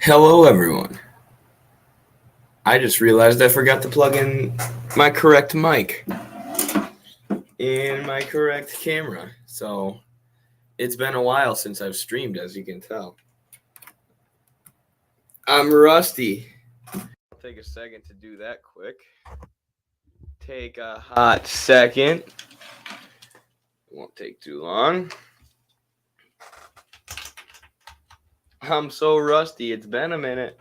Hello, everyone. I just realized I forgot to plug in my correct mic and my correct camera. So it's been a while since I've streamed, as you can tell. I'm rusty. I'll take a second to do that quick. Take a hot second. It won't take too long. I'm so rusty. It's been a minute.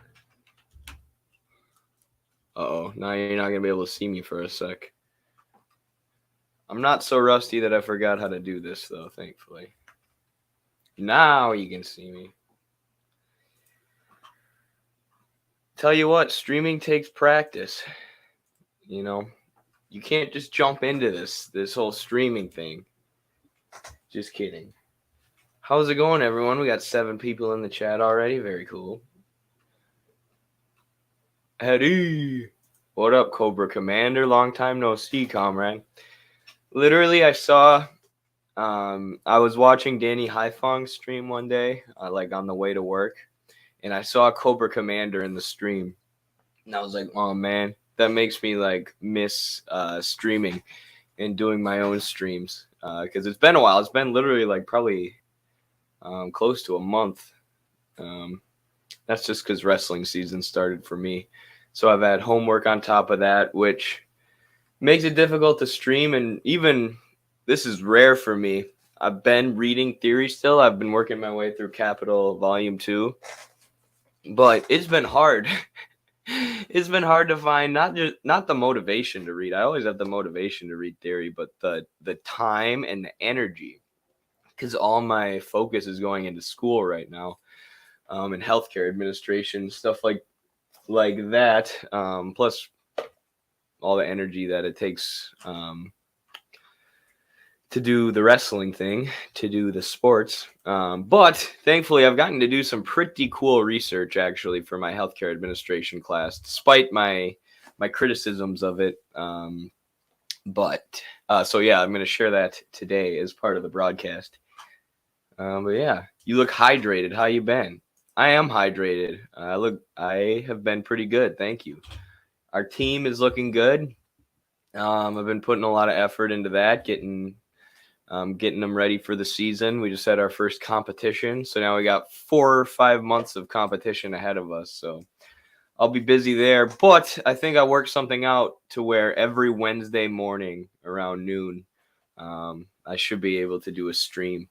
Uh-oh. Now you're not going to be able to see me for a sec. I'm not so rusty that I forgot how to do this, though, thankfully. Now you can see me. Tell you what, streaming takes practice. You know, you can't just jump into this whole streaming thing. Just kidding. How's it going, everyone? We got 7 people in the chat already. Very cool. Eddie. What up, Cobra Commander? Long time no see, comrade. Literally, I saw... I was watching Danny Haifong's stream one day, like on the way to work, and I saw Cobra Commander in the stream, and I was like, oh man, that makes me like miss streaming and doing my own streams, because it's been a while. It's been literally like probably close to a month. That's just because wrestling season started for me, so I've had homework on top of that, which makes it difficult to stream. And even this is rare for me. I've been reading theory still. I've been working my way through Capital Volume 2. But it's been hard. It's been hard to find not the motivation to read. I always have the motivation to read theory, but the time and the energy. Because all my focus is going into school right now, and healthcare administration, stuff like that. Plus all the energy that it takes to do the wrestling thing, to do the sports. But thankfully, I've gotten to do some pretty cool research, actually, for my healthcare administration class, despite my criticisms of it. So yeah, I'm going to share that today as part of the broadcast. But yeah, you look hydrated. How you been? I am hydrated. I have been pretty good. Thank you. Our team is looking good. I've been putting a lot of effort into that, getting them ready for the season. We just had our first competition, so now we got 4 or 5 months of competition ahead of us. So I'll be busy there, but I think I worked something out to where every Wednesday morning around noon, I should be able to do a stream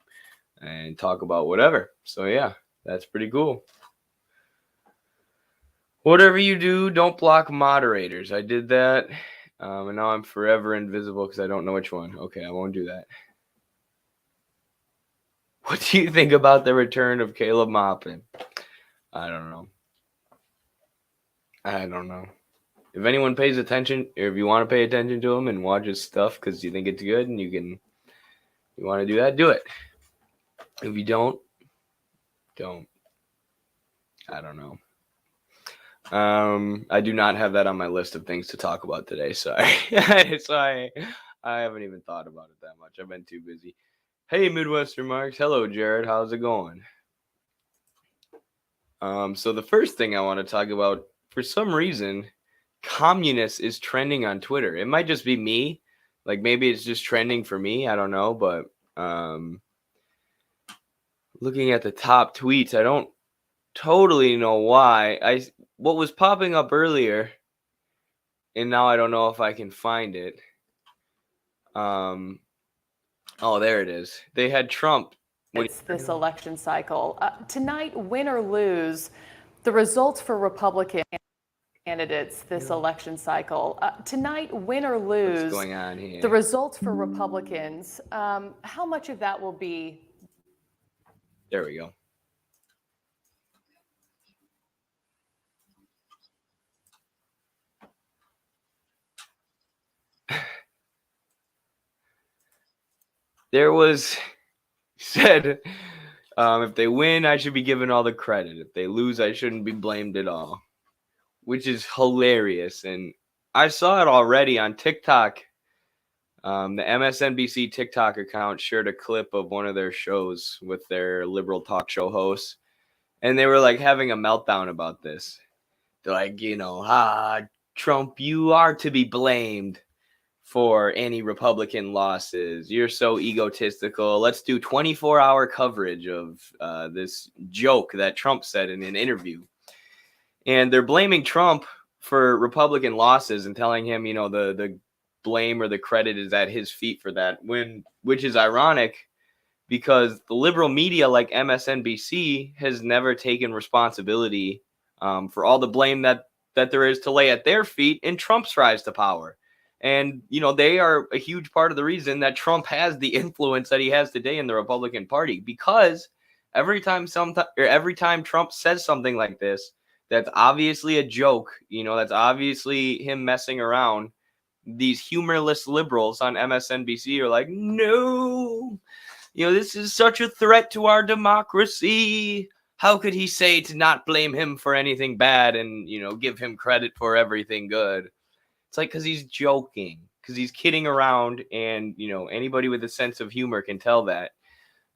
and talk about whatever. So yeah, that's pretty cool. Whatever you do, don't block moderators. I did that, and now I'm forever invisible because I don't know which one. Okay, I won't do that. What do you think about the return of Caleb Maupin? I don't know. If anyone pays attention, or if you want to pay attention to him and watch his stuff because you think it's good and you want to do that, do it. If you don't. I don't know. I do not have that on my list of things to talk about today. Sorry. So I haven't even thought about it that much. I've been too busy. Hey, Midwestern Marks. Hello, Jared. How's it going? So the first thing I want to talk about, for some reason, communist is trending on Twitter. It might just be me. Like, maybe it's just trending for me. I don't know. But looking at the top tweets, I don't totally know why. What was popping up earlier, and now I don't know if I can find it. Oh, there it is. They had Trump. It's this election cycle. Tonight, win or lose, the results for Republican candidates this election cycle. Tonight, win or lose, What's going on here? the results for Republicans, how much of that will be? There we go. There was said, if they win, I should be given all the credit. If they lose, I shouldn't be blamed at all, which is hilarious. And I saw it already on TikTok. The MSNBC TikTok account shared a clip of one of their shows with their liberal talk show hosts. And they were like having a meltdown about this. They're like, Trump, you are to be blamed for any Republican losses. You're so egotistical. Let's do 24-hour coverage of this joke that Trump said in an interview. And they're blaming Trump for Republican losses and telling him, the blame or the credit is at his feet for that, which is ironic because the liberal media like MSNBC has never taken responsibility for all the blame that there is to lay at their feet in Trump's rise to power. And they are a huge part of the reason that Trump has the influence that he has today in the Republican Party, because every time Trump says something like this, that's obviously a joke, that's obviously him messing around, these humorless liberals on MSNBC are like, no, this is such a threat to our democracy. How could he say to not blame him for anything bad and, give him credit for everything good? It's like, because he's joking, because he's kidding around, and, anybody with a sense of humor can tell that.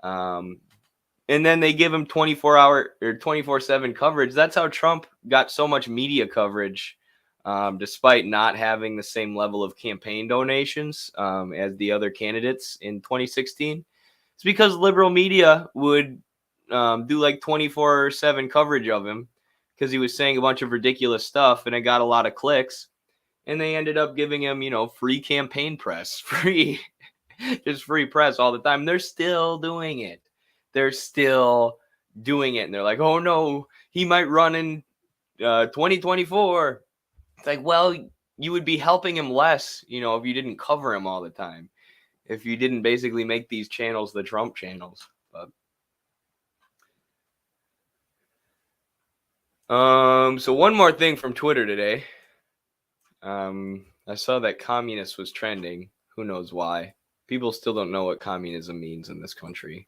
And then they give him 24-hour or 24/7 coverage. That's how Trump got so much media coverage, despite not having the same level of campaign donations as the other candidates in 2016. It's because liberal media would do like 24/7 coverage of him because he was saying a bunch of ridiculous stuff, and it got a lot of clicks. And they ended up giving him, free campaign press, just free press all the time. They're still doing it. And they're like, oh no, he might run in 2024. It's like, well, you would be helping him less, if you didn't cover him all the time, if you didn't basically make these channels the Trump channels. But so one more thing from Twitter today. I saw that communist was trending. Who knows why? People still don't know what communism means in this country.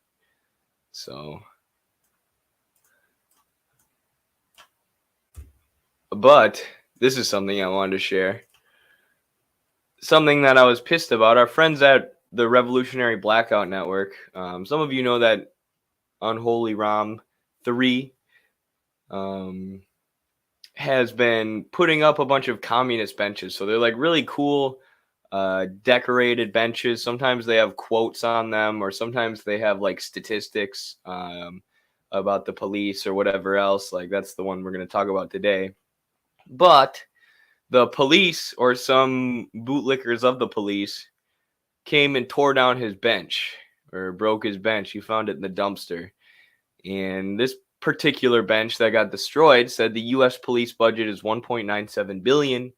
So, but this is something I wanted to share. Something that I was pissed about. Our friends at the Revolutionary Blackout Network, some of you know that Unholy Ram 3 has been putting up a bunch of communist benches. So they're like really cool, decorated benches. Sometimes they have quotes on them, or sometimes they have like statistics about the police or whatever else. Like that's the one we're going to talk about today. But the police, or some bootlickers of the police, came and tore down his bench, or broke his bench. He found it in the dumpster. And this particular bench that got destroyed said the U.S. police budget is $1.97 billion,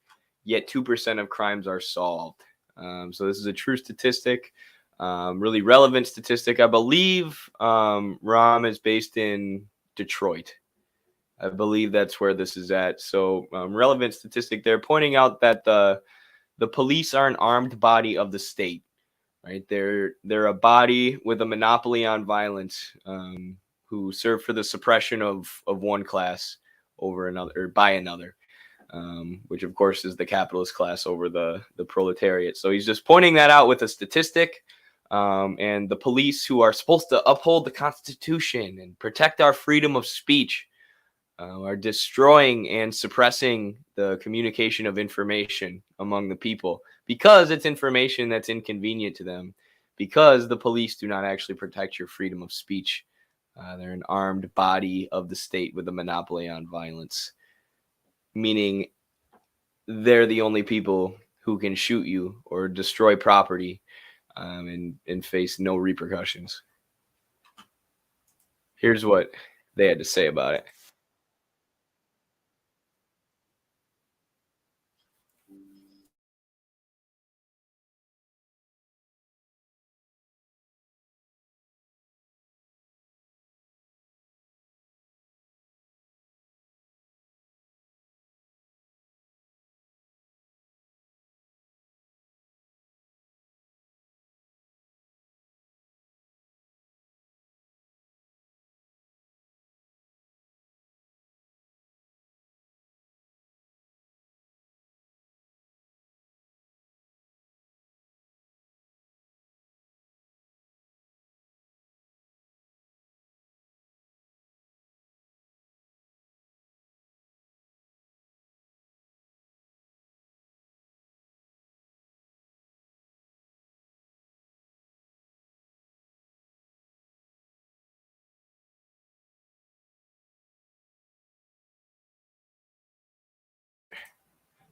yet 2% of crimes are solved. So this is a true statistic, really relevant statistic. I believe Ram is based in Detroit. I believe that's where this is at. So relevant statistic there, pointing out that the police are an armed body of the state. Right? They're a body with a monopoly on violence, who serve for the suppression of one class over another, or by another, which of course is the capitalist class over the proletariat. So he's just pointing that out with a statistic. And the police, who are supposed to uphold the Constitution and protect our freedom of speech, are destroying and suppressing the communication of information among the people, because it's information that's inconvenient to them, because the police do not actually protect your freedom of speech. They're an armed body of the state with a monopoly on violence, meaning they're the only people who can shoot you or destroy property, and face no repercussions. Here's what they had to say about it.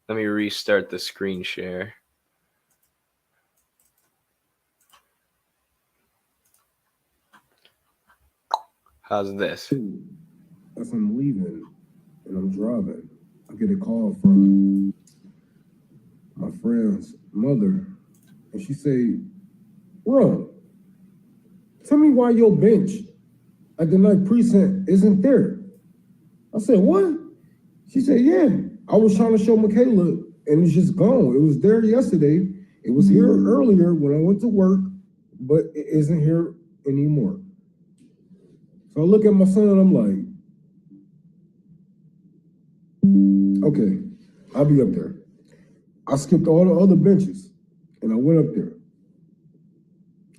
Let me restart the screen share. How's this? As I'm leaving and I'm driving, I get a call from my friend's mother, and she say, "Bro, tell me why your bench at the night precinct isn't there." I said, "What?" She said, "Yeah, I was trying to show Michaela, and it's just gone. It was there yesterday. It was here earlier when I went to work, but it isn't here anymore." So I look at my son and I'm like, okay, I'll be up there. I skipped all the other benches and I went up there.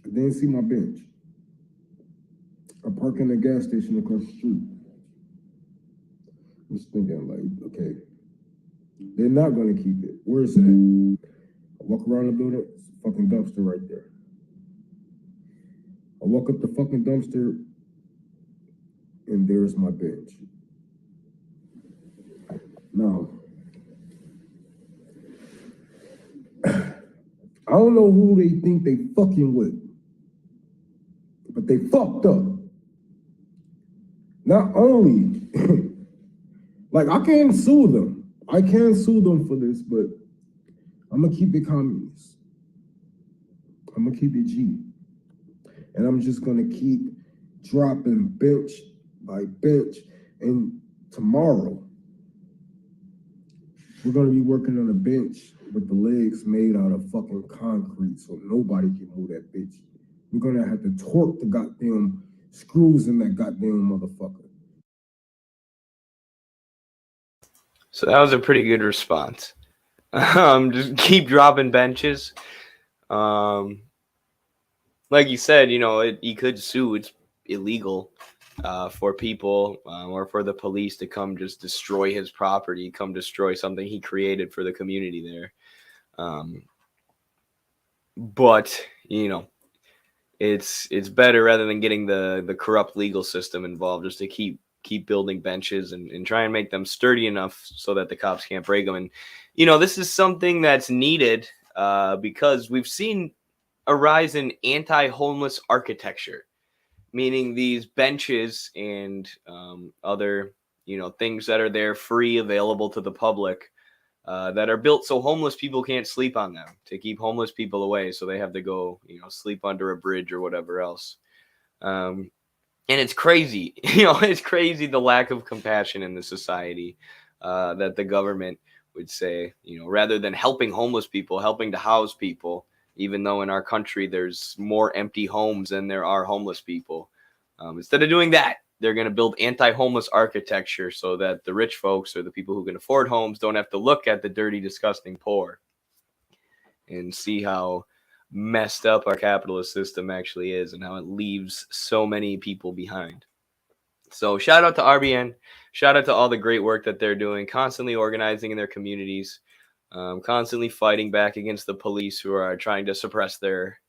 I didn't see my bench. I parked in the gas station across the street. I was thinking, like, okay, they're not going to keep it. Where is it at? I walk around the building, it's a fucking dumpster right there. I walk up the fucking dumpster, and there's my bench. Now, I don't know who they think they fucking with, but they fucked up. Not only, like, I can't sue them. I can't sue them for this, but I'm gonna keep it communist. I'm gonna keep it G. And I'm just gonna keep dropping bench by bench. And tomorrow, we're gonna be working on a bench with the legs made out of fucking concrete so nobody can move that bitch. We're gonna have to torque the goddamn screws in that goddamn motherfucker. So that was a pretty good response. Just keep dropping benches. Like you said, he could sue. It's illegal for people or for the police to come just destroy his property, come destroy something he created for the community there. But it's better rather than getting the corrupt legal system involved, just to keep building benches and try and make them sturdy enough so that the cops can't break them. And this is something that's needed because we've seen a rise in anti-homeless architecture, meaning these benches and other things that are there free, available to the public, that are built so homeless people can't sleep on them, to keep homeless people away, so they have to go sleep under a bridge or whatever else. And it's crazy, it's crazy the lack of compassion in the society, that the government would say, rather than helping homeless people, helping to house people, even though in our country there's more empty homes than there are homeless people. Instead of doing that, they're going to build anti-homeless architecture so that the rich folks or the people who can afford homes don't have to look at the dirty, disgusting poor and see how messed up our capitalist system actually is and how it leaves so many people behind. So shout out to RBN. Shout out to all the great work that they're doing, constantly organizing in their communities, constantly fighting back against the police who are trying to suppress their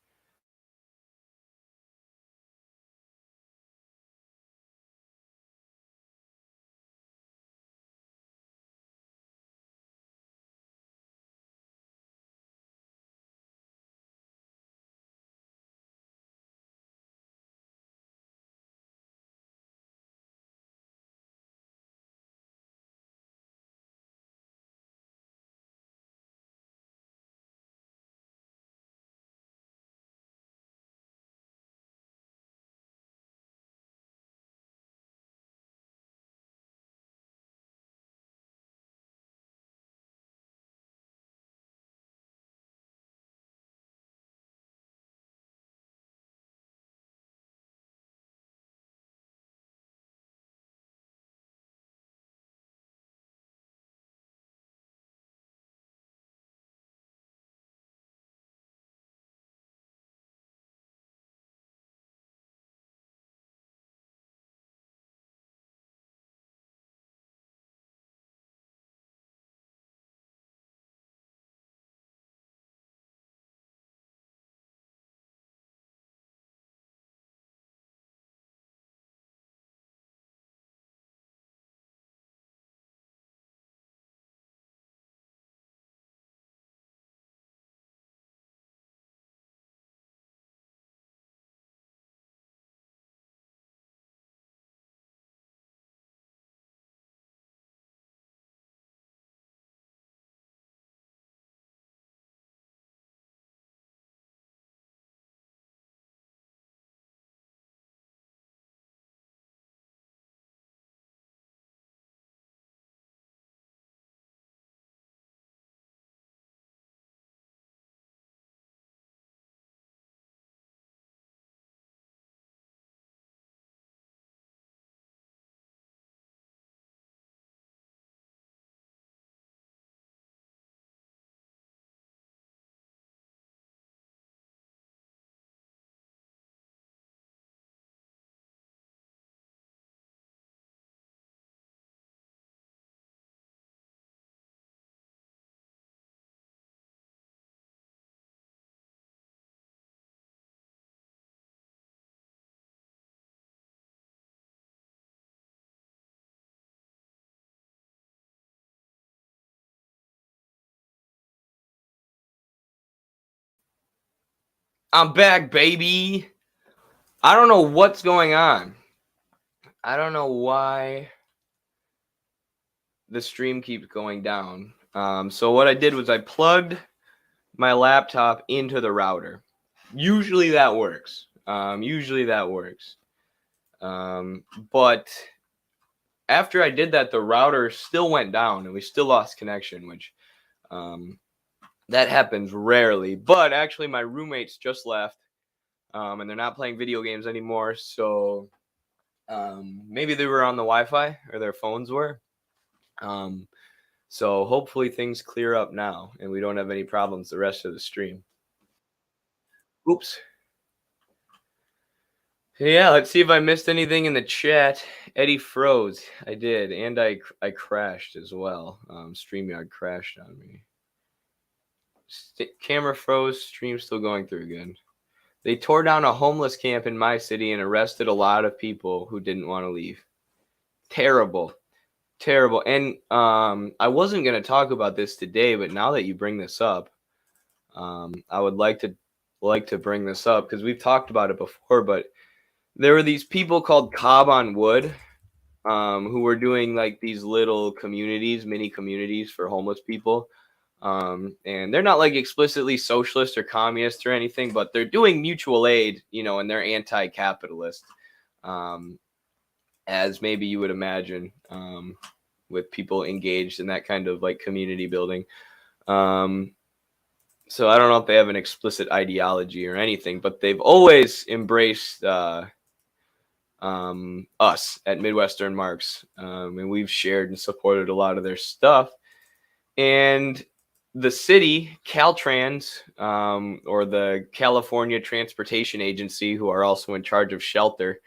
I'm back, baby. I don't know what's going on. I don't know why the stream keeps going down. So what I did was I plugged my laptop into the router. Usually that works. But after I did that, the router still went down and we still lost connection, which that happens rarely. But actually, my roommates just left, and they're not playing video games anymore. So maybe they were on the Wi-Fi or their phones were. So hopefully things clear up now and we don't have any problems the rest of the stream. Oops. Yeah, let's see if I missed anything in the chat. Eddie froze. I did, and I crashed as well. StreamYard crashed on me. Camera froze. Stream still going through again. They tore down a homeless camp in my city and arrested a lot of people who didn't want to leave. Terrible. And I wasn't going to talk about this today, but now that you bring this up, I would like to bring this up because we've talked about it before, but there were these people called Cobb on Wood who were doing like these little communities, mini communities for homeless people. And they're not like explicitly socialist or communist or anything, but they're doing mutual aid, and they're anti-capitalist, as maybe you would imagine, with people engaged in that kind of like community building. So I don't know if they have an explicit ideology or anything, but they've always embraced us at Midwestern Marks, and we've shared and supported a lot of their stuff. And the city, Caltrans, or the California Transportation Agency, who are also in charge of shelter,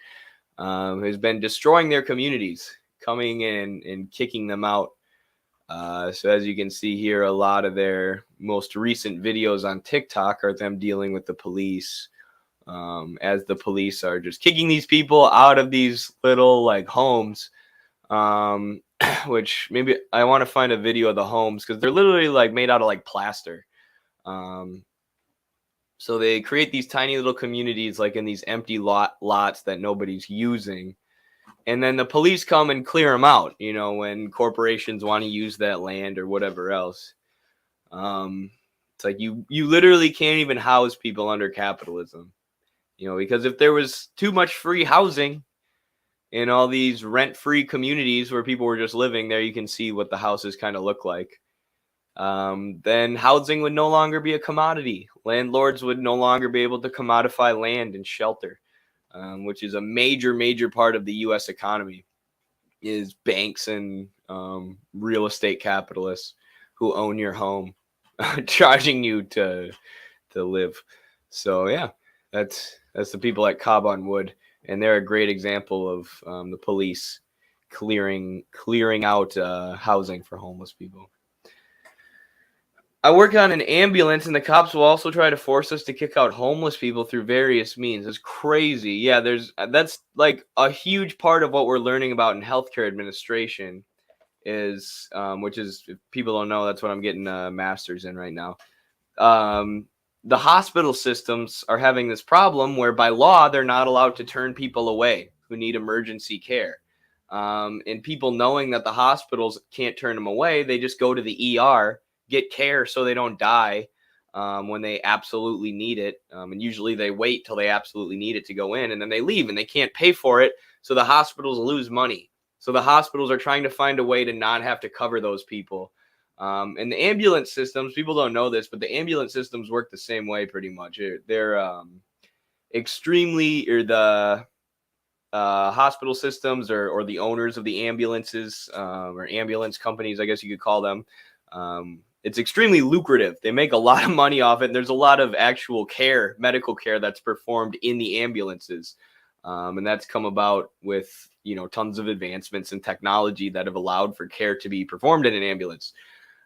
has been destroying their communities, coming in and kicking them out. So as you can see here, a lot of their most recent videos on TikTok are them dealing with the police, as the police are just kicking these people out of these little like homes, which maybe I want to find a video of the homes because they're literally like made out of like plaster. So they create these tiny little communities like in these empty lots that nobody's using. And then the police come and clear them out, when corporations want to use that land or whatever else. It's like you literally can't even house people under capitalism, because if there was too much free housing in all these rent-free communities where people were just living there, you can see what the houses kind of look like. Then housing would no longer be a commodity. Landlords would no longer be able to commodify land and shelter. Which is a major part of the U.S. economy, is banks and real estate capitalists who own your home, charging you to live. So yeah, that's the people at Cobb on Wood, and they're a great example of the police clearing out housing for homeless people. I work on an ambulance, and the cops will also try to force us to kick out homeless people through various means. It's crazy. Yeah, that's like a huge part of what we're learning about in healthcare administration is, which is, if people don't know, that's what I'm getting a master's in right now. The hospital systems are having this problem where by law, they're not allowed to turn people away who need emergency care. And people knowing that the hospitals can't turn them away, they just go to the ER, get care so they don't die when they absolutely need it. And usually they wait till they absolutely need it to go in, and then they leave and they can't pay for it. So the hospitals lose money. So the hospitals are trying to find a way to not have to cover those people. And the ambulance systems, people don't know this, but the ambulance systems work the same way pretty much. They're the hospital systems or the owners of the ambulances or ambulance companies, I guess you could call them. It's extremely lucrative. They make a lot of money off it. And there's a lot of actual care, medical care that's performed in the ambulances. And that's come about with, tons of advancements in technology that have allowed for care to be performed in an ambulance.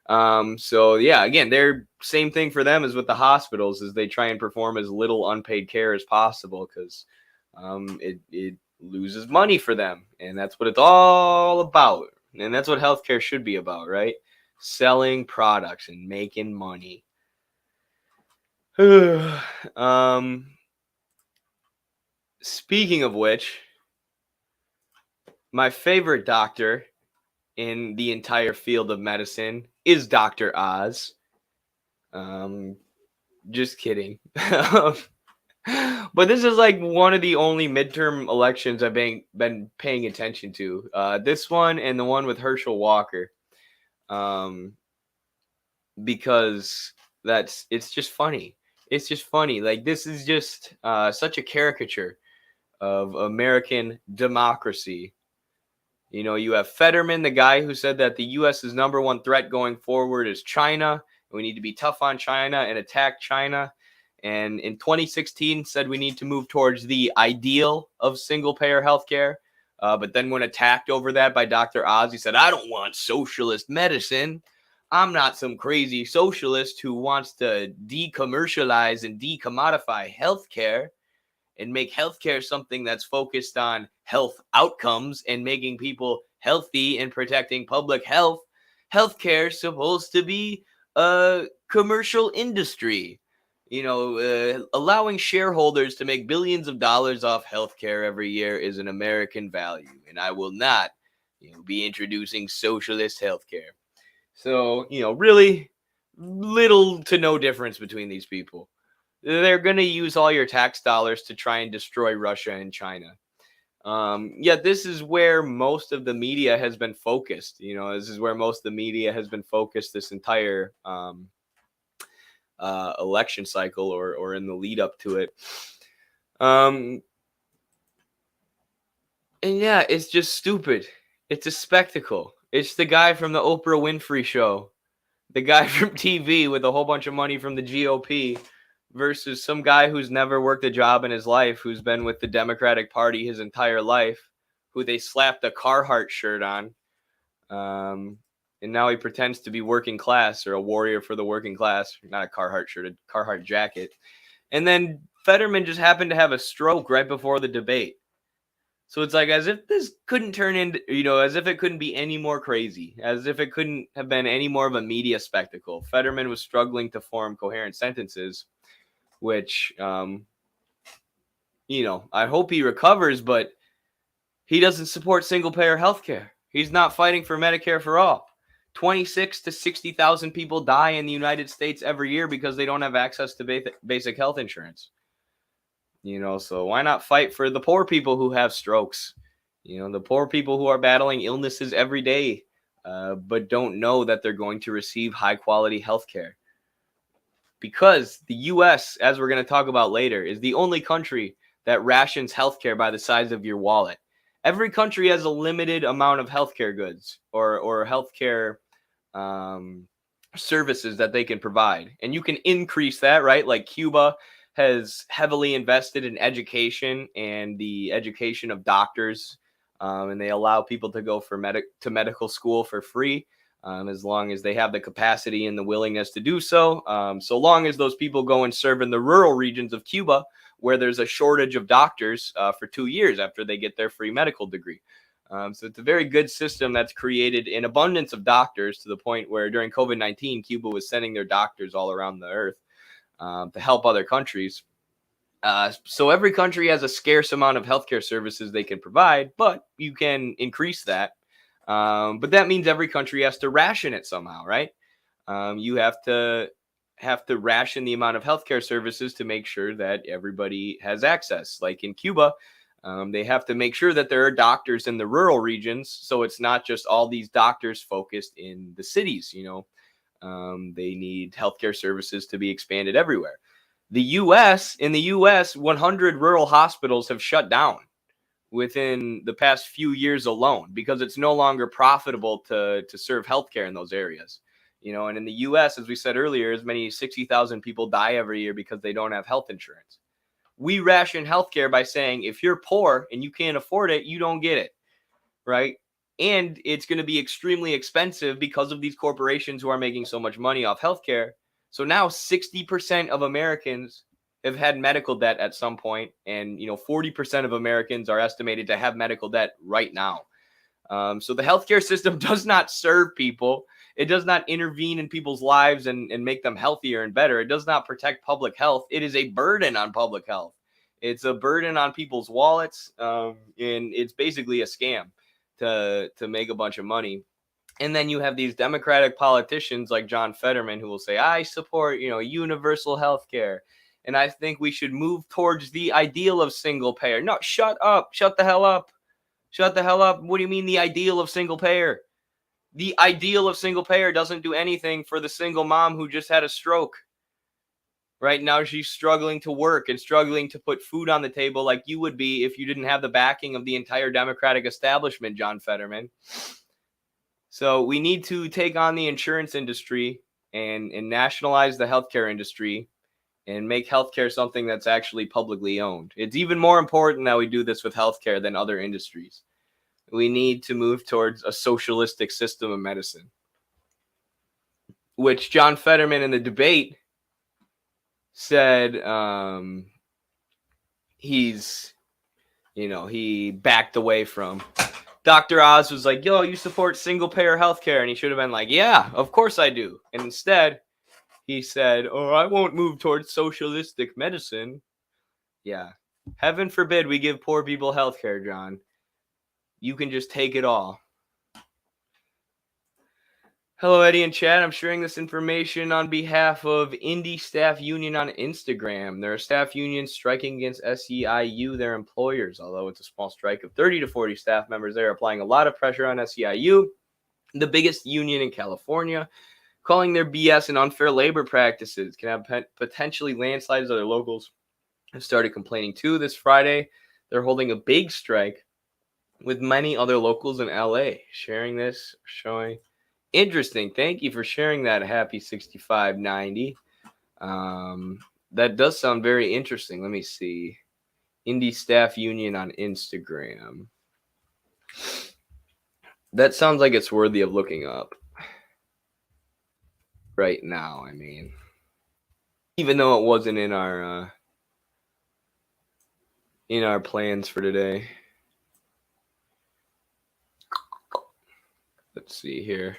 So yeah, again, they're same thing for them as with the hospitals, is they try and perform as little unpaid care as possible because it loses money for them. And that's what it's all about. And that's what healthcare should be about, right? Selling products and making money. Speaking of which, my favorite doctor in the entire field of medicine is Dr. Oz. Just kidding. But this is like one of the only midterm elections I've been paying attention to. This one and the one with Herschel Walker. Because it's just funny. It's just funny. Like, this is just such a caricature of American democracy. You know, you have Fetterman, the guy who said that the U.S.'s number one threat going forward is China. We need to be tough on China and attack China. And in 2016 said we need to move towards the ideal of single-payer healthcare. But then when attacked over that by Dr. Oz, he said, I don't want socialist medicine. I'm not some crazy socialist who wants to decommercialize and decommodify healthcare and make healthcare something that's focused on health outcomes and making people healthy and protecting public health. Healthcare is supposed to be a commercial industry. You know, allowing shareholders to make billions of dollars off healthcare every year is an American value, and I will not, be introducing socialist healthcare. So, really little to no difference between these people. They're going to use all your tax dollars to try and destroy Russia and China. Yet this is where most of the media has been focused. This is where most of the media has been focused this entire election cycle or in the lead up to it. And yeah, it's just stupid. It's a spectacle. It's the guy from the Oprah Winfrey show, the guy from TV with a whole bunch of money from the GOP versus some guy who's never worked a job in his life, who's been with the Democratic Party his entire life, who they slapped a Carhartt shirt on. And now he pretends to be working class or a warrior for the working class. Not a Carhartt shirt, a Carhartt jacket. And then Fetterman just happened to have a stroke right before the debate. So it's like as if this couldn't turn into, as if it couldn't be any more crazy, as if it couldn't have been any more of a media spectacle. Fetterman was struggling to form coherent sentences, which, I hope he recovers, but he doesn't support single-payer healthcare. He's not fighting for Medicare for all. 26 to 60,000 people die in the United States every year because they don't have access to basic health insurance. So why not fight for the poor people who have strokes? The poor people who are battling illnesses every day, but don't know that they're going to receive high-quality healthcare. Because the U.S., as we're going to talk about later, is the only country that rations healthcare by the size of your wallet. Every country has a limited amount of healthcare goods or healthcare services that they can provide. And you can increase that, right? Like Cuba has heavily invested in education and the education of doctors. And they allow people to go to medical school for free. As long as they have the capacity and the willingness to do so. So long as those people go and serve in the rural regions of Cuba, where there's a shortage of doctors for 2 years after they get their free medical degree. So it's a very good system that's created an abundance of doctors to the point where during COVID-19, Cuba was sending their doctors all around the earth to help other countries. So every country has a scarce amount of healthcare services they can provide, but you can increase that. But that means every country has to ration it somehow, right? You have to ration the amount of healthcare services to make sure that everybody has access. Like in Cuba, they have to make sure that there are doctors in the rural regions, so it's not just all these doctors focused in the cities. They need healthcare services to be expanded everywhere. In the U.S., 100 rural hospitals have shut down within the past few years alone because it's no longer profitable to serve healthcare in those areas. And in the U.S., as we said earlier, as many as 60,000 people die every year because they don't have health insurance. We ration healthcare by saying if you're poor and you can't afford it, you don't get it, right? And it's going to be extremely expensive because of these corporations who are making so much money off healthcare. So now 60% of Americans have had medical debt at some point, and 40% of Americans are estimated to have medical debt right now. So the healthcare system does not serve people. It does not intervene in people's lives and make them healthier and better. It does not protect public health. It is a burden on public health. It's a burden on people's wallets, and it's basically a scam to make a bunch of money. And then you have these Democratic politicians like John Fetterman who will say, I support, universal health care. And I think we should move towards the ideal of single payer. No, shut up. Shut the hell up. Shut the hell up. What do you mean the ideal of single payer? The ideal of single payer doesn't do anything for the single mom who just had a stroke. Right now, she's struggling to work and struggling to put food on the table like you would be if you didn't have the backing of the entire Democratic establishment, John Fetterman. So we need to take on the insurance industry and nationalize the healthcare industry and make healthcare something that's actually publicly owned. It's even more important that we do this with healthcare than other industries. We need to move towards a socialistic system of medicine, which John Fetterman in the debate said he backed away from. Dr. Oz was like, yo, you support single payer healthcare. And he should have been like, yeah, of course I do. And instead, he said, oh, I won't move towards socialistic medicine. Yeah. Heaven forbid we give poor people healthcare, John. You can just take it all. Hello, Eddie and Chad. I'm sharing this information on behalf of Indie Staff Union on Instagram. There are staff unions striking against SEIU, their employers. Although it's a small strike of 30 to 40 staff members, they're applying a lot of pressure on SEIU, the biggest union in California, calling their BS and unfair labor practices can have potentially landslides. Other locals have started complaining too. This Friday, they're holding a big strike with many other locals in LA. Sharing this, showing... Interesting. Thank you for sharing that, Happy 6590. That does sound very interesting. Let me see. Indie Staff Union on Instagram. That sounds like it's worthy of looking up right now. I mean, even though it wasn't in our plans for today. Let's see here.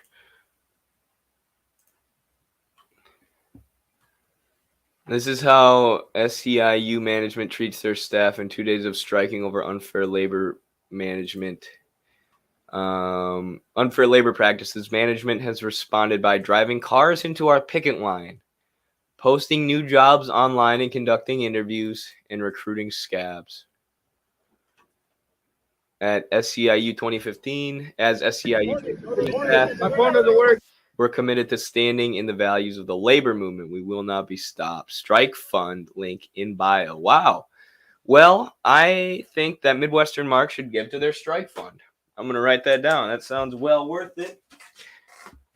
This is how SEIU management treats their staff in 2 days of striking over unfair labor management. Unfair labor practices. Management has responded by driving cars into our picket line, posting new jobs online and conducting interviews and recruiting scabs. At SEIU 2015, as SEIU 2015 my phone doesn't work. We're committed to standing in the values of the labor movement. We will not be stopped. Strike fund, link in bio. Wow. Well, I think that Midwestern Mark should give to their strike fund. I'm going to write that down. That sounds well worth it.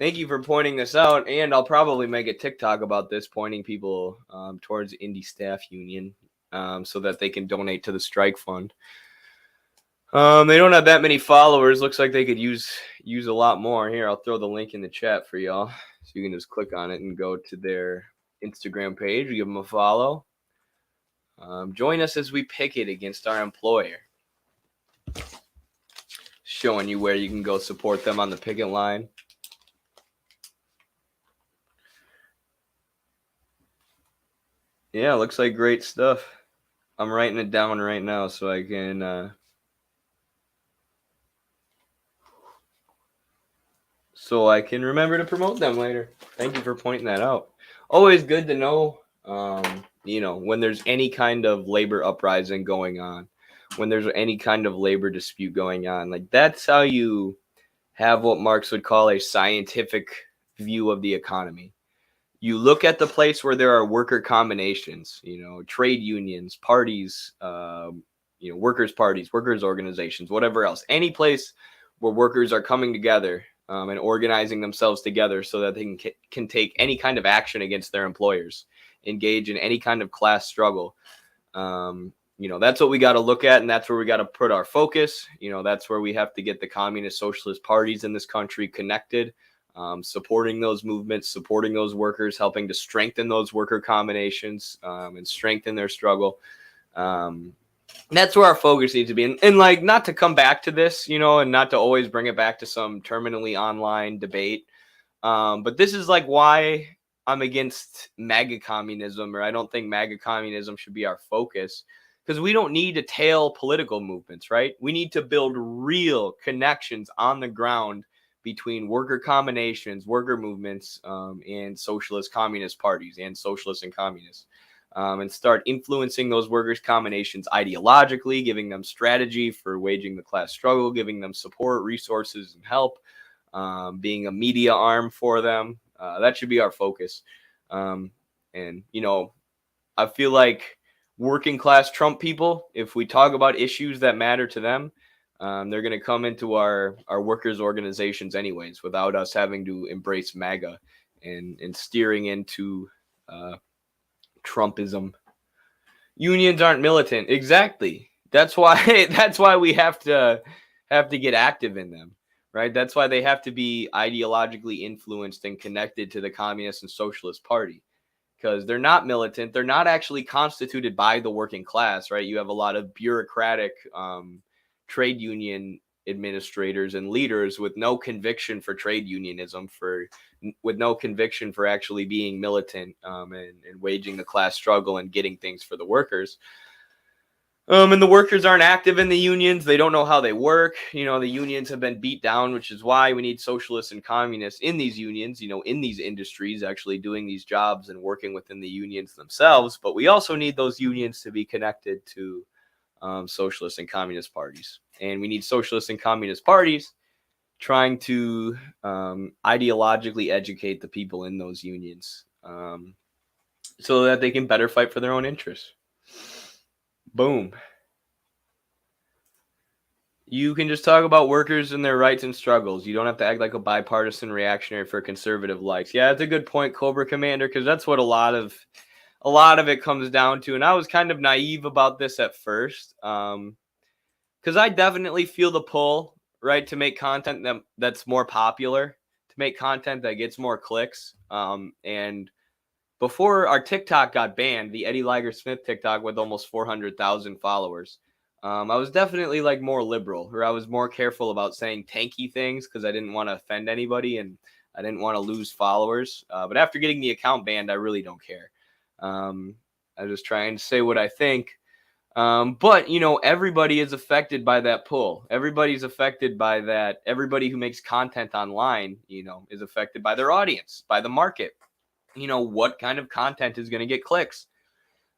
Thank you for pointing this out. And I'll probably make a TikTok about this, pointing people towards Indie Staff Union so that they can donate to the strike fund. They don't have that many followers. Looks like they could use a lot more. Here, I'll throw the link in the chat for y'all, so you can just click on it and go to their Instagram page. Give them a follow. Join us as we picket against our employer. Showing you where you can go support them on the picket line. Yeah, looks like great stuff. I'm writing it down right now so I can... So I can remember to promote them later. Thank you for pointing that out. Always good to know, when there's any kind of labor uprising going on, when there's any kind of labor dispute going on. Like, that's how you have what Marx would call a scientific view of the economy. You look at the place where there are worker combinations, trade unions, parties, workers' parties, workers' organizations, whatever else. Any place where workers are coming together and organizing themselves together so that they can take any kind of action against their employers, engage in any kind of class struggle. That's what we got to look at, and that's where we got to put our focus. That's where we have to get the communist socialist parties in this country connected, supporting those movements, supporting those workers, helping to strengthen those worker combinations and strengthen their struggle. That's where our focus needs to be. And like, not to come back to this, and not to always bring it back to some terminally online debate But this is like why I'm against MAGA communism, or I don't think MAGA communism should be our focus, because we don't need to tail political movements, right? We need to build real connections on the ground between worker combinations, worker movements, and socialist communist parties, and socialists and communists, and start influencing those workers combinations ideologically, giving them strategy for waging the class struggle, giving them support, resources, and help, being a media arm for them. That should be our focus. And, you know, I feel like working class Trump people, if we talk about issues that matter to them, they're going to come into our workers' organizations anyways, without us having to embrace MAGA and steering into Trumpism. Unions aren't militant. Exactly. That's why we have to get active in them, right? That's why they have to be ideologically influenced and connected to the Communist and Socialist Party, because they're not militant. They're not actually constituted by the working class, right? You have a lot of bureaucratic trade union administrators and leaders with no conviction for trade unionism, with no conviction for actually being militant, and waging the class struggle and getting things for the workers. And the workers aren't active in the unions. They don't know how they work. You know, the unions have been beat down, which is why we need socialists and communists in these unions, you know, in these industries, actually doing these jobs and working within the unions themselves. But we also need those unions to be connected to socialist and communist parties. And we need socialist and communist parties trying to ideologically educate the people in those unions, so that they can better fight for their own interests. Boom. You can just talk about workers and their rights and struggles. You don't have to act like a bipartisan reactionary for conservative likes. Yeah, that's a good point, Cobra Commander, because that's what a lot of it comes down to. And I was kind of naive about this at first, because I definitely feel the pull, right, to make content that's more popular, to make content that gets more clicks. And before our TikTok got banned, the Eddie Liger Smith TikTok with almost 400,000 followers, I was definitely like more liberal, or I was more careful about saying tanky things because I didn't want to offend anybody and I didn't want to lose followers. But after getting the account banned, I really don't care. I'm just trying to say what I think. But, you know, everybody is affected by that pull. Everybody's affected by that. Everybody who makes content online, you know, is affected by their audience, by the market. You know, what kind of content is going to get clicks?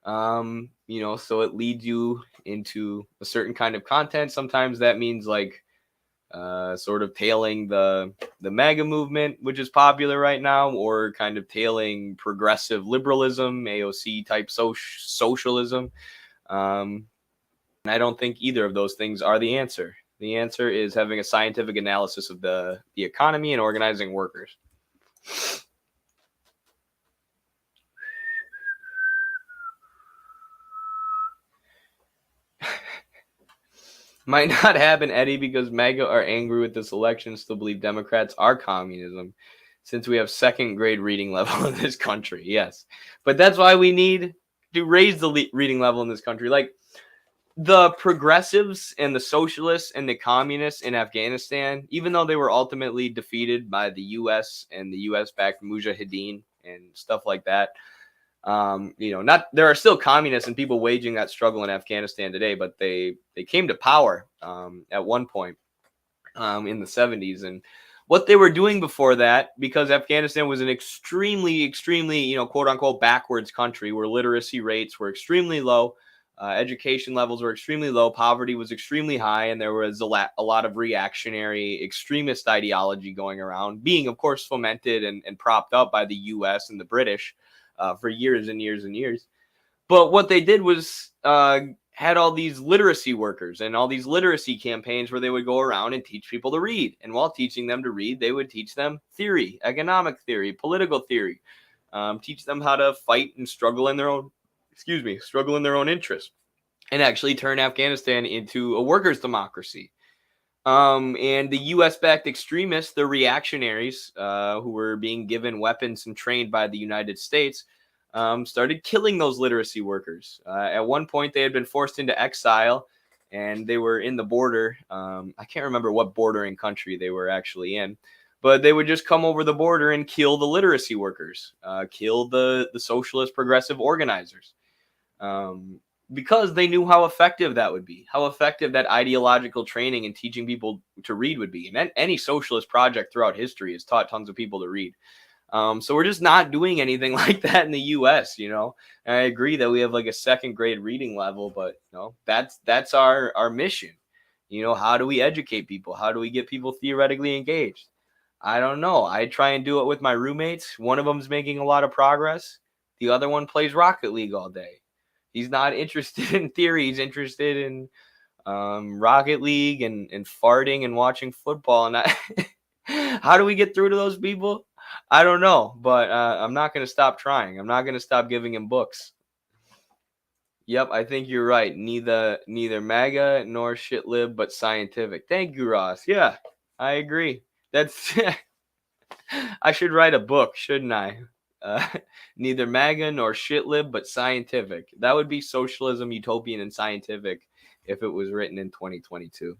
You know, so it leads you into a certain kind of content. Sometimes that means like sort of tailing the MAGA movement, which is popular right now, or kind of tailing progressive liberalism, AOC type socialism. And I don't think either of those things are the answer. The answer is having a scientific analysis of the economy and organizing workers. Might not happen, Eddie, because MAGA are angry with this election, still believe Democrats are communism, since we have second grade reading level in this country. Yes. But that's why we need to raise the reading level in this country. Like, the progressives and the socialists and the communists in Afghanistan, even though they were ultimately defeated by the U.S. and the U.S.-backed Mujahideen and stuff like that, you know, there are still communists and people waging that struggle in Afghanistan today, but they came to power at one point in the 70s. And what they were doing before that, because Afghanistan was an extremely, you know, quote unquote backwards country where literacy rates were extremely low, education levels were extremely low, poverty was extremely high, and there was a lot of reactionary extremist ideology going around, being, of course, fomented and propped up by the U.S. and the British for years and years and years. But what they did was had all these literacy workers and all these literacy campaigns where they would go around and teach people to read. And while teaching them to read, they would teach them theory, economic theory, political theory, teach them how to fight and struggle in their own interest, and actually turn Afghanistan into a workers' democracy. And the U.S.-backed extremists, the reactionaries, who were being given weapons and trained by the United States, started killing those literacy workers. At one point, they had been forced into exile, and they were in the border. I can't remember what bordering country they were actually in, but they would just come over the border and kill the literacy workers, kill the socialist progressive organizers, because they knew how effective that would be, how effective that ideological training and teaching people to read would be. And any socialist project throughout history has taught tons of people to read. So we're just not doing anything like that in the U.S., you know. And I agree that we have like a second grade reading level, but you know, that's our mission. You know, how do we educate people? How do we get people theoretically engaged? I don't know. I try and do it with my roommates. One of them's making a lot of progress. The other one plays Rocket League all day. He's not interested in theory. He's interested in Rocket League and farting and watching football. And how do we get through to those people? I don't know, but I'm not going to stop trying. I'm not going to stop giving him books. Yep, I think you're right. Neither MAGA nor shitlib, but scientific. Thank you, Ross. Yeah, I agree. That's I should write a book, shouldn't I? Neither MAGA nor shitlib, but scientific. That would be socialism, utopian, and scientific if it was written in 2022.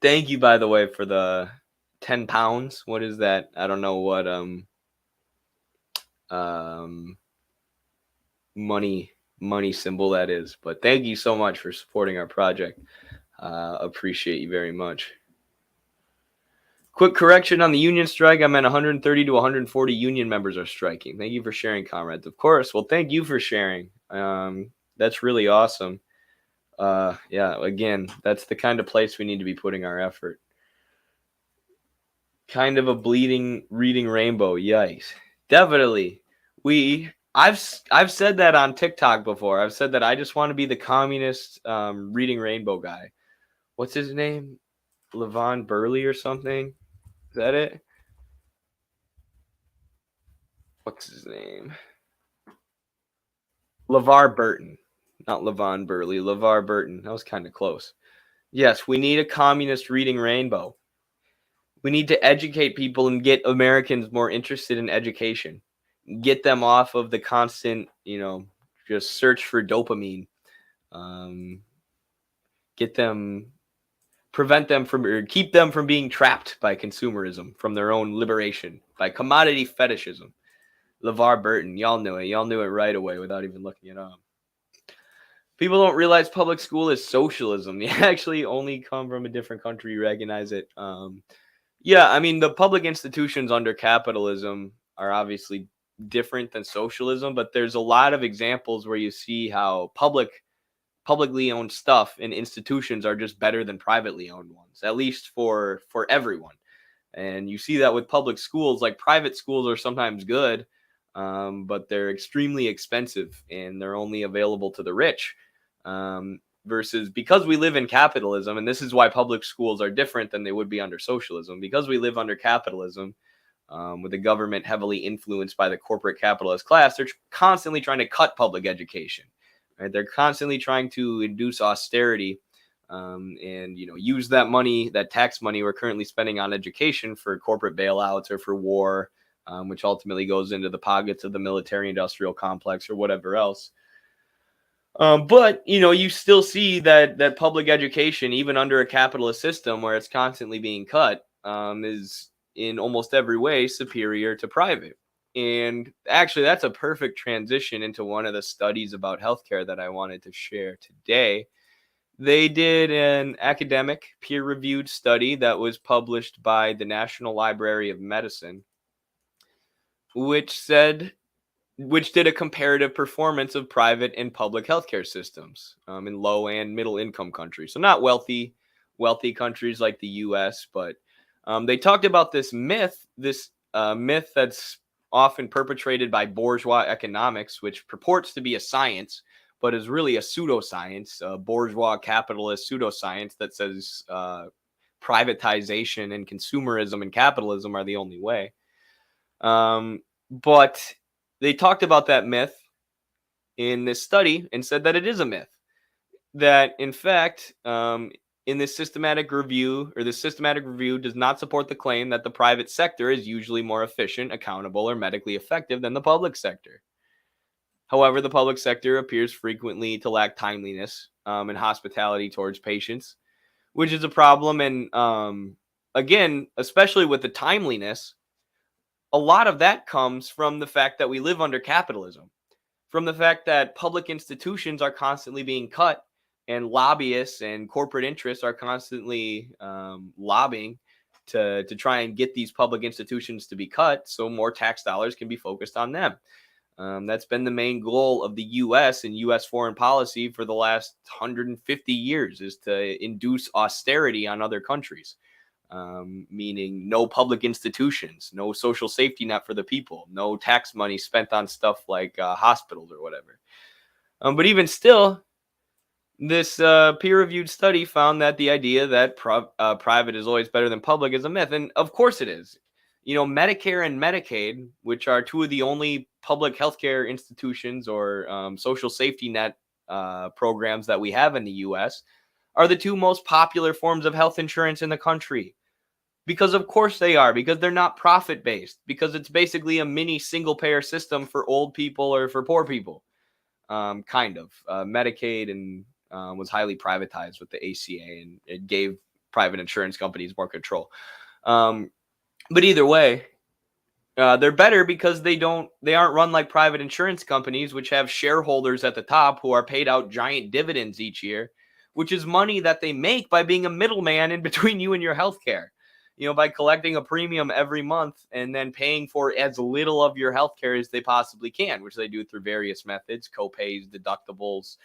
Thank you, by the way, for the 10 pounds. What is that? I don't know what money symbol that is, but thank you so much for supporting our project. Appreciate you very much. Quick correction on the union strike. I meant 130 to 140 union members are striking. Thank you for sharing, comrades. Of course. Well, thank you for sharing. That's really awesome. Yeah, again, that's the kind of place we need to be putting our effort. Kind of a bleeding reading rainbow. Yikes. Definitely. I've said that on TikTok before. I've said that I just want to be the communist reading rainbow guy. What's his name? Levon Burley or something? Is that it? What's his name? LeVar Burton. Not Levon Burley. LeVar Burton. That was kind of close. Yes, we need a communist reading rainbow. We need to educate people and get Americans more interested in education. Get them off of the constant, just search for dopamine. Prevent them from, or keep them from being trapped by consumerism, from their own liberation, by commodity fetishism. LeVar Burton, y'all knew it. Y'all knew it right away without even looking it up. People don't realize public school is socialism. You actually only come from a different country, you recognize it. Yeah, I mean, the public institutions under capitalism are obviously different than socialism, but there's a lot of examples where you see how publicly owned stuff and institutions are just better than privately owned ones, at least for everyone. And you see that with public schools. Like, private schools are sometimes good, but they're extremely expensive and they're only available to the rich. Versus, because we live in capitalism, and this is why public schools are different than they would be under socialism, because we live under capitalism, with the government heavily influenced by the corporate capitalist class, they're constantly trying to cut public education. Right? They're constantly trying to induce austerity, and use that money, that tax money we're currently spending on education, for corporate bailouts or for war, which ultimately goes into the pockets of the military-industrial complex or whatever else. But you still see that public education, even under a capitalist system where it's constantly being cut, is in almost every way superior to private. And actually, that's a perfect transition into one of the studies about healthcare that I wanted to share today. They did an academic peer-reviewed study that was published by the National Library of Medicine, which did a comparative performance of private and public healthcare systems in low and middle income countries. So not wealthy countries like the US, but they talked about this myth that's often perpetrated by bourgeois economics, which purports to be a science, but is really a pseudoscience, a bourgeois capitalist pseudoscience that says privatization and consumerism and capitalism are the only way. But they talked about that myth in this study and said that it is a myth. That, in fact, in this systematic review does not support the claim that the private sector is usually more efficient, accountable, or medically effective than the public sector. However, the public sector appears frequently to lack timeliness and hospitality towards patients, which is a problem and again, especially with the timeliness, a lot of that comes from the fact that we live under capitalism, from the fact that public institutions are constantly being cut, and lobbyists and corporate interests are constantly lobbying to try and get these public institutions to be cut so more tax dollars can be focused on them. That's been the main goal of the U.S. and U.S. foreign policy for the last 150 years, is to induce austerity on other countries, meaning no public institutions, no social safety net for the people, no tax money spent on stuff like hospitals or whatever. But even still, this peer-reviewed study found that the idea that private is always better than public is a myth. And of course it is. Medicare and Medicaid, which are two of the only public healthcare institutions or social safety net programs that we have in the U.S., are the two most popular forms of health insurance in the country. Because of course they are, because they're not profit-based, because it's basically a mini single-payer system for old people or for poor people, kind of. Medicaid and was highly privatized with the ACA, and it gave private insurance companies more control. But either way, they're better because they aren't run like private insurance companies, which have shareholders at the top who are paid out giant dividends each year, which is money that they make by being a middleman in between you and your healthcare. By collecting a premium every month and then paying for as little of your healthcare as they possibly can, which they do through various methods, copays, deductibles,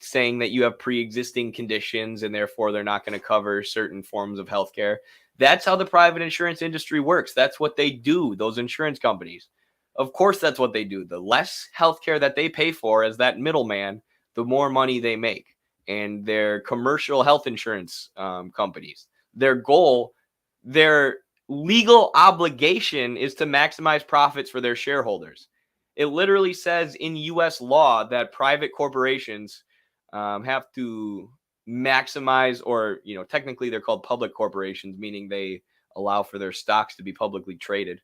saying that you have pre-existing conditions and therefore they're not going to cover certain forms of healthcare. That's how the private insurance industry works. That's what they do, those insurance companies. Of course, that's what they do. The less healthcare that they pay for as that middleman, the more money they make. And their commercial health insurance companies, their goal, their legal obligation is to maximize profits for their shareholders. It literally says in U.S. law that private corporations have to maximize, or technically they're called public corporations, meaning they allow for their stocks to be publicly traded.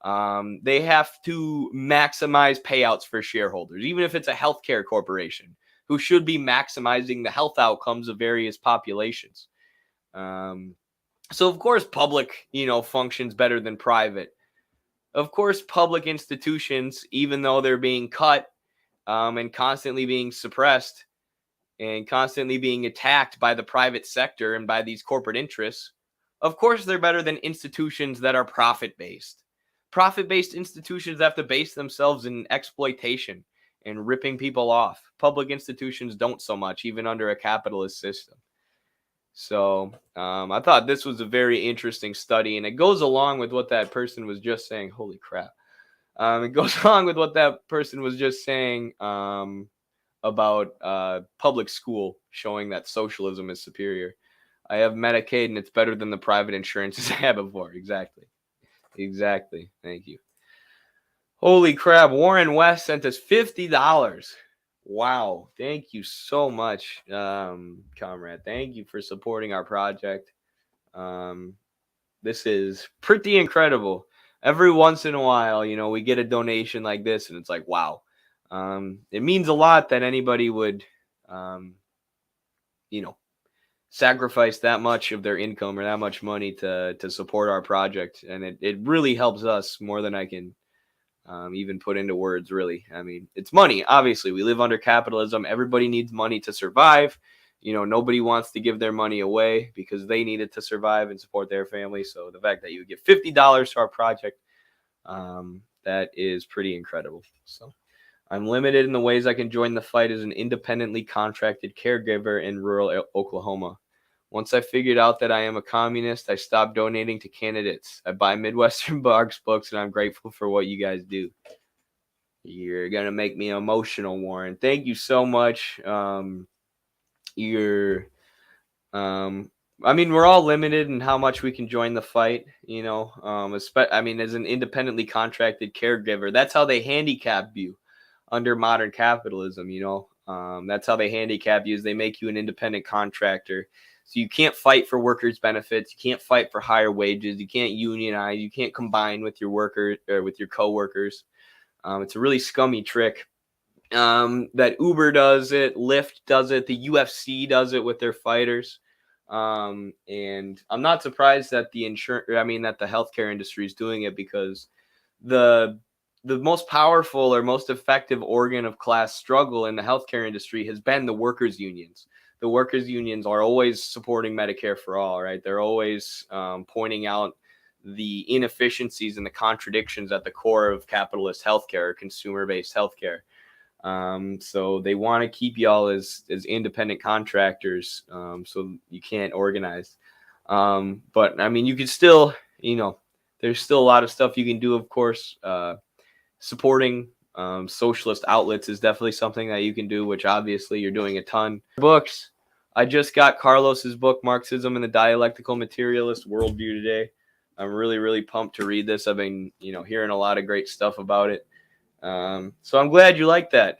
They have to maximize payouts for shareholders, even if it's a healthcare corporation who should be maximizing the health outcomes of various populations. So of course public functions better than private. Of course public institutions, even though they're being cut and constantly being suppressed and constantly being attacked by the private sector and by these corporate interests, of course they're better than institutions that are profit-based. Profit-based institutions have to base themselves in exploitation and ripping people off. Public institutions don't so much, even under a capitalist system. So I thought this was a very interesting study, and it goes along with what that person was just saying. Holy crap. It goes along with what that person was just saying about public school, showing that socialism is superior. I have Medicaid, and it's better than the private insurances I had before. Exactly. Thank you. Holy crap. Warren West sent us $50. Wow. Thank you so much, comrade. Thank you for supporting our project. This is pretty incredible. Every once in a while, we get a donation like this, and it's like, wow. It means a lot that anybody would, sacrifice that much of their income or that much money to support our project. And it really helps us more than I can even put into words, really. I mean, it's money. Obviously, we live under capitalism. Everybody needs money to survive. Nobody wants to give their money away because they need it to survive and support their family. So the fact that you would give $50 to our project, that is pretty incredible. So I'm limited in the ways I can join the fight as an independently contracted caregiver in rural Oklahoma. Once I figured out that I am a communist, I stopped donating to candidates. I buy Midwestern Barks books, and I'm grateful for what you guys do. You're going to make me emotional, Warren. Thank you so much. We're all limited in how much we can join the fight, as an independently contracted caregiver. That's how they handicap you under modern capitalism, that's how they handicap you, is they make you an independent contractor. So you can't fight for workers' benefits. You can't fight for higher wages. You can't unionize. You can't combine with your worker or with your coworkers. It's a really scummy trick. That Uber does it, Lyft does it, the UFC does it with their fighters. And I'm not surprised that the healthcare industry is doing it, because the most powerful or most effective organ of class struggle in the healthcare industry has been the workers' unions. The workers' unions are always supporting Medicare for all, right? They're always pointing out the inefficiencies and the contradictions at the core of capitalist healthcare, consumer-based healthcare. So they want to keep y'all as independent contractors, so you can't organize. But I mean, you can still, there's still a lot of stuff you can do, of course. Supporting socialist outlets is definitely something that you can do, which obviously you're doing a ton. Books. I just got Carlos's book, Marxism and the Dialectical Materialist Worldview, today. I'm really, really pumped to read this. I've been, hearing a lot of great stuff about it. So I'm glad you like that.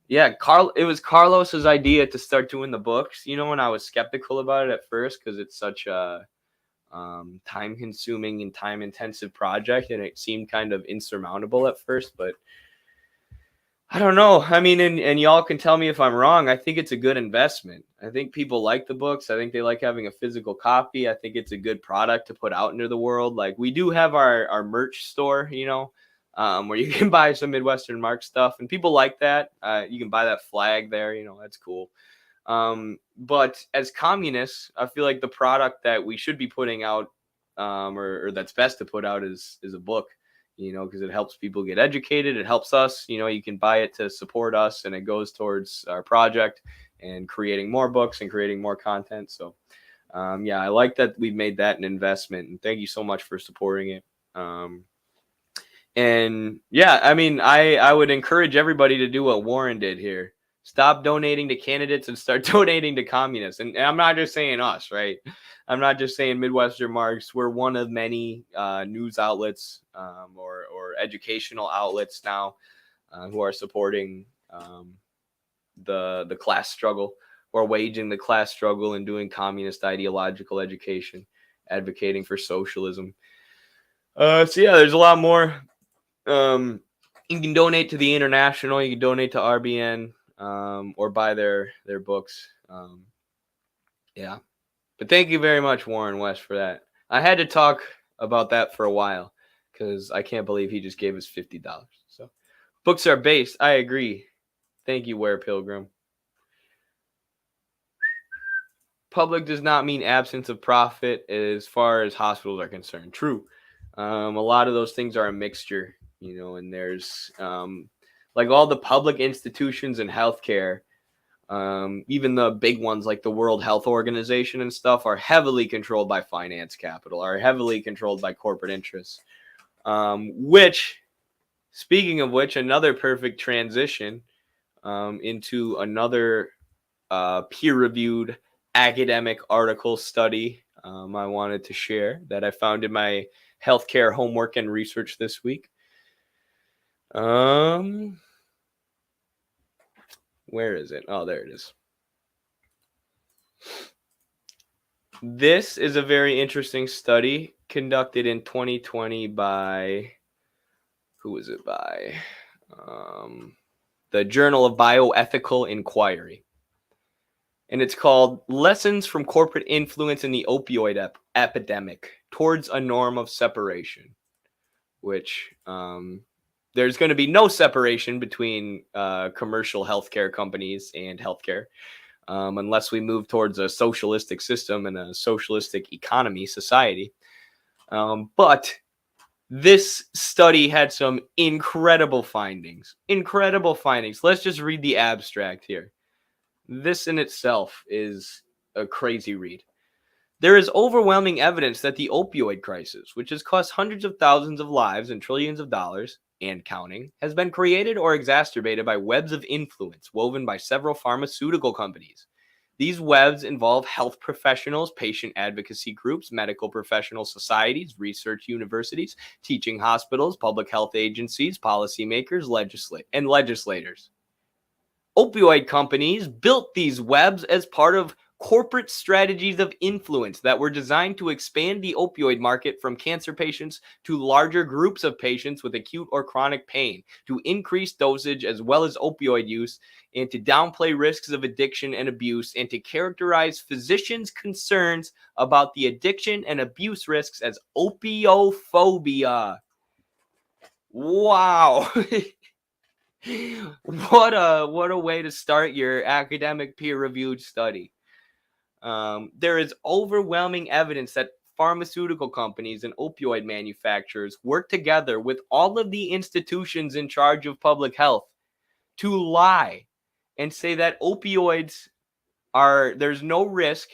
It was Carlos's idea to start doing the books, and I was skeptical about it at first because it's such a time-consuming and time-intensive project, and it seemed kind of insurmountable at first, but I don't know. I mean, and y'all can tell me if I'm wrong. I think it's a good investment. I think people like the books. I think they like having a physical copy. I think it's a good product to put out into the world. Like, we do have our merch store, where you can buy some Midwestern Mark stuff, and people like that. You can buy that flag there, that's cool. But as communists, I feel like the product that we should be putting out, or that's best to put out is a book, because it helps people get educated. It helps us, you can buy it to support us, and it goes towards our project and creating more books and creating more content. So, I like that we've made that an investment, and thank you so much for supporting it. And yeah, I mean, I would encourage everybody to do what Warren did here. Stop donating to candidates and start donating to communists. And I'm not just saying us, right? I'm not just saying Midwestern Marks. We're one of many news outlets or educational outlets now who are supporting the class struggle, who are waging the class struggle and doing communist ideological education, advocating for socialism. There's a lot more. You can donate to the International. You can donate to RBN. Or buy their books. But thank you very much, Warren West, for that. I had to talk about that for a while because I can't believe he just gave us $50. So books are based. I agree. Thank you, Ware Pilgrim. Public does not mean absence of profit as far as hospitals are concerned. True. A lot of those things are a mixture, and there's like all the public institutions in healthcare, even the big ones like the World Health Organization and stuff, are heavily controlled by finance capital, are heavily controlled by corporate interests. Speaking of which, another perfect transition into another peer-reviewed academic article study I wanted to share that I found in my healthcare homework and research this week. Where is it? Oh, there it is. This is a very interesting study conducted in 2020 by, who is it by? The Journal of Bioethical Inquiry. And it's called Lessons from Corporate Influence in the Opioid Epidemic Towards a Norm of Separation, which there's going to be no separation between commercial healthcare companies and healthcare unless we move towards a socialistic system and a socialistic economy, society. But this study had some incredible findings. Let's just read the abstract here. This in itself is a crazy read. There is overwhelming evidence that the opioid crisis, which has cost hundreds of thousands of lives and trillions of dollars, and counting, has been created or exacerbated by webs of influence woven by several pharmaceutical companies. These webs involve health professionals, patient advocacy groups, medical professional societies, research universities, teaching hospitals, public health agencies, policymakers, legislators. Opioid companies built these webs as part of corporate strategies of influence that were designed to expand the opioid market from cancer patients to larger groups of patients with acute or chronic pain, to increase dosage as well as opioid use, and to downplay risks of addiction and abuse, and to characterize physicians' concerns about the addiction and abuse risks as opiophobia. Wow. What a way to start your academic peer-reviewed study. There is overwhelming evidence that pharmaceutical companies and opioid manufacturers work together with all of the institutions in charge of public health to lie and say that opioids there's no risk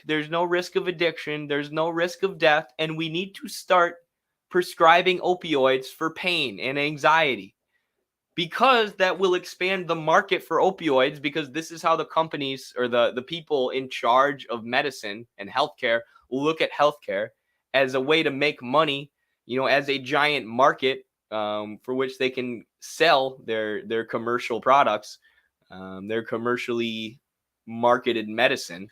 of addiction, there's no risk of death, and we need to start prescribing opioids for pain and anxiety, because that will expand the market for opioids, because this is how the companies or the people in charge of medicine and healthcare look at healthcare as a way to make money, as a giant market for which they can sell their commercial products, their commercially marketed medicine.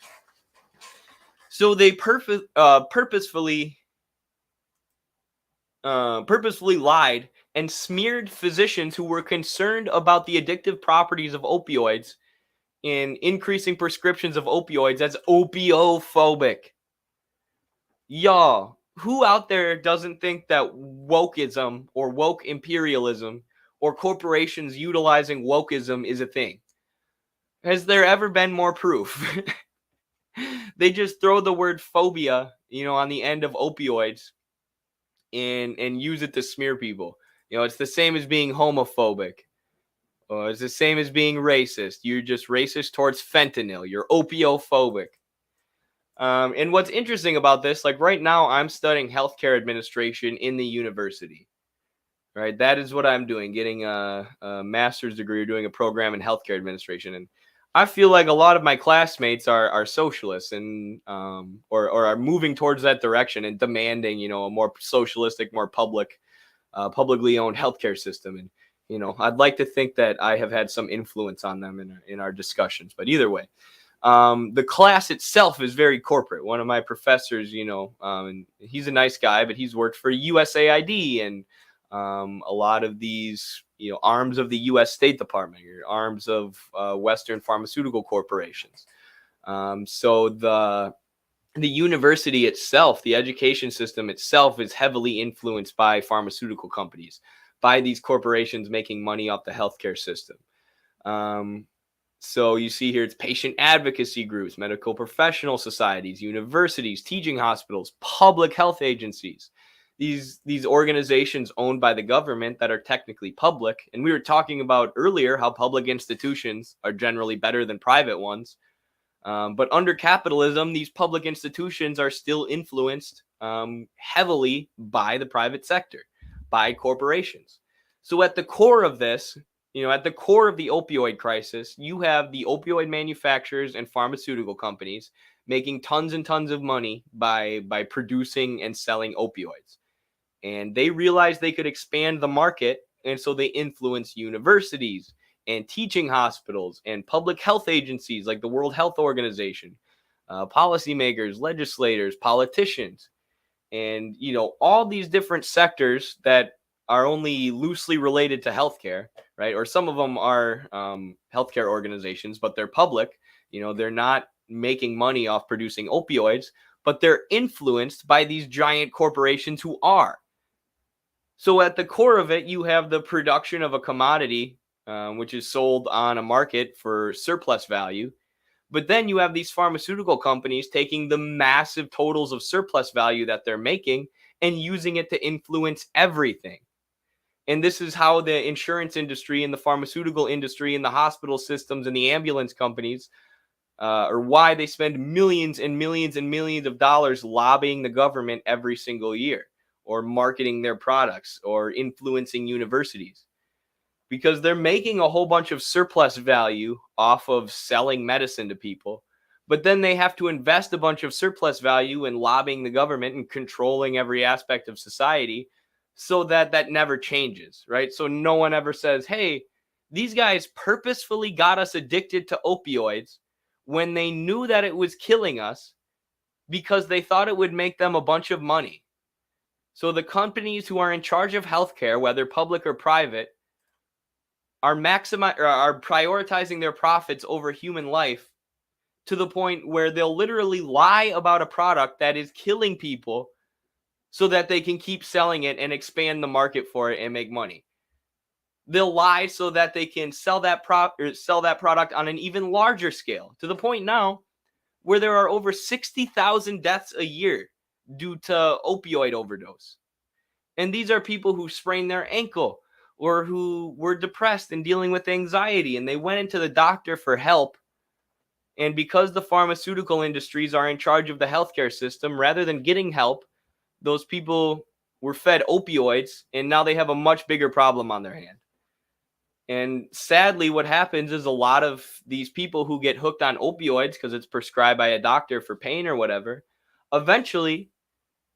So they purposefully lied and smeared physicians who were concerned about the addictive properties of opioids in increasing prescriptions of opioids as opiophobic. Y'all, who out there doesn't think that wokeism or woke imperialism or corporations utilizing wokeism is a thing? Has there ever been more proof? They just throw the word phobia, on the end of opioids and use it to smear people. It's the same as being homophobic. It's the same as being racist. You're just racist towards fentanyl. You're opiophobic. And what's interesting about this, like right now, I'm studying healthcare administration in the university. Right, that is what I'm doing, getting a master's degree or doing a program in healthcare administration. And I feel like a lot of my classmates are socialists and or are moving towards that direction and demanding, a more socialistic, more publicly owned healthcare system. And I'd like to think that I have had some influence on them in our discussions. But either way, the class itself is very corporate. One of my professors, and he's a nice guy, but he's worked for USAID and a lot of these, arms of the U.S. State Department, or arms of Western pharmaceutical corporations. So the university itself, the education system itself, is heavily influenced by pharmaceutical companies, by these corporations making money off the healthcare system. So you see here, it's patient advocacy groups, medical professional societies, universities, teaching hospitals, public health agencies. These organizations owned by the government that are technically public. And we were talking about earlier how public institutions are generally better than private ones. But under capitalism, these public institutions are still influenced heavily by the private sector, by corporations. So at the core of this, at the core of the opioid crisis, you have the opioid manufacturers and pharmaceutical companies making tons and tons of money by producing and selling opioids. And they realized they could expand the market, and so they influenced universities and teaching hospitals and public health agencies like the World Health Organization, policymakers, legislators, politicians, and all these different sectors that are only loosely related to healthcare, right? Or some of them are healthcare organizations, but they're public. They're not making money off producing opioids, but they're influenced by these giant corporations who are. So at the core of it, you have the production of a commodity, which is sold on a market for surplus value. But then you have these pharmaceutical companies taking the massive totals of surplus value that they're making and using it to influence everything. And this is how the insurance industry and the pharmaceutical industry and the hospital systems and the ambulance companies, or why they spend millions and millions and millions of dollars lobbying the government every single year, or marketing their products, or influencing universities. Because they're making a whole bunch of surplus value off of selling medicine to people, but then they have to invest a bunch of surplus value in lobbying the government and controlling every aspect of society, so that never changes, right? So no one ever says, hey, these guys purposefully got us addicted to opioids. when they knew that it was killing us because they thought it would make them a bunch of money. So the companies who are in charge of healthcare, whether public or private, are prioritizing their profits over human life to the point where they'll literally lie about a product that is killing people so that they can keep selling it and expand the market for it and make money. They'll lie so that they can sell that product on an even larger scale, to the point now where there are over 60,000 deaths a year due to opioid overdose. And these are people who sprained their ankle or who were depressed and dealing with anxiety, and they went into the doctor for help. And because the pharmaceutical industries are in charge of the healthcare system, rather than getting help, those people were fed opioids, and now they have a much bigger problem on their hand. And sadly, what happens is a lot of these people who get hooked on opioids because it's prescribed by a doctor for pain or whatever, eventually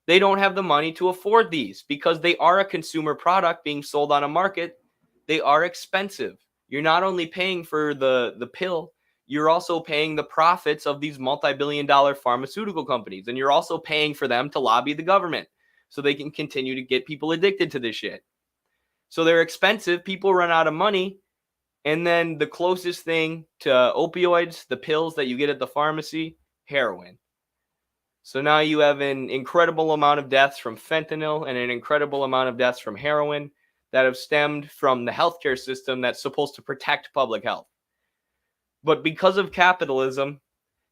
they don't have the money to afford these because they are a consumer product being sold on a market. They are expensive. You're not only paying for the pill, you're also paying the profits of these multi-billion-dollar pharmaceutical companies. And you're also paying for them to lobby the government so they can continue to get people addicted to this shit. So they're expensive. People run out of money. And then the closest thing to opioids, the pills that you get at the pharmacy, heroin. So now you have an incredible amount of deaths from fentanyl and an incredible amount of deaths from heroin that have stemmed from the healthcare system that's supposed to protect public health. But because of capitalism,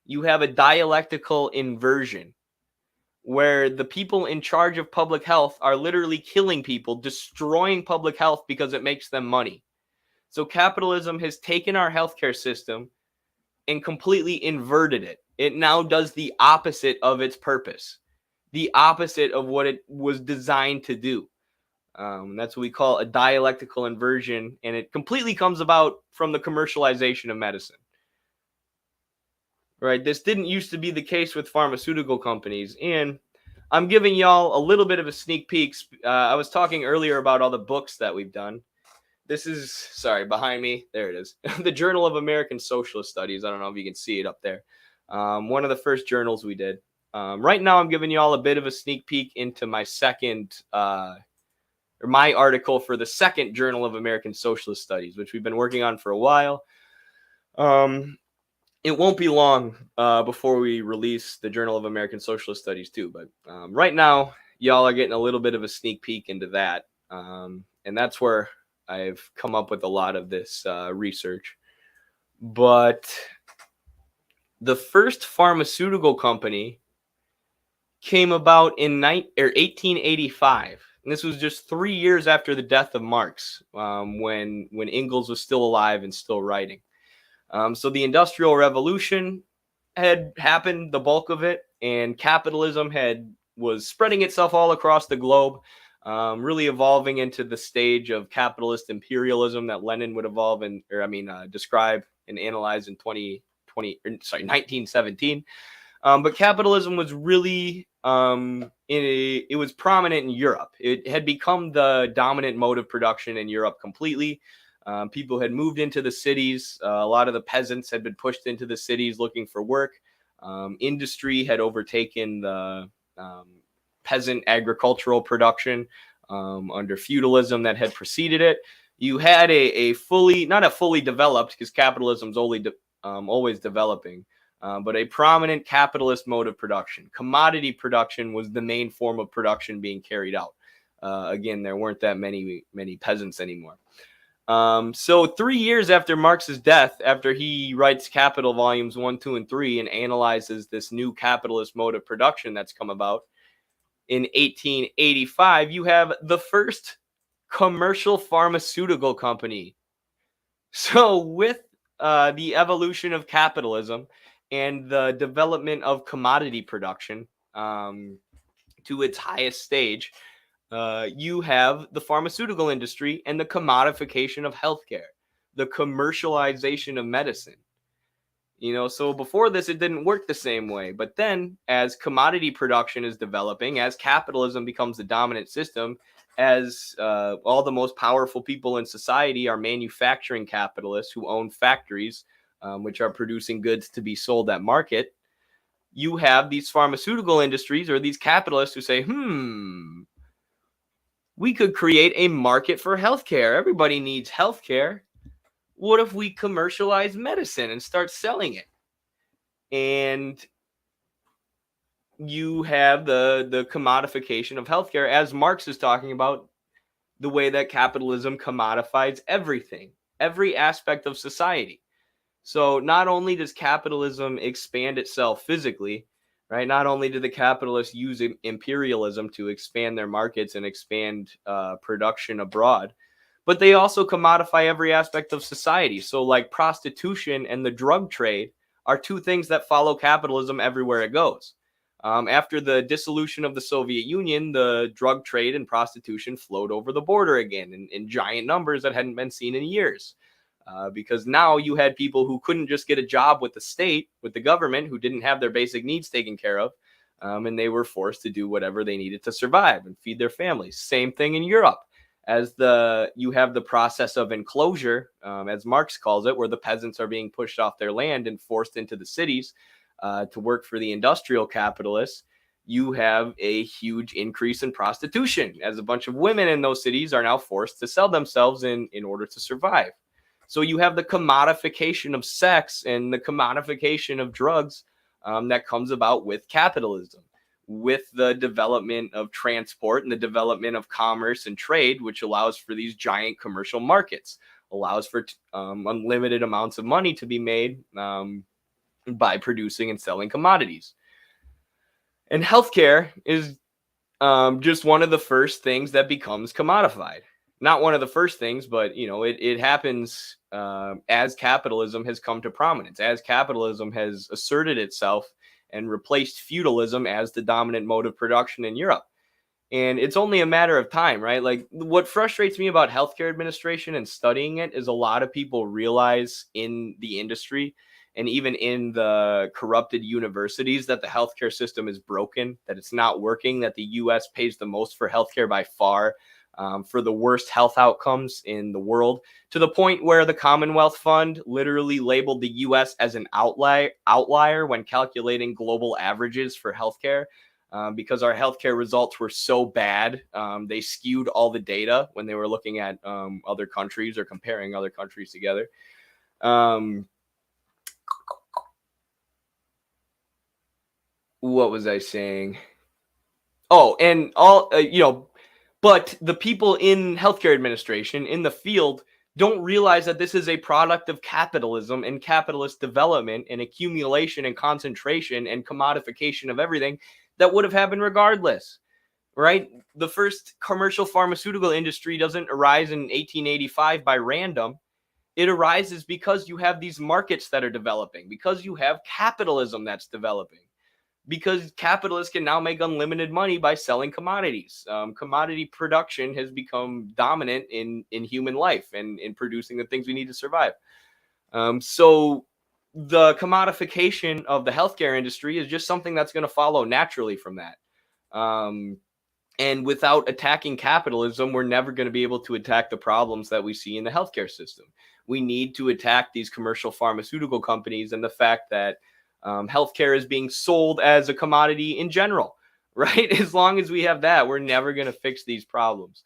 you have a dialectical inversion where the people in charge of public health are literally killing people, destroying public health because it makes them money. So capitalism has taken our healthcare system and completely inverted it. It now does the opposite of its purpose, the opposite of what it was designed to do. That's what we call a dialectical inversion, and it completely comes about from the commercialization of medicine. Right? This didn't used to be the case with pharmaceutical companies, and I'm giving y'all a little bit of a sneak peek. I was talking earlier about all the books that we've done. This is, sorry, behind me. There it is. The Journal of American Socialist Studies. I don't know if you can see it up there. One of the first journals we did. Right now, I'm giving you all a bit of a sneak peek into my my article for the second Journal of American Socialist Studies, which we've been working on for a while. It won't be long before we release the Journal of American Socialist Studies too. But right now, y'all are getting a little bit of a sneak peek into that. And that's where I've come up with a lot of this research. But the first pharmaceutical company came about in 1885. And this was just 3 years after the death of Marx, when Engels was still alive and still writing. So the Industrial Revolution had happened, the bulk of it, and capitalism was spreading itself all across the globe, really evolving into the stage of capitalist imperialism that Lenin would describe and analyze in 1917. But capitalism was really it was prominent in Europe. It had become the dominant mode of production in Europe completely. People had moved into the cities. A lot of the peasants had been pushed into the cities looking for work. Industry had overtaken the peasant agricultural production under feudalism that had preceded it. You had not a fully developed, because capitalism's always developing, but a prominent capitalist mode of production. Commodity production was the main form of production being carried out. Again, there weren't that many peasants anymore. So 3 years after Marx's death, after he writes Capital Volumes 1, 2, and 3 and analyzes this new capitalist mode of production that's come about, in 1885, you have the first commercial pharmaceutical company. So with the evolution of capitalism and the development of commodity production to its highest stage, you have the pharmaceutical industry and the commodification of healthcare, the commercialization of medicine. So before this, it didn't work the same way. But then as commodity production is developing, as capitalism becomes the dominant system, as all the most powerful people in society are manufacturing capitalists who own factories, which are producing goods to be sold at market, you have these pharmaceutical industries or these capitalists who say, we could create a market for healthcare. Everybody needs healthcare. What if we commercialize medicine and start selling it? And you have the commodification of healthcare, as Marx is talking about, the way that capitalism commodifies everything, every aspect of society. So not only does capitalism expand itself physically, right? Not only do the capitalists use imperialism to expand their markets and expand production abroad, but they also commodify every aspect of society. So like prostitution and the drug trade are two things that follow capitalism everywhere it goes. After the dissolution of the Soviet Union, the drug trade and prostitution flowed over the border again in giant numbers that hadn't been seen in years. Because now you had people who couldn't just get a job with the state, with the government, who didn't have their basic needs taken care of, and they were forced to do whatever they needed to survive and feed their families. Same thing in Europe. As you have the process of enclosure, as Marx calls it, where the peasants are being pushed off their land and forced into the cities to work for the industrial capitalists, you have a huge increase in prostitution, as a bunch of women in those cities are now forced to sell themselves in order to survive. So you have the commodification of sex and the commodification of drugs that comes about with capitalism, with the development of transport and the development of commerce and trade, which allows for these giant commercial markets, allows for unlimited amounts of money to be made by producing and selling commodities. And healthcare is just one of the first things that becomes commodified. Not one of the first things, but it happens as capitalism has come to prominence, as capitalism has asserted itself and replaced feudalism as the dominant mode of production in Europe. And it's only a matter of time, right? Like, what frustrates me about healthcare administration and studying it is a lot of people realize in the industry and even in the corrupted universities that the healthcare system is broken, that it's not working, that the US pays the most for healthcare by far, for the worst health outcomes in the world, to the point where the Commonwealth Fund literally labeled the US as an outlier when calculating global averages for healthcare, because our healthcare results were so bad. They skewed all the data when they were looking at other countries or comparing other countries together. What was I saying? Oh, and but the people in healthcare administration, in the field, don't realize that this is a product of capitalism and capitalist development and accumulation and concentration and commodification of everything that would have happened regardless, right? The first commercial pharmaceutical industry doesn't arise in 1885 by random. It arises because you have these markets that are developing, because you have capitalism that's developing, because capitalists can now make unlimited money by selling commodities. Commodity production has become dominant in human life and in producing the things we need to survive. So the commodification of the healthcare industry is just something that's going to follow naturally from that. And without attacking capitalism, we're never going to be able to attack the problems that we see in the healthcare system. We need to attack these commercial pharmaceutical companies and the fact that healthcare is being sold as a commodity in general, right? As long as we have that, we're never going to fix these problems.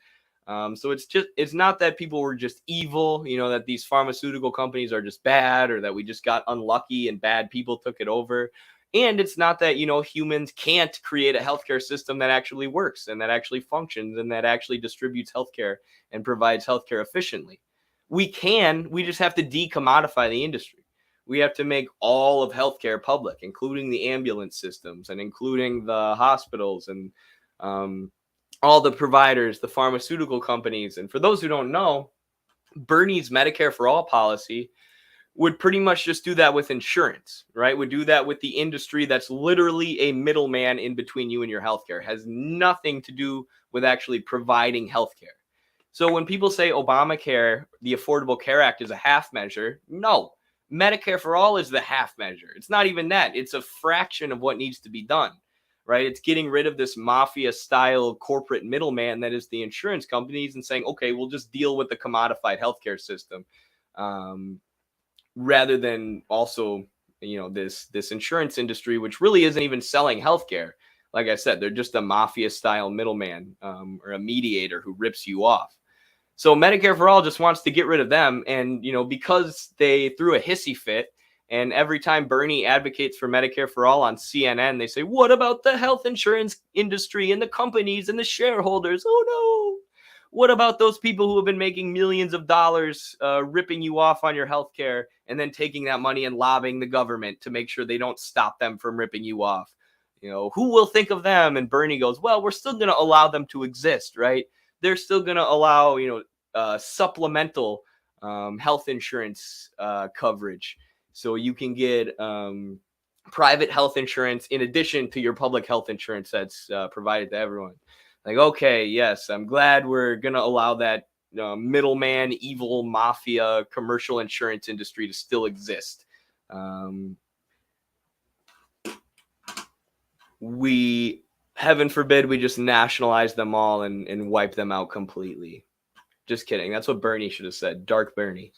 So it's not that people were just evil, that these pharmaceutical companies are just bad, or that we just got unlucky and bad people took it over. And it's not that, humans can't create a healthcare system that actually works and that actually functions and that actually distributes healthcare and provides healthcare efficiently. We just have to decommodify the industry. We have to make all of healthcare public, including the ambulance systems and including the hospitals and all the providers, the pharmaceutical companies. And for those who don't know, Bernie's Medicare for All policy would pretty much just do that with insurance, right? Would do that with the industry that's literally a middleman in between you and your healthcare. It has nothing to do with actually providing healthcare. So when people say Obamacare, the Affordable Care Act, is a half measure, no. Medicare for All is the half measure. It's not even that. It's a fraction of what needs to be done, right? It's getting rid of this mafia-style corporate middleman that is the insurance companies and saying, okay, we'll just deal with the commodified healthcare system. rather than also, this insurance industry, which really isn't even selling healthcare. Like I said, they're just a mafia style middleman, or a mediator who rips you off. So Medicare for All just wants to get rid of them. And, because they threw a hissy fit, and every time Bernie advocates for Medicare for All on CNN, they say, what about the health insurance industry and the companies and the shareholders? Oh, no. What about those people who have been making millions of dollars ripping you off on your health care and then taking that money and lobbying the government to make sure they don't stop them from ripping you off? Who will think of them? And Bernie goes, well, we're still going to allow them to exist, right? They're still going to allow, supplemental health insurance coverage. So you can get private health insurance in addition to your public health insurance that's provided to everyone. Like, okay, yes, I'm glad we're going to allow that middleman, evil mafia commercial insurance industry to still exist. Heaven forbid, we just nationalize them all and wipe them out completely. Just kidding. That's what Bernie should have said. Dark Bernie.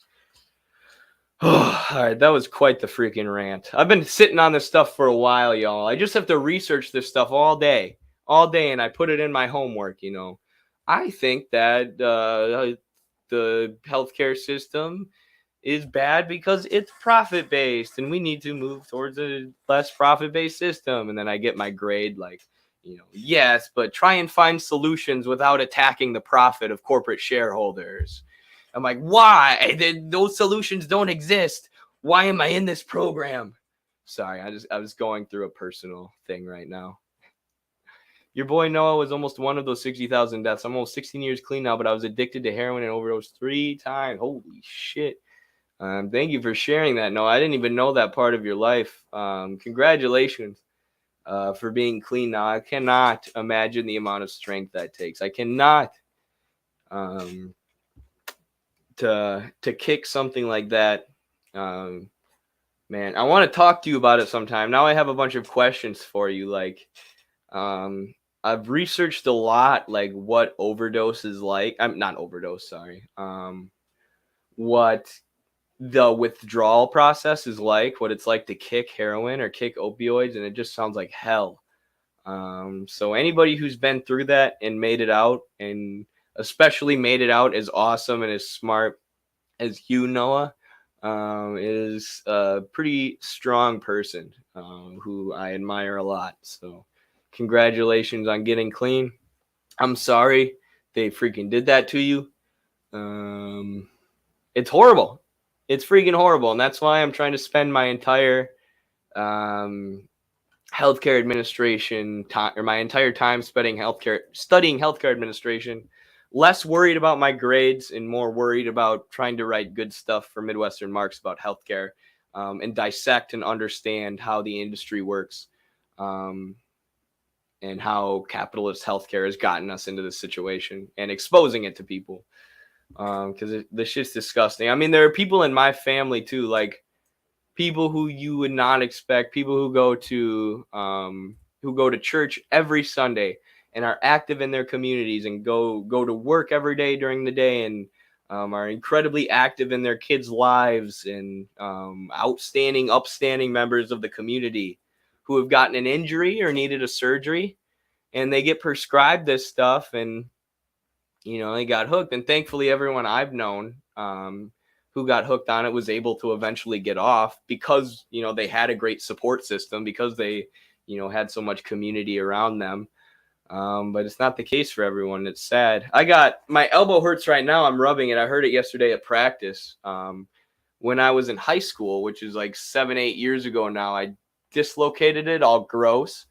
All right, that was quite the freaking rant. I've been sitting on this stuff for a while, y'all. I just have to research this stuff all day, and I put it in my homework, I think that the healthcare system is bad because it's profit-based, and we need to move towards a less profit-based system. And then I get my grade like, yes, but try and find solutions without attacking the profit of corporate shareholders. I'm like, why? Those solutions don't exist. Why am I in this program? Sorry, I was going through a personal thing right now. Your boy Noah was almost one of those 60,000 deaths. I'm almost 16 years clean now, but I was addicted to heroin and overdosed 3 times. Holy shit. Thank you for sharing that, Noah. I didn't even know that part of your life. Congratulations for being clean now. I cannot imagine the amount of strength that takes. I cannot to kick something like that. Man, I want to talk to you about it sometime. Now I have a bunch of questions for you. Like, I've researched a lot, like what overdose is like. I'm not overdose, sorry. What the withdrawal process is like, what it's like to kick heroin or kick opioids, and it just sounds like hell. So anybody who's been through that and made it out, and especially made it out as awesome and as smart as you, Noah, is a pretty strong person who I admire a lot. So congratulations on getting clean. I'm sorry they freaking did that to you. It's horrible. It's freaking horrible. And that's why I'm trying to spend my entire healthcare administration time, or my entire time studying healthcare administration, less worried about my grades and more worried about trying to write good stuff for Midwestern Marks about healthcare, and dissect and understand how the industry works, and how capitalist healthcare has gotten us into this situation, and exposing it to people. Because the shit's disgusting. I mean, there are people in my family too, like people who you would not expect, people who go to church every Sunday and are active in their communities and go to work every day during the day, and are incredibly active in their kids' lives, and upstanding members of the community who have gotten an injury or needed a surgery, and they get prescribed this stuff, and they got hooked. And thankfully, everyone I've known who got hooked on it was able to eventually get off because, they had a great support system, because they, had so much community around them. But it's not the case for everyone. It's sad. My elbow hurts right now. I'm rubbing it. I heard it yesterday at practice. When I was in high school, which is like 7-8 years ago now, I dislocated it, all gross.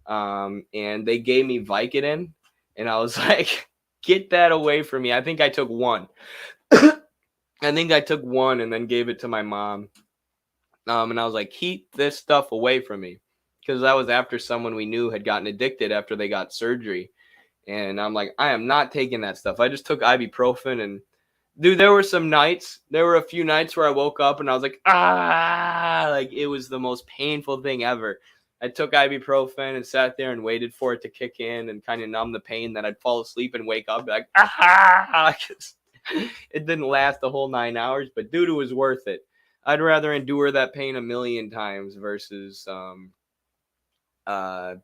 And they gave me Vicodin, and I was like, get that away from me. I think I took one. And then gave it to my mom. And I was like, keep this stuff away from me. Because that was after someone we knew had gotten addicted after they got surgery. And I'm like, I am not taking that stuff. I just took ibuprofen. And dude, there were a few nights where I woke up and I was like, like it was the most painful thing ever. I took ibuprofen and sat there and waited for it to kick in and kind of numb the pain. Then I'd fall asleep and wake up like, It didn't last the whole 9 hours, but dude, it was worth it. I'd rather endure that pain a million times versus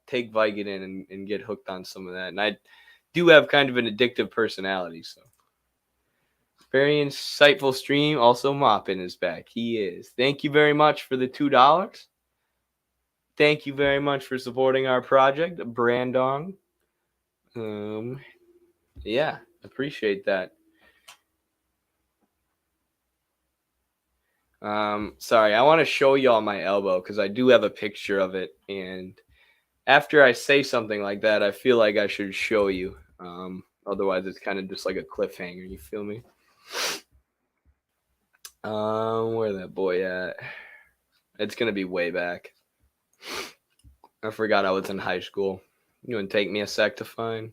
take Vicodin and get hooked on some of that. And I do have kind of an addictive personality, so very insightful stream. Also, Moppin is back. He is. Thank you very much for the $2. Thank you very much for supporting our project, Brandong. Yeah, appreciate that. Sorry, I want to show y'all my elbow because I do have a picture of it, and after I say something like that, I feel like I should show you. Otherwise, it's kind of just like a cliffhanger. You feel me? Where that boy at? It's gonna be way back. I forgot I was in high school. You want to take me a sec to find?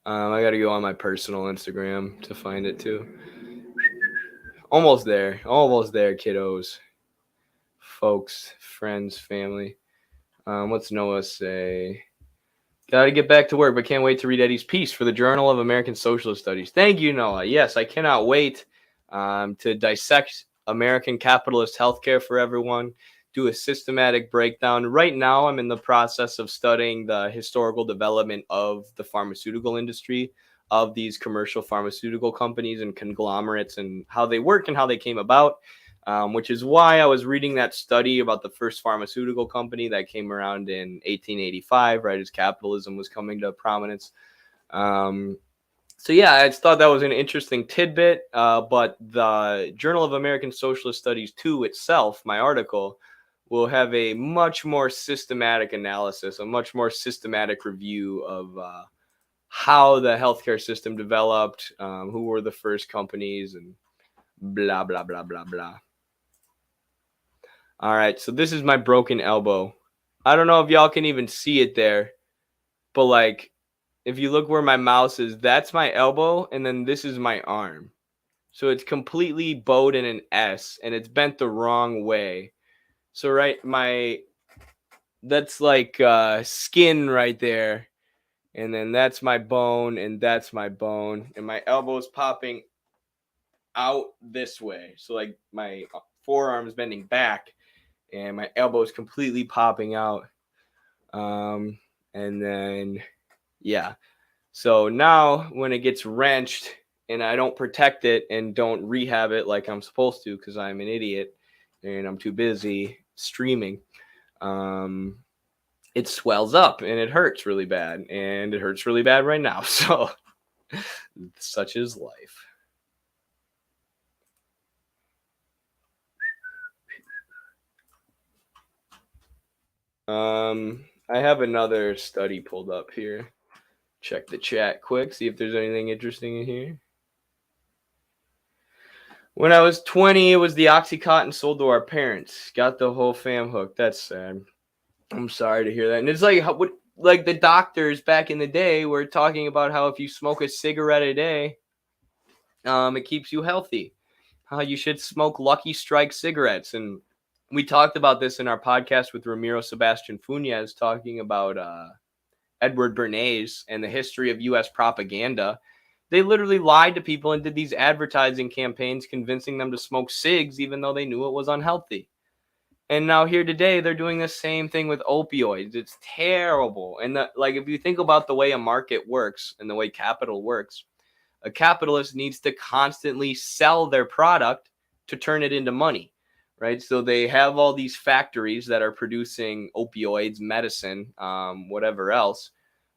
I gotta go on my personal Instagram to find it too. Almost there, kiddos, folks, friends, family. What's Noah say? Gotta get back to work, but can't wait to read Eddie's piece for the Journal of American Socialist Studies. Thank you, Noah. Yes, I cannot wait to dissect American capitalist healthcare for everyone, do a systematic breakdown. Right now, I'm in the process of studying the historical development of the pharmaceutical industry, of these commercial pharmaceutical companies and conglomerates and how they work and how they came about. Which is why I was reading that study about the first pharmaceutical company that came around in 1885, right as capitalism was coming to prominence. So yeah, I just thought that was an interesting tidbit. But the Journal of American Socialist Studies 2 itself, my article, will have a much more systematic analysis, a much more systematic review of how the healthcare system developed, who were the first companies, and blah, blah, blah, blah, blah. All right, so this is my broken elbow. I don't know if y'all can even see it there, but like, if you look where my mouse is, that's my elbow, and then this is my arm. So it's completely bowed in an S, and it's bent the wrong way. So that's like skin right there, and then that's my bone, and that's my bone, and my elbow's popping out this way. So like my forearm is bending back, and my elbow is completely popping out. And then, yeah. So now when it gets wrenched and I don't protect it and don't rehab it like I'm supposed to because I'm an idiot and I'm too busy streaming, it swells up and it hurts really bad. And it hurts really bad right now. So such is life. I have another study pulled up here. Check the chat quick, see if there's anything interesting in here. When I was 20, it was the Oxycontin sold to our parents. Got the whole fam hooked. That's sad. I'm sorry to hear that. And it's like the doctors back in the day were talking about how if you smoke a cigarette a day, it keeps you healthy. How you should smoke Lucky Strike cigarettes. And we talked about this in our podcast with Ramiro Sebastian Funes, talking about Edward Bernays and the history of U.S. propaganda. They literally lied to people and did these advertising campaigns convincing them to smoke cigs even though they knew it was unhealthy. And now here today, they're doing the same thing with opioids. It's terrible. And if you think about the way a market works and the way capital works, a capitalist needs to constantly sell their product to turn it into money, right? So they have all these factories that are producing opioids, medicine, whatever else.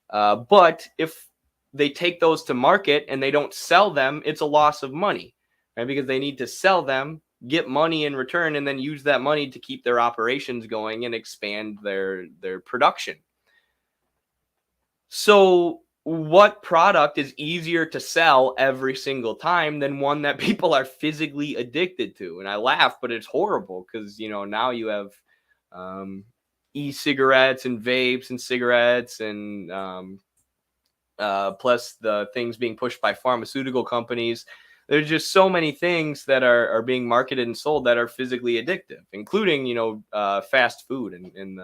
But if they take those to market and they don't sell them, it's a loss of money, right? Because they need to sell them, get money in return, and then use that money to keep their operations going and expand their production. So what product is easier to sell every single time than one that people are physically addicted to? And I laugh, but it's horrible because, now you have e-cigarettes and vapes and cigarettes and plus the things being pushed by pharmaceutical companies. There's just so many things that are being marketed and sold that are physically addictive, including, fast food and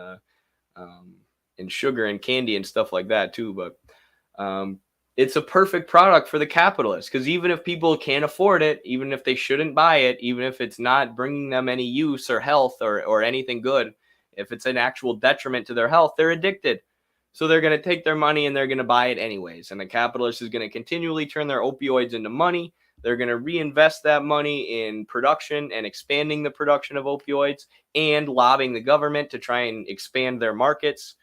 sugar and candy and stuff like that too. But it's a perfect product for the capitalists, because even if people can't afford it, even if they shouldn't buy it, even if it's not bringing them any use or health or anything good, if it's an actual detriment to their health, they're addicted. So they're going to take their money and they're going to buy it anyways. And the capitalist is going to continually turn their opioids into money. They're going to reinvest that money in production and expanding the production of opioids and lobbying the government to try and expand their markets.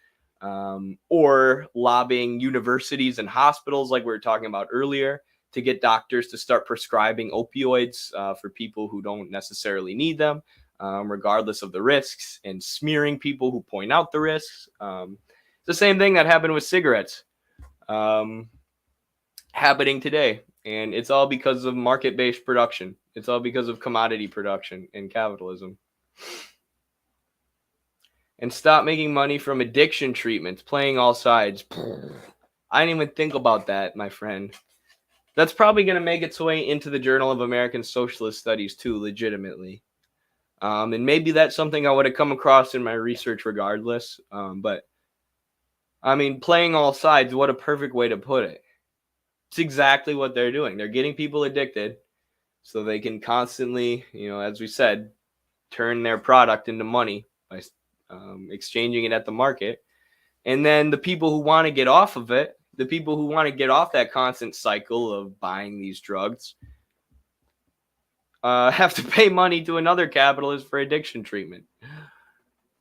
Or lobbying universities and hospitals, like we were talking about earlier, to get doctors to start prescribing opioids for people who don't necessarily need them, regardless of the risks, and smearing people who point out the risks. It's the same thing that happened with cigarettes happening today. And it's all because of market-based production. It's all because of commodity production and capitalism. And stop making money from addiction treatments, playing all sides. I didn't even think about that, my friend. That's probably going to make its way into the Journal of American Socialist Studies too, legitimately. And maybe that's something I would have come across in my research regardless. But, I mean, playing all sides, what a perfect way to put it. It's exactly what they're doing. They're getting people addicted so they can constantly, as we said, turn their product into money by exchanging it at the market. And then the people who want to get off of it, the people who want to get off that constant cycle of buying these drugs, have to pay money to another capitalist for addiction treatment.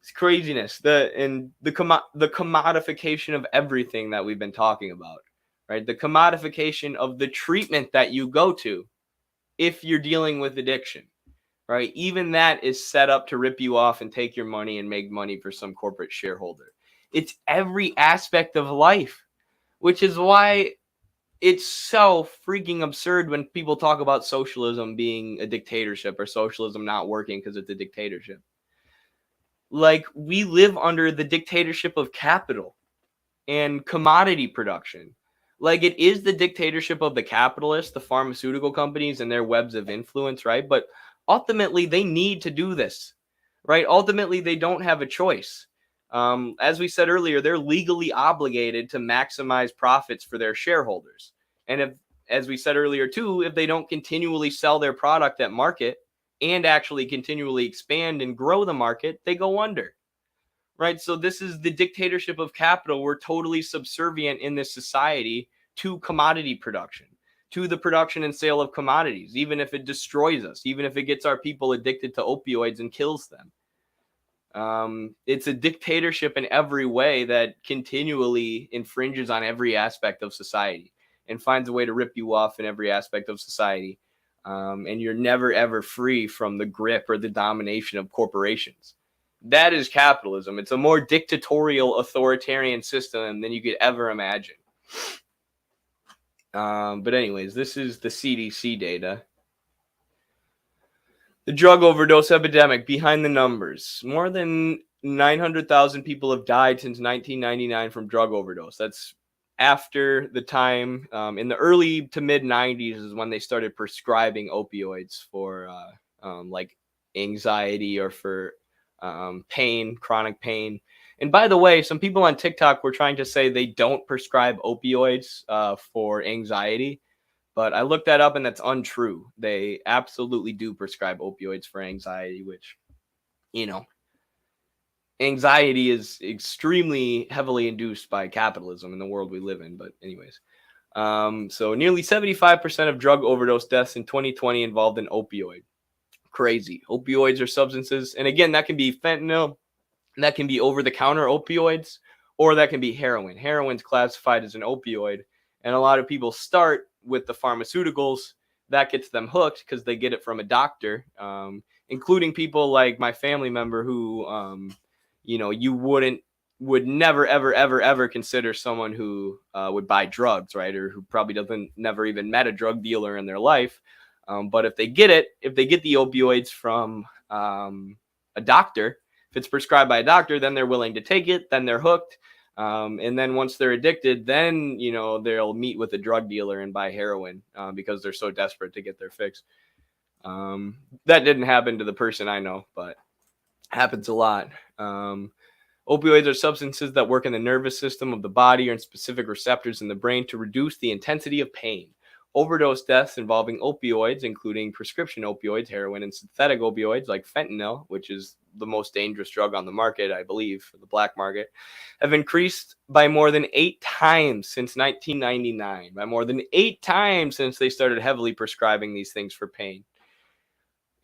It's craziness. The commodification of everything that we've been talking about, right? The commodification of the treatment that you go to if you're dealing with addiction. Right? Even that is set up to rip you off and take your money and make money for some corporate shareholder. It's every aspect of life, which is why it's so freaking absurd when people talk about socialism being a dictatorship or socialism not working because it's a dictatorship. Like, we live under the dictatorship of capital and commodity production. Like, it is the dictatorship of the capitalists, the pharmaceutical companies, and their webs of influence, right? But ultimately, they need to do this, right? Ultimately, they don't have a choice. As we said earlier, they're legally obligated to maximize profits for their shareholders. And if, as we said earlier too, if they don't continually sell their product at market and actually continually expand and grow the market, they go under. Right? So this is the dictatorship of capital. We're totally subservient in this society to commodity production, to the production and sale of commodities, even if it destroys us, even if it gets our people addicted to opioids and kills them. It's a dictatorship in every way that continually infringes on every aspect of society and finds a way to rip you off in every aspect of society. And you're never, ever free from the grip or the domination of corporations. That is capitalism. It's a more dictatorial, authoritarian system than you could ever imagine. But anyways, this is the CDC data. The drug overdose epidemic, behind the numbers. More than 900,000 people have died since 1999 from drug overdose. That's after the time in the early to mid 90s is when they started prescribing opioids for like anxiety or for pain, chronic pain. And by the way, some people on TikTok were trying to say they don't prescribe opioids for anxiety. But I looked that up and that's untrue. They absolutely do prescribe opioids for anxiety, which, anxiety is extremely heavily induced by capitalism in the world we live in. But anyways, so nearly 75% of drug overdose deaths in 2020 involved an opioid. Crazy. Opioids are substances. And again, that can be fentanyl, that can be over-the-counter opioids, or that can be heroin. Heroin's classified as an opioid. And a lot of people start with the pharmaceuticals. That gets them hooked because they get it from a doctor, including people like my family member who, you would never, ever, ever, ever consider someone who would buy drugs, right? Or who probably never even met a drug dealer in their life. But if they get the opioids from a doctor, if it's prescribed by a doctor, then they're willing to take it, then they're hooked. And then once they're addicted, then, they'll meet with a drug dealer and buy heroin because they're so desperate to get their fix. That didn't happen to the person I know, but happens a lot. Opioids are substances that work in the nervous system of the body or in specific receptors in the brain to reduce the intensity of pain. Overdose deaths involving opioids, including prescription opioids, heroin, and synthetic opioids like fentanyl, which is the most dangerous drug on the market, I believe, for the black market, have increased by more than 8 times since 1999, by more than 8 times since they started heavily prescribing these things for pain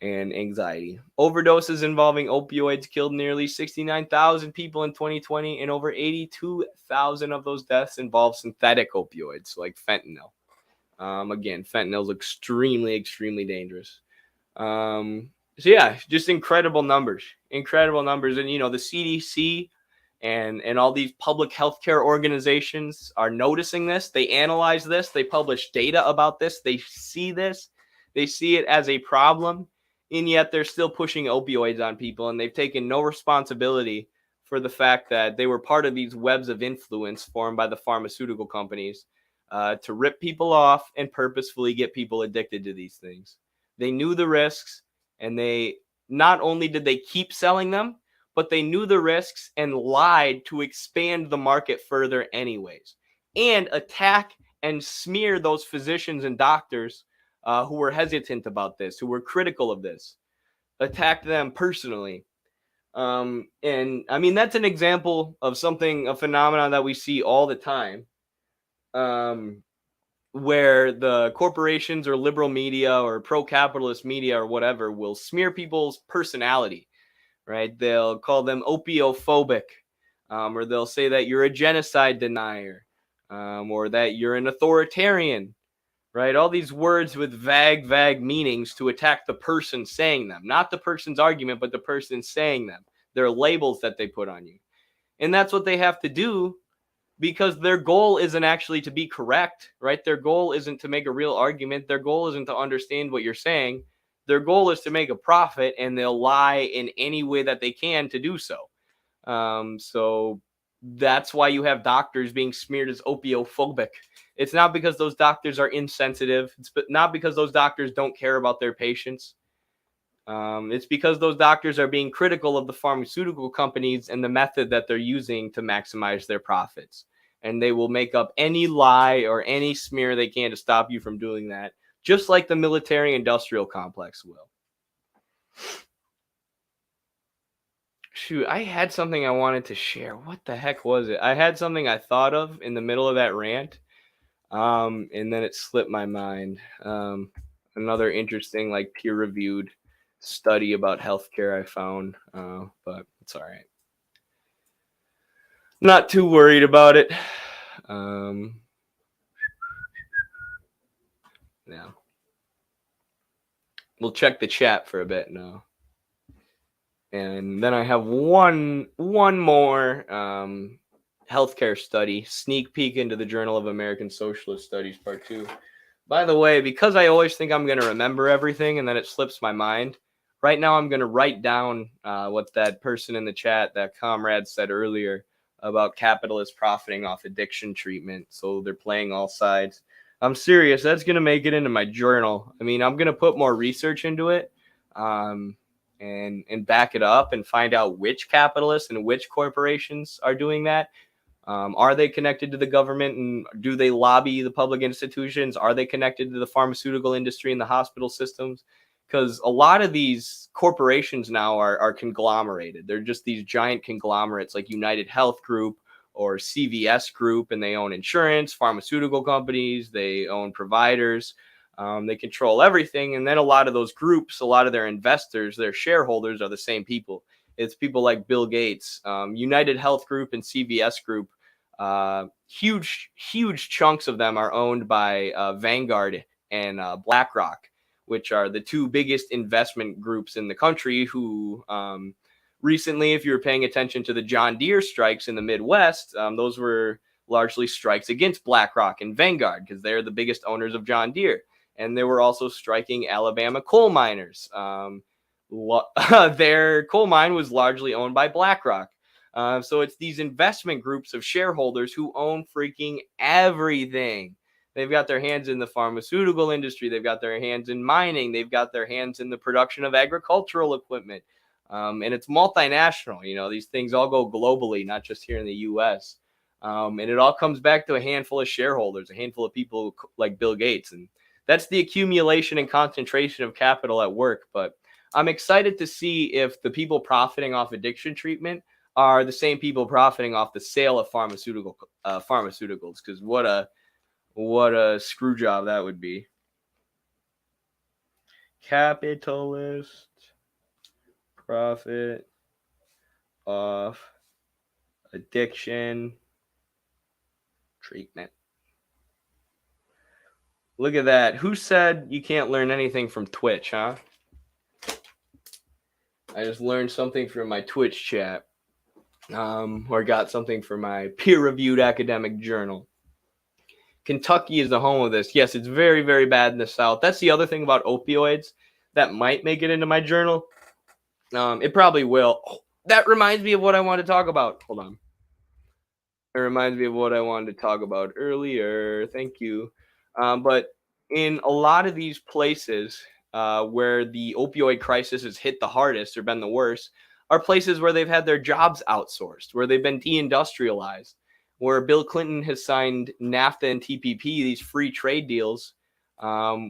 and anxiety. Overdoses involving opioids killed nearly 69,000 people in 2020, and over 82,000 of those deaths involved synthetic opioids like fentanyl. Again, fentanyl is extremely, extremely dangerous. So yeah, just incredible numbers. And the CDC and all these public healthcare organizations are noticing this. They analyze this. They publish data about this. They see this. They see it as a problem, and yet they're still pushing opioids on people, and they've taken no responsibility for the fact that they were part of these webs of influence formed by the pharmaceutical companies to rip people off and purposefully get people addicted to these things. They knew the risks, and they not only did they keep selling them, but they knew the risks and lied to expand the market further anyways, and attack and smear those physicians and doctors who were hesitant about this, who were critical of this, attacked them personally. And I mean, that's an example of a phenomenon that we see all the time, where the corporations or liberal media or pro-capitalist media or whatever will smear people's personality, right? They'll call them opiophobic, or they'll say that you're a genocide denier, or that you're an authoritarian, right? All these words with vague meanings to attack the person saying them, not the person's argument, but the person saying them. They're labels that they put on you. And that's what they have to do, because their goal isn't actually to be correct, right? Their goal isn't to make a real argument. Their goal isn't to understand what you're saying. Their goal is to make a profit, and they'll lie in any way that they can to do so. So that's why you have doctors being smeared as opiophobic. It's not because those doctors are insensitive. It's not because those doctors don't care about their patients. It's because those doctors are being critical of the pharmaceutical companies and the method that they're using to maximize their profits. And they will make up any lie or any smear they can to stop you from doing that, just like the military-industrial complex will. Shoot, I had something I wanted to share. What the heck was it? I had something I thought of in the middle of that rant, and then it slipped my mind. Another interesting, like, peer-reviewed study about healthcare I found, but it's all right. Not too worried about it. Yeah. We'll check the chat for a bit now. And then I have one more healthcare study, sneak peek into the Journal of American Socialist Studies, Part 2. By the way, because I always think I'm going to remember everything and then it slips my mind, right now I'm going to write down what that person in the chat, that comrade, said earlier about capitalists profiting off addiction treatment. So they're playing all sides. I'm serious. That's going to make it into my journal. I mean, I'm going to put more research into it. And back it up and find out which capitalists and which corporations are doing that. Are they connected to the government, and do they lobby the public institutions? Are they connected to the pharmaceutical industry and the hospital systems? Because a lot of these corporations now are conglomerated. They're just these giant conglomerates like United Health Group or CVS Group, and they own insurance, pharmaceutical companies, they own providers. They control everything. And then a lot of those groups, a lot of their investors, their shareholders are the same people. It's people like Bill Gates, United Health Group and CVS Group. Huge chunks of them are owned by Vanguard and BlackRock, which are the two biggest investment groups in the country, who recently, if you were paying attention to the John Deere strikes in the Midwest, those were largely strikes against BlackRock and Vanguard because they're the biggest owners of John Deere. And they were also striking Alabama coal miners. Their coal mine was largely owned by BlackRock. So it's these investment groups of shareholders who own freaking everything. They've got their hands in the pharmaceutical industry. They've got their hands in mining. They've got their hands in the production of agricultural equipment. And it's multinational. These things all go globally, not just here in the U.S. And it all comes back to a handful of shareholders, a handful of people like Bill Gates. And that's the accumulation and concentration of capital at work. But I'm excited to see if the people profiting off addiction treatment are the same people profiting off the sale of pharmaceuticals. Because what a screw job that would be. Capitalist profit off addiction treatment. Look at that. Who said you can't learn anything from Twitch, huh? I just learned something from my Twitch chat, or got something from my peer-reviewed academic journal. Kentucky is the home of this. Yes, it's very, very bad in the South. That's the other thing about opioids that might make it into my journal. It probably will. Oh, that reminds me of what I wanted to talk about. Hold on. It reminds me of what I wanted to talk about earlier. Thank you. But in a lot of these places where the opioid crisis has hit the hardest or been the worst are places where they've had their jobs outsourced, where they've been deindustrialized, where Bill Clinton has signed NAFTA and TPP, these free trade deals,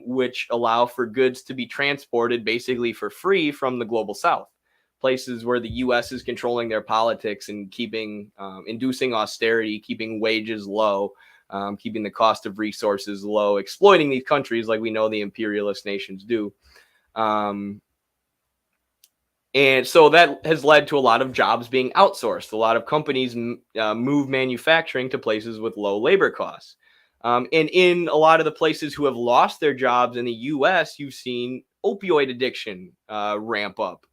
which allow for goods to be transported basically for free from the global South. Places where the U.S. is controlling their politics and keeping, inducing austerity, keeping wages low, keeping the cost of resources low, exploiting these countries like we know the imperialist nations do. And so that has led to a lot of jobs being outsourced. A lot of companies move manufacturing to places with low labor costs. And in a lot of the places who have lost their jobs in the U.S., you've seen opioid addiction ramp up.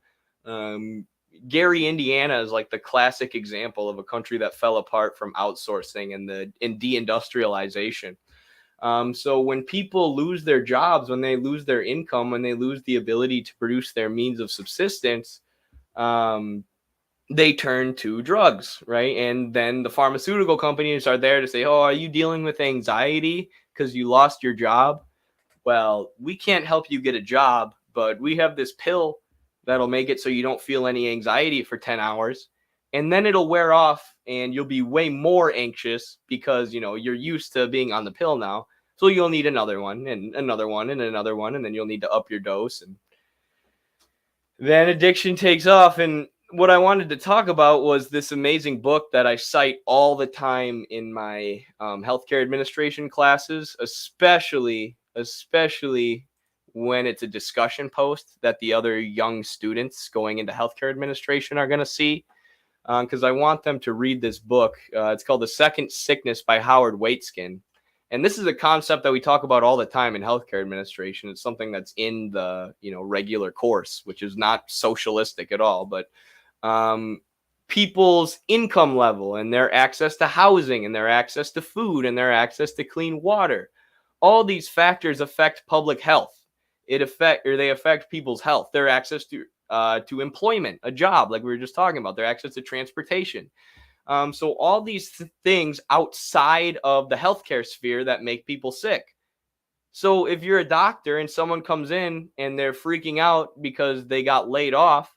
Gary, Indiana is like the classic example of a country that fell apart from outsourcing and deindustrialization. So when people lose their jobs, when they lose their income, when they lose the ability to produce their means of subsistence, they turn to drugs, right? And then the pharmaceutical companies are there to say, oh, are you dealing with anxiety because you lost your job? Well, we can't help you get a job, but we have this pill that'll make it so you don't feel any anxiety for 10 hours. And then it'll wear off and you'll be way more anxious because, you're used to being on the pill now. So you'll need another one and another one and another one. And then you'll need to up your dose. And then addiction takes off. And what I wanted to talk about was this amazing book that I cite all the time in my healthcare administration classes, especially when it's a discussion post that the other young students going into healthcare administration are going to see, because I want them to read this book. It's called The Second Sickness by Howard Waitskin. And this is a concept that we talk about all the time in healthcare administration. It's something that's in the regular course, which is not socialistic at all, but people's income level and their access to housing and their access to food and their access to clean water. All these factors affect public health. They affect people's health, their access to employment, a job, like we were just talking about, their access to transportation. So all these things outside of the healthcare sphere that make people sick. So if you're a doctor and someone comes in and they're freaking out because they got laid off,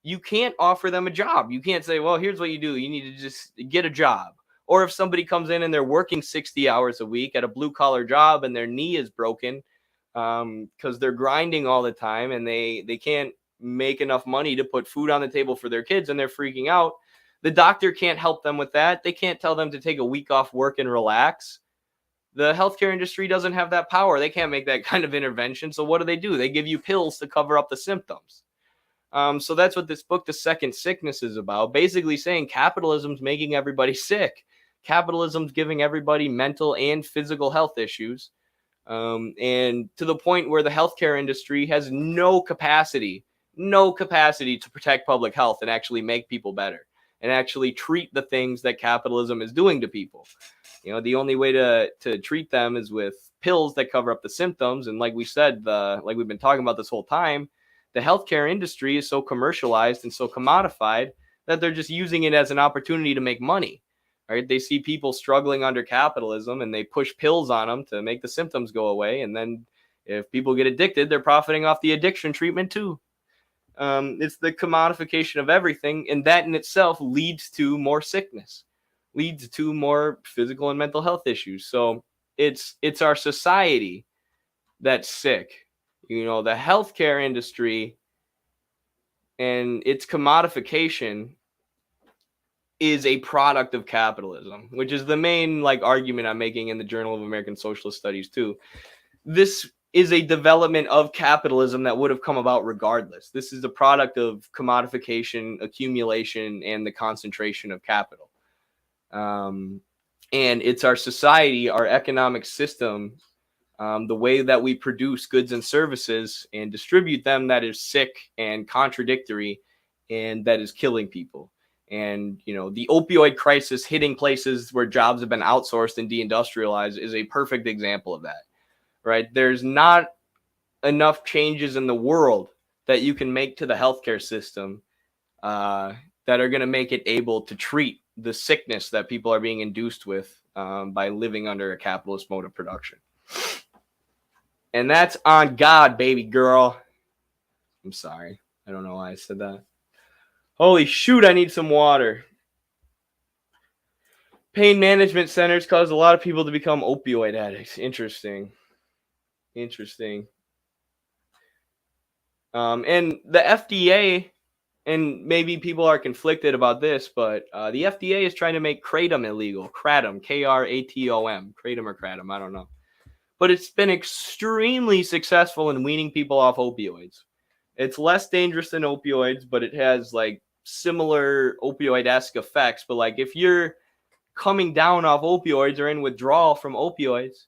you can't offer them a job. You can't say, well, here's what you do. You need to just get a job. Or if somebody comes in and they're working 60 hours a week at a blue collar job and their knee is broken, because they're grinding all the time and they can't make enough money to put food on the table for their kids and they're freaking out. The doctor can't help them with that. They can't tell them to take a week off work and relax. The healthcare industry doesn't have that power. They can't make that kind of intervention. So what do? They give you pills to cover up the symptoms. So that's what this book, The Second Sickness, is about. Basically saying capitalism's making everybody sick. Capitalism's giving everybody mental and physical health issues. And to the point where the healthcare industry has no capacity to protect public health and actually make people better and actually treat the things that capitalism is doing to people. The only way to treat them is with pills that cover up the symptoms. And like we said, like we've been talking about this whole time, the healthcare industry is so commercialized and so commodified that they're just using it as an opportunity to make money. Right? They see people struggling under capitalism and they push pills on them to make the symptoms go away. And then if people get addicted, they're profiting off the addiction treatment too. It's the commodification of everything, and that in itself leads to more sickness, leads to more physical and mental health issues. So it's our society that's sick. The healthcare industry and its commodification is a product of capitalism, which is the main argument I'm making in the Journal of American Socialist Studies too. This is a development of capitalism that would have come about regardless. This is a product of commodification, accumulation, and the concentration of capital. And it's our society, our economic system, the way that we produce goods and services and distribute them that is sick and contradictory and that is killing people. And, the opioid crisis hitting places where jobs have been outsourced and deindustrialized is a perfect example of that, right? There's not enough changes in the world that you can make to the healthcare system that are going to make it able to treat the sickness that people are being induced with by living under a capitalist mode of production. And that's on God, baby girl. I'm sorry. I don't know why I said that. Holy shoot, I need some water. Pain management centers cause a lot of people to become opioid addicts. Interesting. And the FDA, and maybe people are conflicted about this, but the FDA is trying to make kratom illegal. Kratom, Kratom, kratom or kratom, I don't know. But it's been extremely successful in weaning people off opioids. It's less dangerous than opioids, but it has similar opioid-esque effects. But if you're coming down off opioids or in withdrawal from opioids,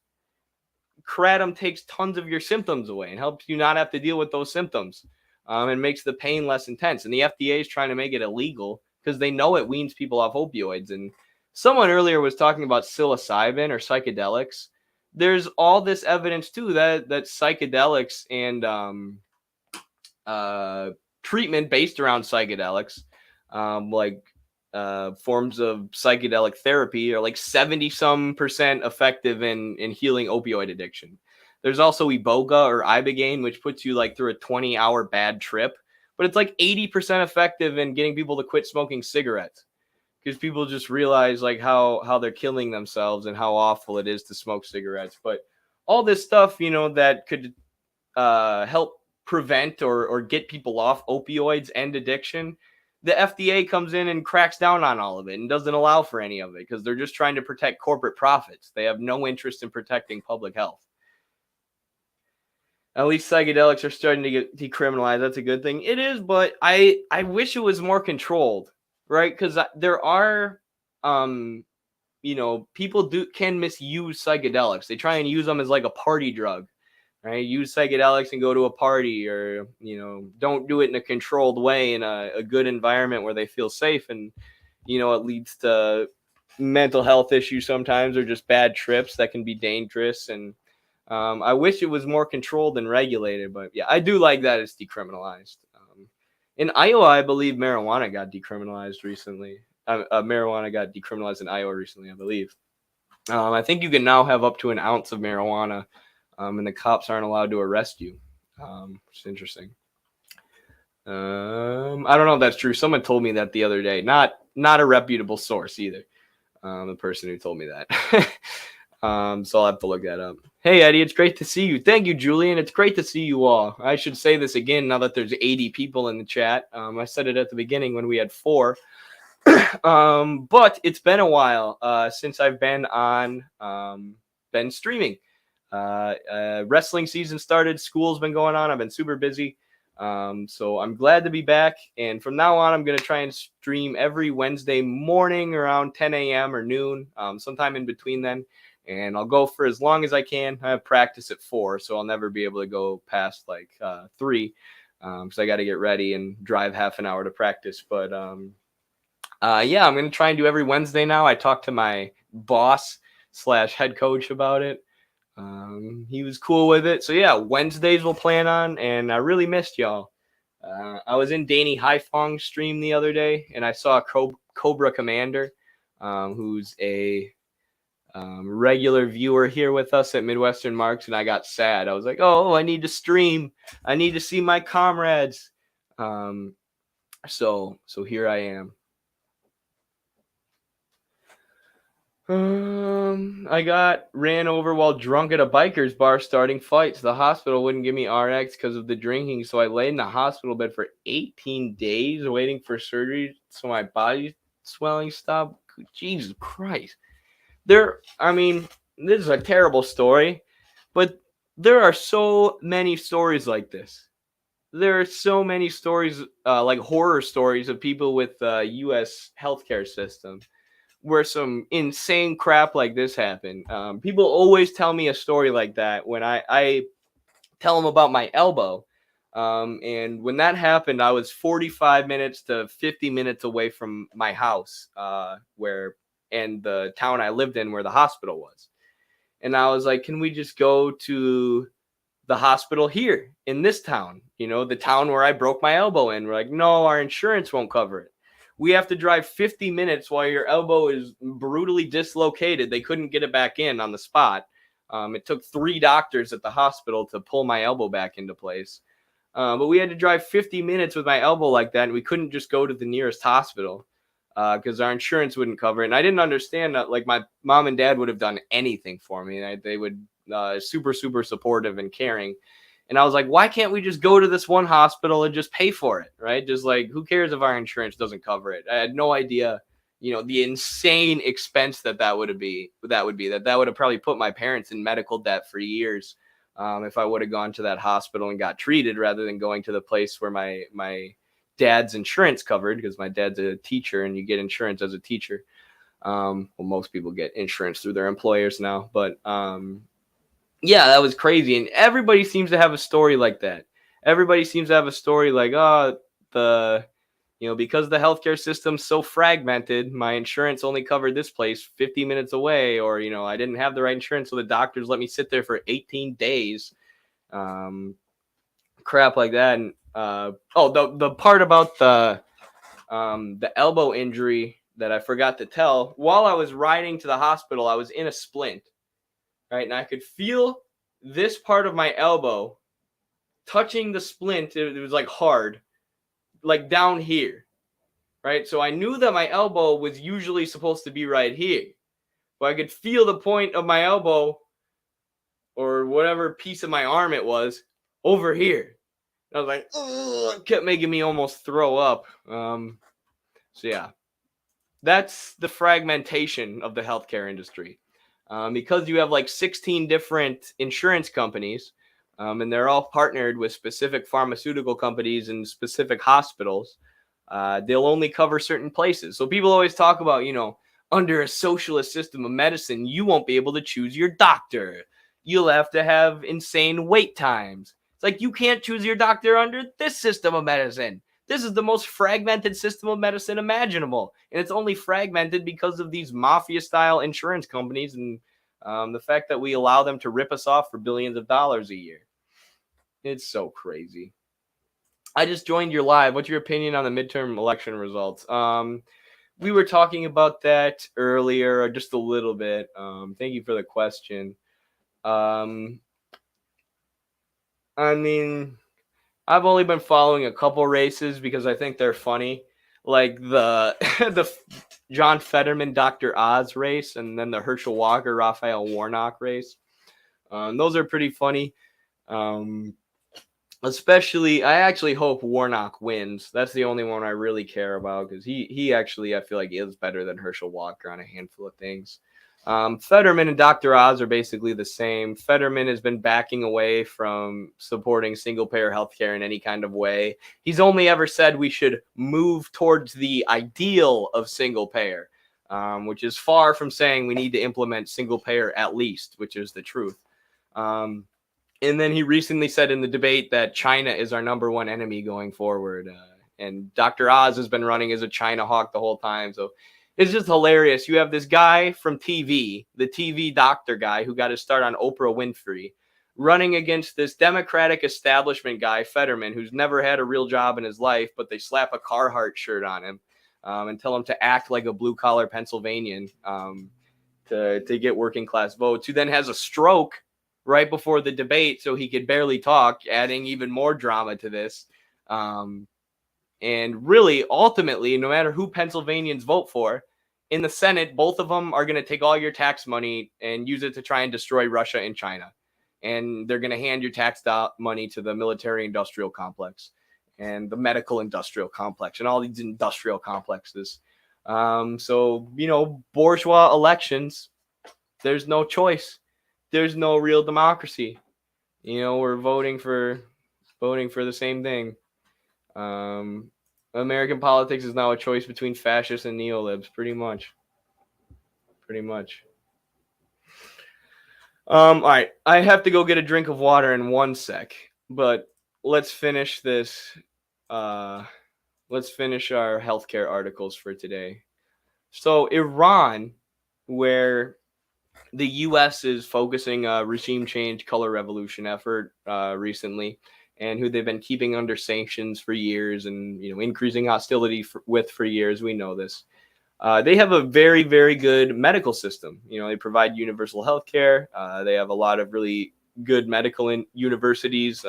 kratom takes tons of your symptoms away and helps you not have to deal with those symptoms, and makes the pain less intense. And the FDA is trying to make it illegal because they know it weans people off opioids. And someone earlier was talking about psilocybin or psychedelics. There's all this evidence too that psychedelics and treatment based around psychedelics, forms of psychedelic therapy, are 70% effective in healing opioid addiction. There's also Iboga or Ibogaine, which puts you through a 20-hour bad trip, but it's 80% effective in getting people to quit smoking cigarettes, because people just realize how they're killing themselves and how awful it is to smoke cigarettes. But all this stuff, that could help prevent or get people off opioids and addiction, the FDA comes in and cracks down on all of it and doesn't allow for any of it because they're just trying to protect corporate profits. They have no interest in protecting public health. At least psychedelics are starting to get decriminalized. That's a good thing. It is, but I wish it was more controlled, right? Because there are, people can misuse psychedelics. They try and use them as a party drug, right? Use psychedelics and go to a party, or don't do it in a controlled way in a good environment where they feel safe, and it leads to mental health issues sometimes, or just bad trips that can be dangerous. And I wish it was more controlled and regulated, but yeah, I do like that it's decriminalized. In Iowa, I believe marijuana got decriminalized recently. Marijuana got decriminalized in Iowa recently, I believe. I think you can now have up to an ounce of marijuana, and the cops aren't allowed to arrest you, which is interesting. I don't know if that's true. Someone told me that the other day. Not a reputable source either. The person who told me that. So I'll have to look that up. Hey, Eddie, it's great to see you. Thank you, Julian. It's great to see you all. I should say this again now that there's 80 people in the chat. I said it at the beginning when we had 4. But it's been a while since I've been on, been streaming. Wrestling season started. School's been going on. I've been super busy. So I'm glad to be back. And from now on, I'm going to try and stream every Wednesday morning around 10 a.m. or noon, sometime in between then. And I'll go for as long as I can. I have practice at 4, so I'll never be able to go past 3, because I got to get ready and drive half an hour to practice. But yeah, I'm going to try and do every Wednesday now. I talked to my boss / head coach about it. He was cool with it. So yeah, Wednesdays we'll plan on, and I really missed y'all. I was in Danny Haifong's stream the other day, and I saw Cobra Commander, who's a regular viewer here with us at Midwestern Marks, and I got sad. I was like, oh, I need to stream. I need to see my comrades. So here I am. I got ran over while drunk at a biker's bar starting fights. The hospital wouldn't give me RX because of the drinking, so I laid in the hospital bed for 18 days waiting for surgery so my body swelling stopped. Jesus Christ. This is a terrible story, but there are so many stories like this. There are so many stories, like horror stories of people with U.S. healthcare system where some insane crap like this happened. People always tell me a story like that when I tell them about my elbow. And when that happened, I was 45 minutes to 50 minutes away from my house, and the town I lived in where the hospital was. And I was like, can we just go to the hospital here in this town? The town where I broke my elbow in. We're like, no, our insurance won't cover it. We have to drive 50 minutes while your elbow is brutally dislocated. They couldn't get it back in on the spot. It took 3 doctors at the hospital to pull my elbow back into place. But we had to drive 50 minutes with my elbow like that, and we couldn't just go to the nearest hospital because our insurance wouldn't cover it. And I didn't understand that. Like, my mom and dad would have done anything for me. They would super, super supportive and caring. And I was like, why can't we just go to this one hospital and just pay for it, right? Just like, who cares if our insurance doesn't cover it? I had no idea, the insane expense that would have probably put my parents in medical debt for years if I would have gone to that hospital and got treated rather than going to the place where my dad's insurance covered, because my dad's a teacher and you get insurance as a teacher. Well, most people get insurance through their employers now, but yeah, that was crazy. And everybody seems to have a story like that. Everybody seems to have a story like, because the healthcare system's so fragmented, my insurance only covered this place 50 minutes away, or, I didn't have the right insurance, so the doctors let me sit there for 18 days. Crap like that. And the part about the elbow injury that I forgot to tell, while I was riding to the hospital, I was in a splint. Right, and I could feel this part of my elbow touching the splint. It was like hard, like down here, right? So I knew that my elbow was usually supposed to be right here, but I could feel the point of my elbow or whatever piece of my arm it was over here. And I was like, ugh, it kept making me almost throw up. So yeah, that's the fragmentation of the healthcare industry. Because you have like 16 different insurance companies, and they're all partnered with specific pharmaceutical companies and specific hospitals, they'll only cover certain places. So people always talk about, under a socialist system of medicine, you won't be able to choose your doctor. You'll have to have insane wait times. It's like, you can't choose your doctor under this system of medicine. This is the most fragmented system of medicine imaginable. And it's only fragmented because of these mafia-style insurance companies and the fact that we allow them to rip us off for billions of dollars a year. It's so crazy. I just joined your live. What's your opinion on the midterm election results? We were talking about that earlier, just a little bit. Thank you for the question. I've only been following a couple races because I think they're funny, like the the John Fetterman, Dr. Oz race, and then the Herschel Walker, Raphael Warnock race. Those are pretty funny. Especially, I actually hope Warnock wins. That's the only one I really care about because he actually, I feel like, is better than Herschel Walker on a handful of things. Fetterman and Dr. Oz are basically the same. Fetterman has been backing away from supporting single-payer healthcare in any kind of way. He's only ever said we should move towards the ideal of single-payer, which is far from saying we need to implement single-payer at least, which is the truth. And then he recently said in the debate that China is our number one enemy going forward. And Dr. Oz has been running as a China hawk the whole time. So it's just hilarious. You have this guy from TV, the TV doctor guy who got his start on Oprah Winfrey, running against this Democratic establishment guy, Fetterman, who's never had a real job in his life, but they slap a Carhartt shirt on him and tell him to act like a blue-collar Pennsylvanian to get working-class votes, who then has a stroke right before the debate so he could barely talk, adding even more drama to this. And really, ultimately, no matter who Pennsylvanians vote for, in the Senate, both of them are going to take all your tax money and use it to try and destroy Russia and China. And they're going to hand your tax money to the military-industrial complex and the medical-industrial complex and all these industrial complexes. So, bourgeois elections, there's no choice. There's no real democracy. We're voting for the same thing. American politics is now a choice between fascists and neolibs, pretty much. All right, I have to go get a drink of water in 1 sec, but let's finish this. Let's finish our healthcare articles for today. So Iran, where the U.S. is focusing a regime change, color revolution effort recently, and who they've been keeping under sanctions for years and increasing hostility with for years. We know this. They have a very, very good medical system. They provide universal health care. They have a lot of really good medical universities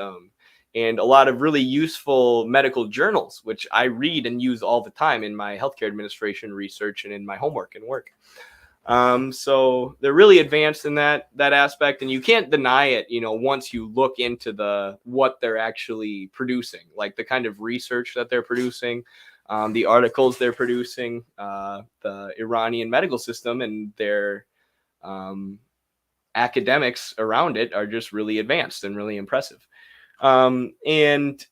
and a lot of really useful medical journals, which I read and use all the time in my healthcare administration research and in my homework and work. So they're really advanced in that aspect, and you can't deny it, once you look into what they're actually producing, like the kind of research that they're producing. The articles they're producing, the Iranian medical system and their academics around it are just really advanced and really impressive. And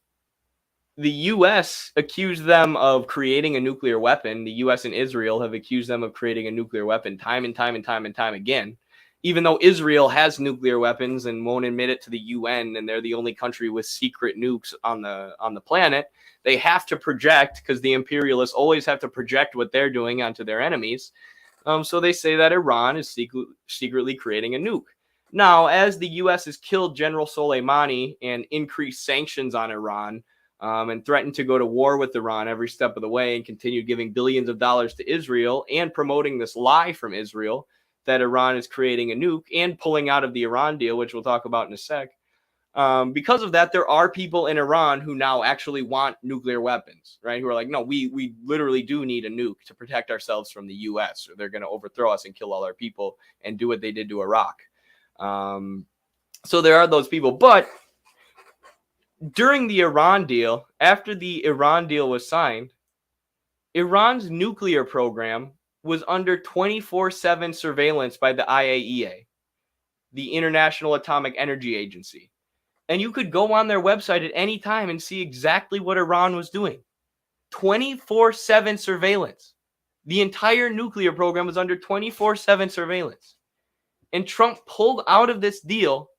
the U.S. accused them of creating a nuclear weapon. The U.S. and Israel have accused them of creating a nuclear weapon time and time again, even though Israel has nuclear weapons and won't admit it to the UN, and they're the only country with secret nukes on the planet. They have to project, because the imperialists always have to project what they're doing onto their enemies. So they say that Iran is secretly creating a nuke. Now, as the U.S. has killed General Soleimani and increased sanctions on Iran, and threatened to go to war with Iran every step of the way, and continued giving billions of dollars to Israel and promoting this lie from Israel that Iran is creating a nuke and pulling out of the Iran deal, which we'll talk about in a sec. Because of that, there are people in Iran who now actually want nuclear weapons, right? Who are like, no, we literally do need a nuke to protect ourselves from the U.S. or they're going to overthrow us and kill all our people and do what they did to Iraq. So there are those people. But during the Iran deal, after the Iran deal was signed, Iran's nuclear program was under 24/7 surveillance by the IAEA, the International Atomic Energy Agency. And you could go on their website at any time and see exactly what Iran was doing. 24/7 surveillance. The entire nuclear program was under 24/7 surveillance. And Trump pulled out of this deal,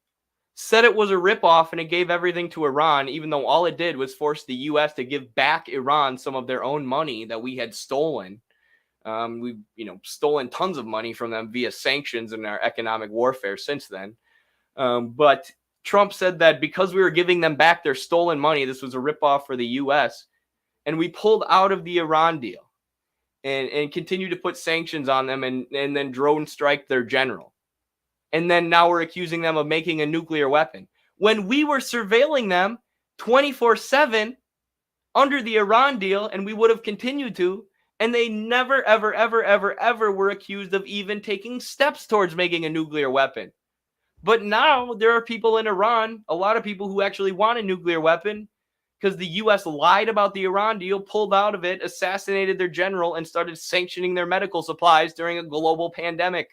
said it was a ripoff and it gave everything to Iran, even though all it did was force the U.S. to give back Iran some of their own money that we had stolen. We've stolen tons of money from them via sanctions and our economic warfare since then. But Trump said that because we were giving them back their stolen money, this was a ripoff for the U.S. And we pulled out of the Iran deal and continued to put sanctions on them and then drone strike their general. And then now we're accusing them of making a nuclear weapon when we were surveilling them 24/7 under the Iran deal, and we would have continued to. And they never, ever, ever, ever, ever were accused of even taking steps towards making a nuclear weapon. But now there are people in Iran, a lot of people who actually want a nuclear weapon because the U.S. lied about the Iran deal, pulled out of it, assassinated their general, and started sanctioning their medical supplies during a global pandemic.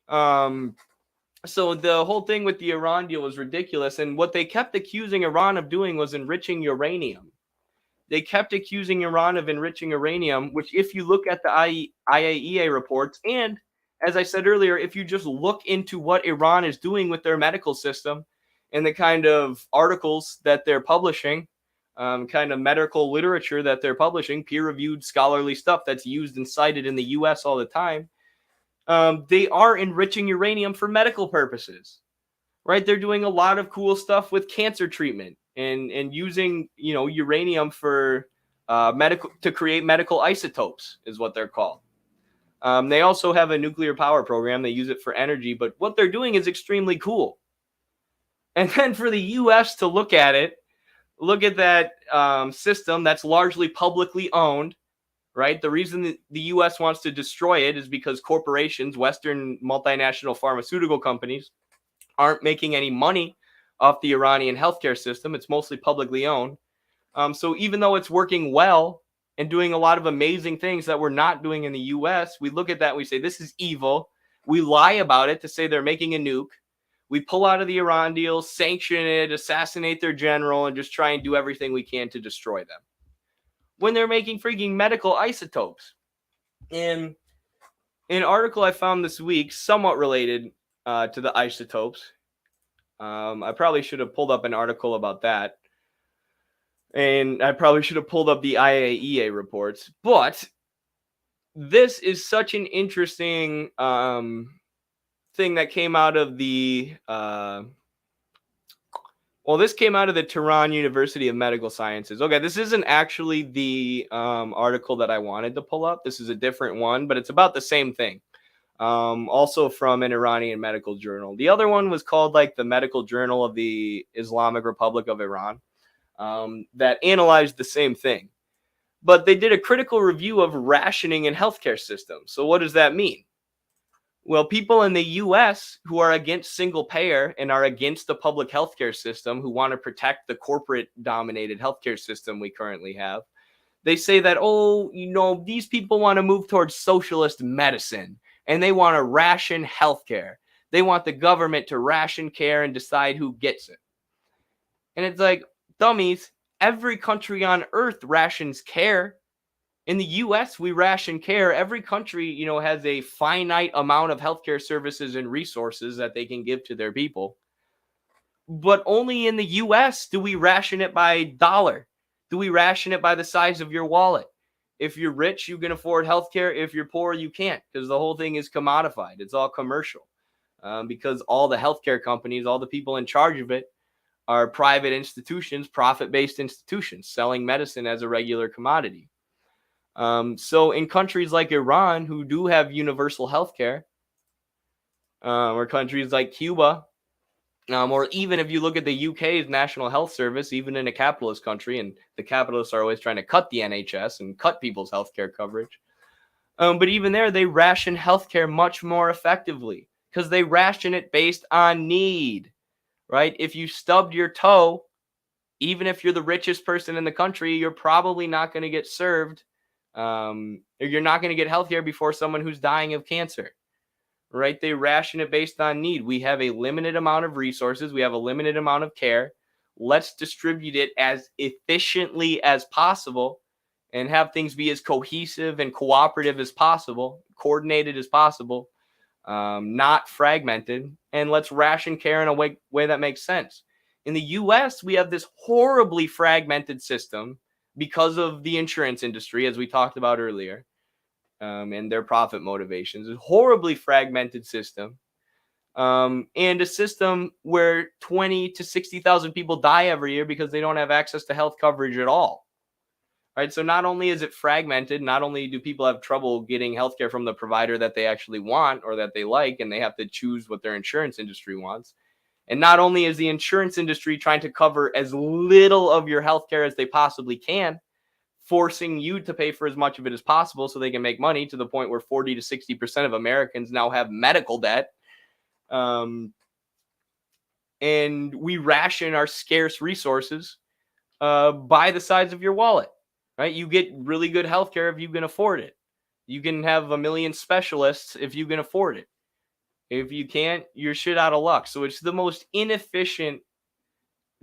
So the whole thing with the Iran deal was ridiculous. And what they kept accusing Iran of doing was enriching uranium. They kept accusing Iran of enriching uranium, which if you look at the IAEA reports, and as I said earlier, if you just look into what Iran is doing with their medical system and the kind of articles that they're publishing, kind of medical literature that they're publishing, peer-reviewed scholarly stuff that's used and cited in the U.S. all the time, they are enriching uranium for medical purposes, right? They're doing a lot of cool stuff with cancer treatment and using, uranium for medical to create medical isotopes is what they're called. They also have a nuclear power program. They use it for energy, but what they're doing is extremely cool. And then for the U.S. to look at it look at that system that's largely publicly owned, right? The reason that the U.S. wants to destroy it is because corporations, Western multinational pharmaceutical companies, aren't making any money off the Iranian healthcare system. It's mostly publicly owned. So even though it's working well and doing a lot of amazing things that we're not doing in the U.S., we look at that and we say, this is evil. We lie about it to say they're making a nuke. We pull out of the Iran deal, sanction it, assassinate their general, and just try and do everything we can to destroy them, when they're making freaking medical isotopes. In an article I found this week, somewhat related to the isotopes, I probably should have pulled up an article about that. And I probably should have pulled up the IAEA reports. But this is such an interesting thing that came out of the this came out of the Tehran University of Medical Sciences. Okay, this isn't actually the article that I wanted to pull up. This is a different one, but it's about the same thing. Also from an Iranian medical journal. The other one was called like the Medical Journal of the Islamic Republic of Iran, that analyzed the same thing. But they did a critical review of rationing in healthcare systems. So what does that mean? Well, people in the U.S. who are against single payer and are against the public healthcare system, who want to protect the corporate-dominated healthcare system we currently have, they say that, these people want to move towards socialist medicine, and they want to ration healthcare. They want the government to ration care and decide who gets it. And it's like, dummies, every country on earth rations care. In the U.S., we ration care. Every country, has a finite amount of healthcare services and resources that they can give to their people. But only in the U.S. do we ration it by dollar. Do we ration it by the size of your wallet? If you're rich, you can afford healthcare. If you're poor, you can't, because the whole thing is commodified. It's all commercial, because all the healthcare companies, all the people in charge of it, are private institutions, profit-based institutions, selling medicine as a regular commodity. So in countries like Iran, who do have universal healthcare, or countries like Cuba, or even if you look at the UK's National Health Service, even in a capitalist country, and the capitalists are always trying to cut the NHS and cut people's healthcare coverage. But even there, they ration healthcare much more effectively because they ration it based on need, right? If you stubbed your toe, even if you're the richest person in the country, you're probably not going to get served. You're not going to get healthcare before someone who's dying of cancer, right? They ration it based on need. We have a limited amount of resources. We have a limited amount of care. Let's distribute it as efficiently as possible and have things be as cohesive and cooperative as possible, coordinated as possible, not fragmented. And let's ration care in a way that makes sense. In the U.S., we have this horribly fragmented system because of the insurance industry, as we talked about earlier, and their profit motivations. A horribly fragmented system, and a system where 20 to 60,000 people die every year because they don't have access to health coverage at all. Right? So not only is it fragmented, not only do people have trouble getting healthcare from the provider that they actually want or that they like, and they have to choose what their insurance industry wants. And not only is the insurance industry trying to cover as little of your healthcare as they possibly can, forcing you to pay for as much of it as possible so they can make money, to the point where 40 to 60% of Americans now have medical debt. And we ration our scarce resources by the size of your wallet, right? You get really good healthcare if you can afford it. You can have a million specialists if you can afford it. If you can't, you're shit out of luck. So it's the most inefficient,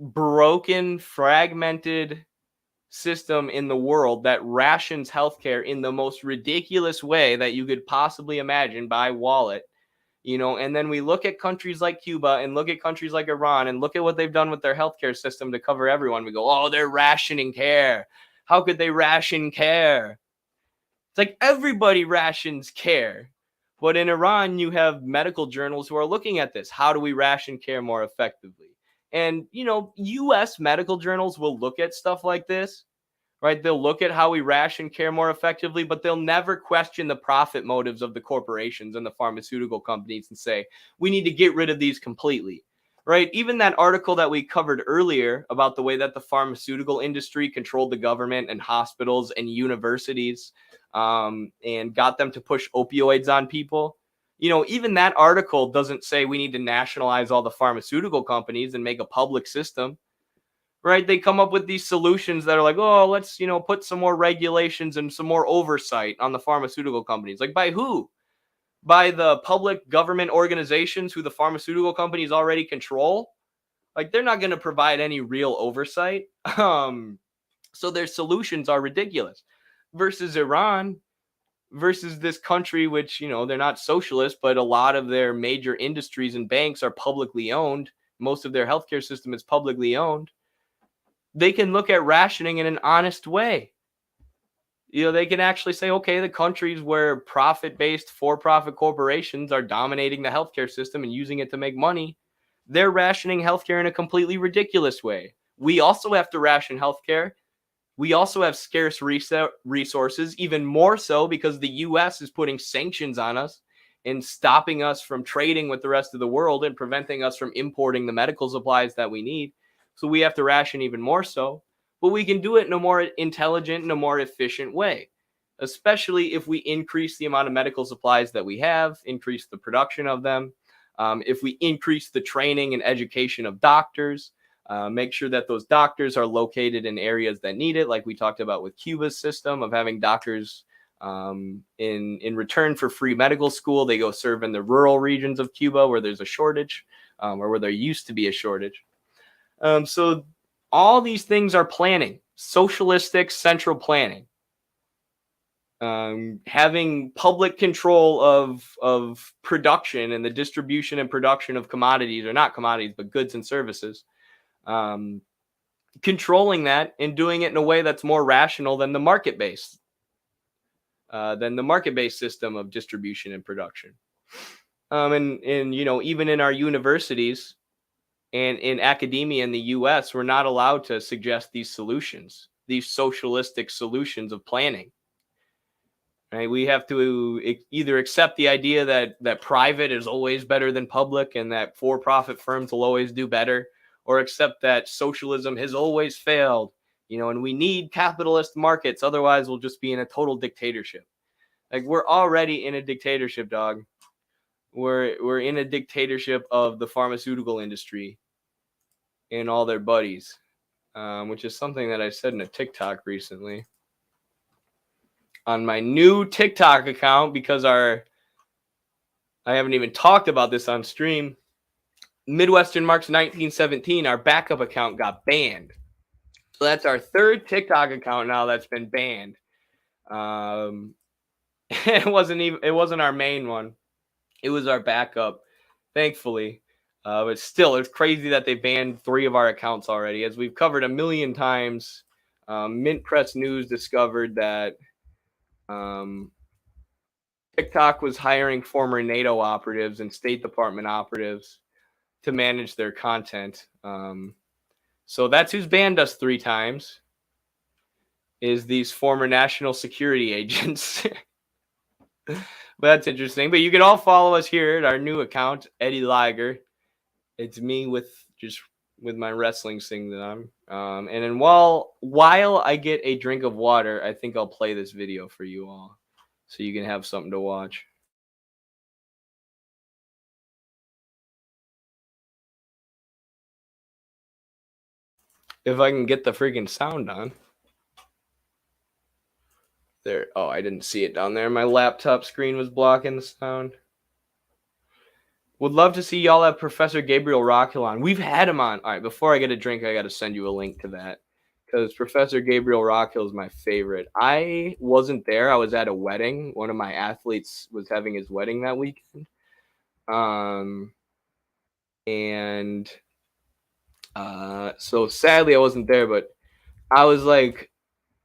broken, fragmented system in the world that rations healthcare in the most ridiculous way that you could possibly imagine by wallet. And then we look at countries like Cuba and look at countries like Iran and look at what they've done with their healthcare system to cover everyone. We go, oh, they're rationing care. How could they ration care? It's like everybody rations care. But in Iran, you have medical journals who are looking at this. How do we ration care more effectively? And, U.S. medical journals will look at stuff like this, right? They'll look at how we ration care more effectively, but they'll never question the profit motives of the corporations and the pharmaceutical companies and say, we need to get rid of these completely. right? Even that article that we covered earlier about the way that the pharmaceutical industry controlled the government and hospitals and universities, and got them to push opioids on people. Even that article doesn't say we need to nationalize all the pharmaceutical companies and make a public system, right? They come up with these solutions that are like, oh, let's, put some more regulations and some more oversight on the pharmaceutical companies. Like, by who? By the public government organizations who the pharmaceutical companies already control? Like, they're not going to provide any real oversight. So their solutions are ridiculous. Versus Iran, versus this country, which, they're not socialist, but a lot of their major industries and banks are publicly owned. Most of their healthcare system is publicly owned. They can look at rationing in an honest way. They can actually say, okay, the countries where profit-based for-profit corporations are dominating the healthcare system and using it to make money, they're rationing healthcare in a completely ridiculous way. We also have to ration healthcare. We also have scarce resources, even more so because the U.S. is putting sanctions on us and stopping us from trading with the rest of the world and preventing us from importing the medical supplies that we need. So we have to ration even more so. But we can do it in a more intelligent and a more efficient way, especially if we increase the amount of medical supplies that we have, increase the production of them. If we increase the training and education of doctors, make sure that those doctors are located in areas that need it, like we talked about with Cuba's system of having doctors in return for free medical school. They go serve in the rural regions of Cuba where there's a shortage, or where there used to be a shortage. So all these things are planning, socialistic central planning. Having public control of production and the distribution and production of commodities, or not commodities, but goods and services. Controlling that and doing it in a way that's more rational than the market-based system of distribution and production. And even in our universities and in academia in the U.S., we're not allowed to suggest these solutions, these socialistic solutions of planning. Right? We have to either accept the idea that private is always better than public and that for-profit firms will always do better, or accept that socialism has always failed, and we need capitalist markets, otherwise we'll just be in a total dictatorship. Like, we're already in a dictatorship, dog. We're in a dictatorship of the pharmaceutical industry and all their buddies, which is something that I said in a TikTok recently. On my new TikTok account, because I haven't even talked about this on stream, Midwestern Marks 1917, our backup account got banned. So that's our third TikTok account now that's been banned. It wasn't our main one. It was our backup, thankfully. But still, it's crazy that they banned 3 of our accounts already. As we've covered a million times, Mint Press News discovered that TikTok was hiring former NATO operatives and State Department operatives to manage their content. So that's who's banned us 3 times, is these former national security agents. But that's interesting. But you can all follow us here at our new account, Eddie Liger. It's me with my wrestling thing that I'm. And then while I get a drink of water, I think I'll play this video for you all, so you can have something to watch. If I can get the freaking sound on. There. Oh, I didn't see it down there. My laptop screen was blocking the sound. Would love to see y'all have Professor Gabriel Rockhill on. We've had him on. All right, before I get a drink, I got to send you a link to that, because Professor Gabriel Rockhill is my favorite. I wasn't there. I was at a wedding. One of my athletes was having his wedding that weekend. So sadly I wasn't there, but I was like,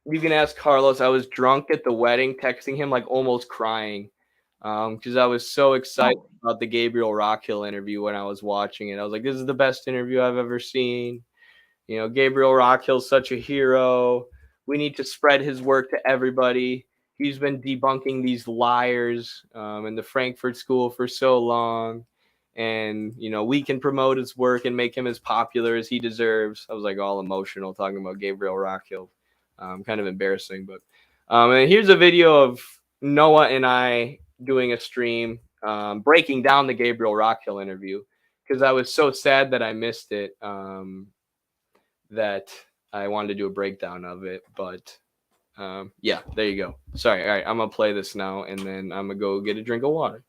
you can ask Carlos, I was drunk at the wedding, texting him, like almost crying, because I was so excited about the Gabriel Rockhill interview when I was watching it. I was like, this is the best interview I've ever seen. Gabriel Rockhill's such a hero. We need to spread his work to everybody. He's been debunking these liars in the Frankfurt School for so long. and we can promote his work and make him as popular as he deserves. I was like all emotional talking about Gabriel Rockhill. Kind of embarrassing, but and here's a video of Noah and I doing a stream, breaking down the Gabriel Rockhill interview, because I was so sad that I missed it, that I wanted to do a breakdown of it. But yeah, there you go. Sorry. All right, I'm gonna play this now, and then I'm gonna go get a drink of water.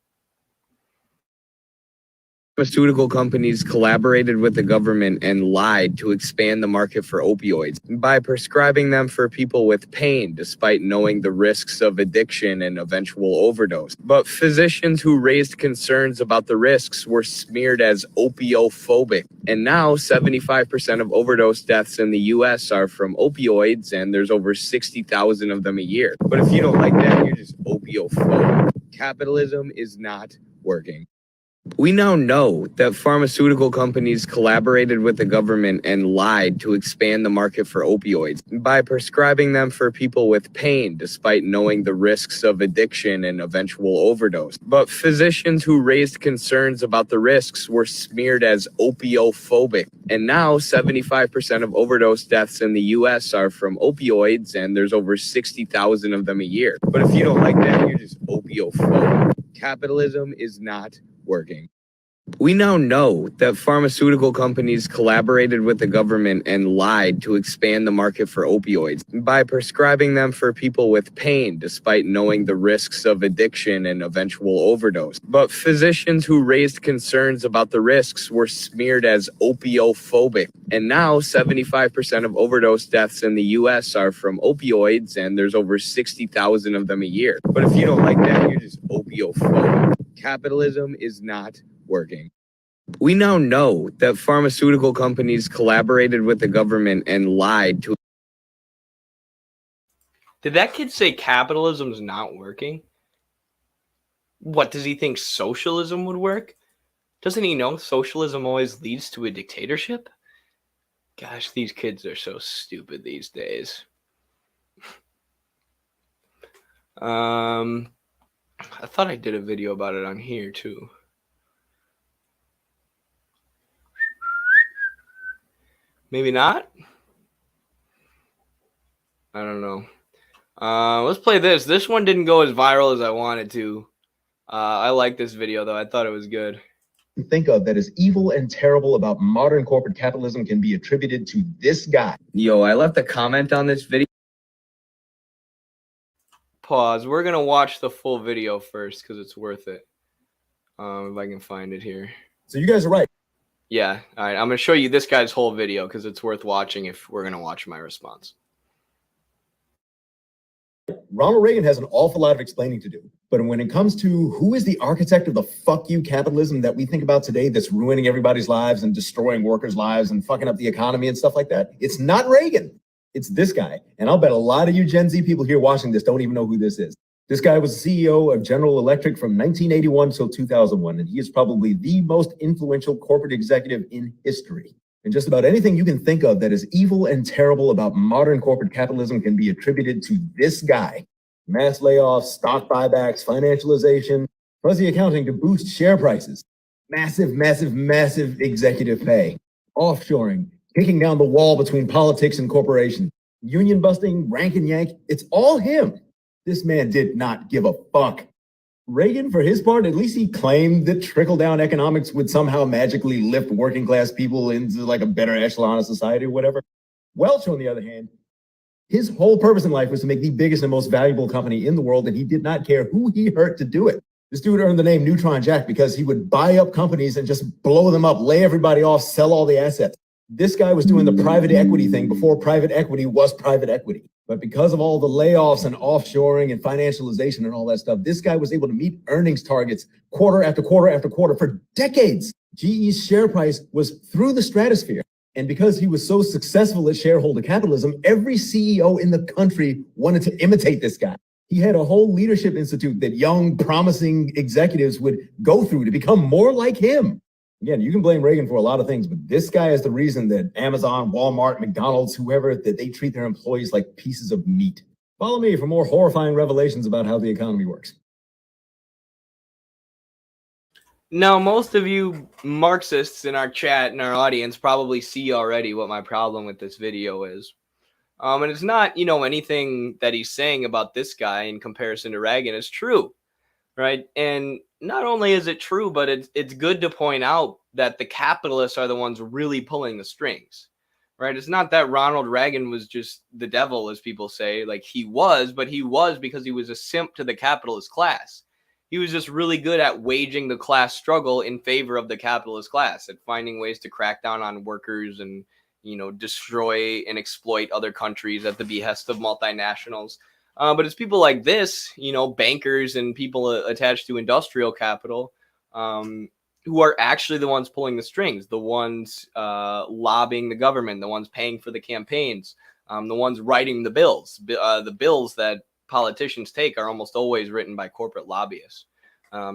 Pharmaceutical companies collaborated with the government and lied to expand the market for opioids by prescribing them for people with pain, despite knowing the risks of addiction and eventual overdose. But physicians who raised concerns about the risks were smeared as opioid-phobic. And now 75% of overdose deaths in the US are from opioids, and there's over 60,000 of them a year. But if you don't like that, you're just opioid-phobic. Capitalism is not working. We now know that pharmaceutical companies collaborated with the government and lied to expand the market for opioids by prescribing them for people with pain, despite knowing the risks of addiction and eventual overdose. But physicians who raised concerns about the risks were smeared as opioid-phobic. And now 75% of overdose deaths in the US are from opioids, and there's over 60,000 of them a year. But if you don't like that, you're just opioid-phobic. Capitalism is not working. We now know that pharmaceutical companies collaborated with the government and lied to expand the market for opioids by prescribing them for people with pain, despite knowing the risks of addiction and eventual overdose. But physicians who raised concerns about the risks were smeared as opioid-phobic. And now 75% of overdose deaths in the US are from opioids, and there's over 60,000 of them a year. But if you don't like that, you're just opioid-phobic. Capitalism is not working. We now know that pharmaceutical companies collaborated with the government and lied to. Did that kid say capitalism's not working? What, does he think socialism would work? Doesn't he know socialism always leads to a dictatorship? Gosh, these kids are so stupid these days. I thought I did a video about it on here too. Maybe not. I don't know. Let's play this. This one didn't go as viral as I wanted to. I like this video though. I thought it was good. Think of that is evil and terrible about modern corporate capitalism can be attributed to this guy. Yo, I left a comment on this video. Pause. We're gonna watch the full video first because it's worth it. If I can find it here. So you guys are right. Yeah. All right. I'm gonna show you this guy's whole video because it's worth watching if we're gonna watch my response. Ronald Reagan has an awful lot of explaining to do. But when it comes to who is the architect of the fuck you capitalism that we think about today that's ruining everybody's lives and destroying workers' lives and fucking up the economy and stuff like that, it's not Reagan. It's this guy. And I'll bet a lot of you Gen Z people here watching this don't even know who this is. This guy was the CEO of General Electric from 1981 till 2001, and he is probably the most influential corporate executive in history. And just about anything you can think of that is evil and terrible about modern corporate capitalism can be attributed to this guy. Mass layoffs, stock buybacks, financialization, fuzzy accounting to boost share prices, massive, massive, massive executive pay, offshoring, kicking down the wall between politics and corporation, union busting, rank and yank. It's all him. This man did not give a fuck. Reagan, for his part, at least he claimed that trickle-down economics would somehow magically lift working class people into like a better echelon of society or whatever. Welch, on the other hand, his whole purpose in life was to make the biggest and most valuable company in the world, and he did not care who he hurt to do it. This dude earned the name Neutron Jack because he would buy up companies and just blow them up, lay everybody off, sell all the assets. This guy was doing the private equity thing before private equity was private equity. But because of all the layoffs and offshoring and financialization and all that stuff, this guy was able to meet earnings targets quarter after quarter after quarter for decades. GE's share price was through the stratosphere. And because he was so successful at shareholder capitalism, every CEO in the country wanted to imitate this guy. He had a whole leadership institute that young, promising executives would go through to become more like him. Again, you can blame Reagan for a lot of things, but this guy is the reason that Amazon, Walmart, McDonald's, whoever, that they treat their employees like pieces of meat. Follow me for more horrifying revelations about how the economy works. Now, most of you Marxists in our chat and our audience probably see already what my problem with this video is. And it's not, anything that he's saying about this guy in comparison to Reagan is true, right? And not only is it true, but it's good to point out that the capitalists are the ones really pulling the strings, right? It's not that Ronald Reagan was just the devil, as people say, like he was, but he was because he was a simp to the capitalist class. He was just really good at waging the class struggle in favor of the capitalist class, at finding ways to crack down on workers and, destroy and exploit other countries at the behest of multinationals. But it's people like this, bankers and people attached to industrial capital, who are actually the ones pulling the strings, the ones lobbying the government, the ones paying for the campaigns, the ones writing the bills. The bills that politicians take are almost always written by corporate lobbyists.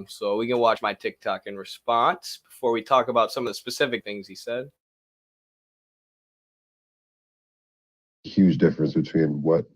So we can watch my TikTok in response before we talk about some of the specific things he said. Huge difference between what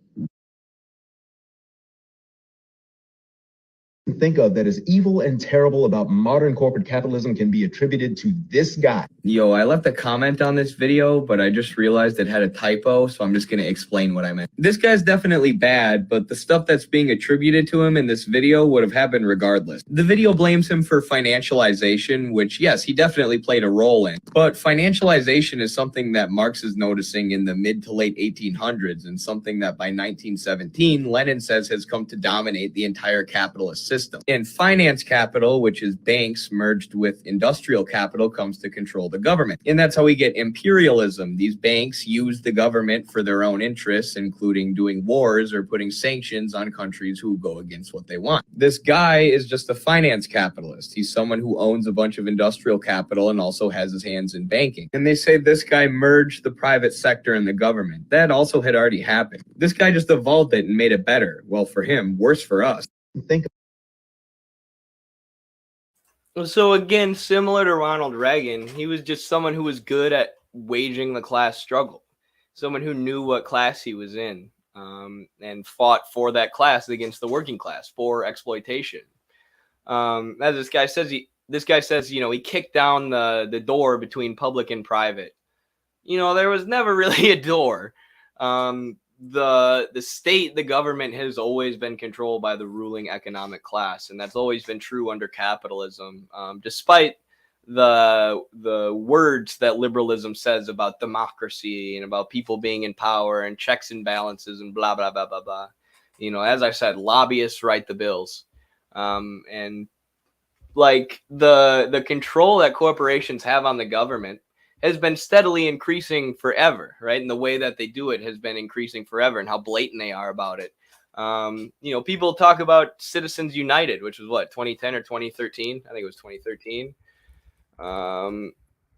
think of that is evil and terrible about modern corporate capitalism can be attributed to this guy. Yo, I left a comment on this video, but I just realized it had a typo, so I'm just going to explain what I meant. This guy's definitely bad, but the stuff that's being attributed to him in this video would have happened regardless. The video blames him for financialization, which, yes, he definitely played a role in. But financialization is something that Marx is noticing in the mid to late 1800s, and something that by 1917, Lenin says has come to dominate the entire capitalist system. And finance capital, which is banks merged with industrial capital, comes to control the government. And that's how we get imperialism. These banks use the government for their own interests, including doing wars or putting sanctions on countries who go against what they want. This guy is just a finance capitalist. He's someone who owns a bunch of industrial capital and also has his hands in banking. And they say this guy merged the private sector and the government. That also had already happened. This guy just evolved it and made it better. Well, for him, worse for us. Think So again, similar to Ronald Reagan, he was just someone who was good at waging the class struggle, someone who knew what class he was in, and fought for that class against the working class for exploitation. As this guy says, he kicked down the door between public and private. There was never really a door. The state, the government has always been controlled by the ruling economic class, and that's always been true under capitalism, despite the words that liberalism says about democracy and about people being in power and checks and balances and blah blah blah blah blah. As I said, lobbyists write the bills, and like the control that corporations have on the government has been steadily increasing forever, right? And the way that they do it has been increasing forever, and how blatant they are about it. People talk about Citizens United, which was what, 2010 or 2013? I think it was 2013.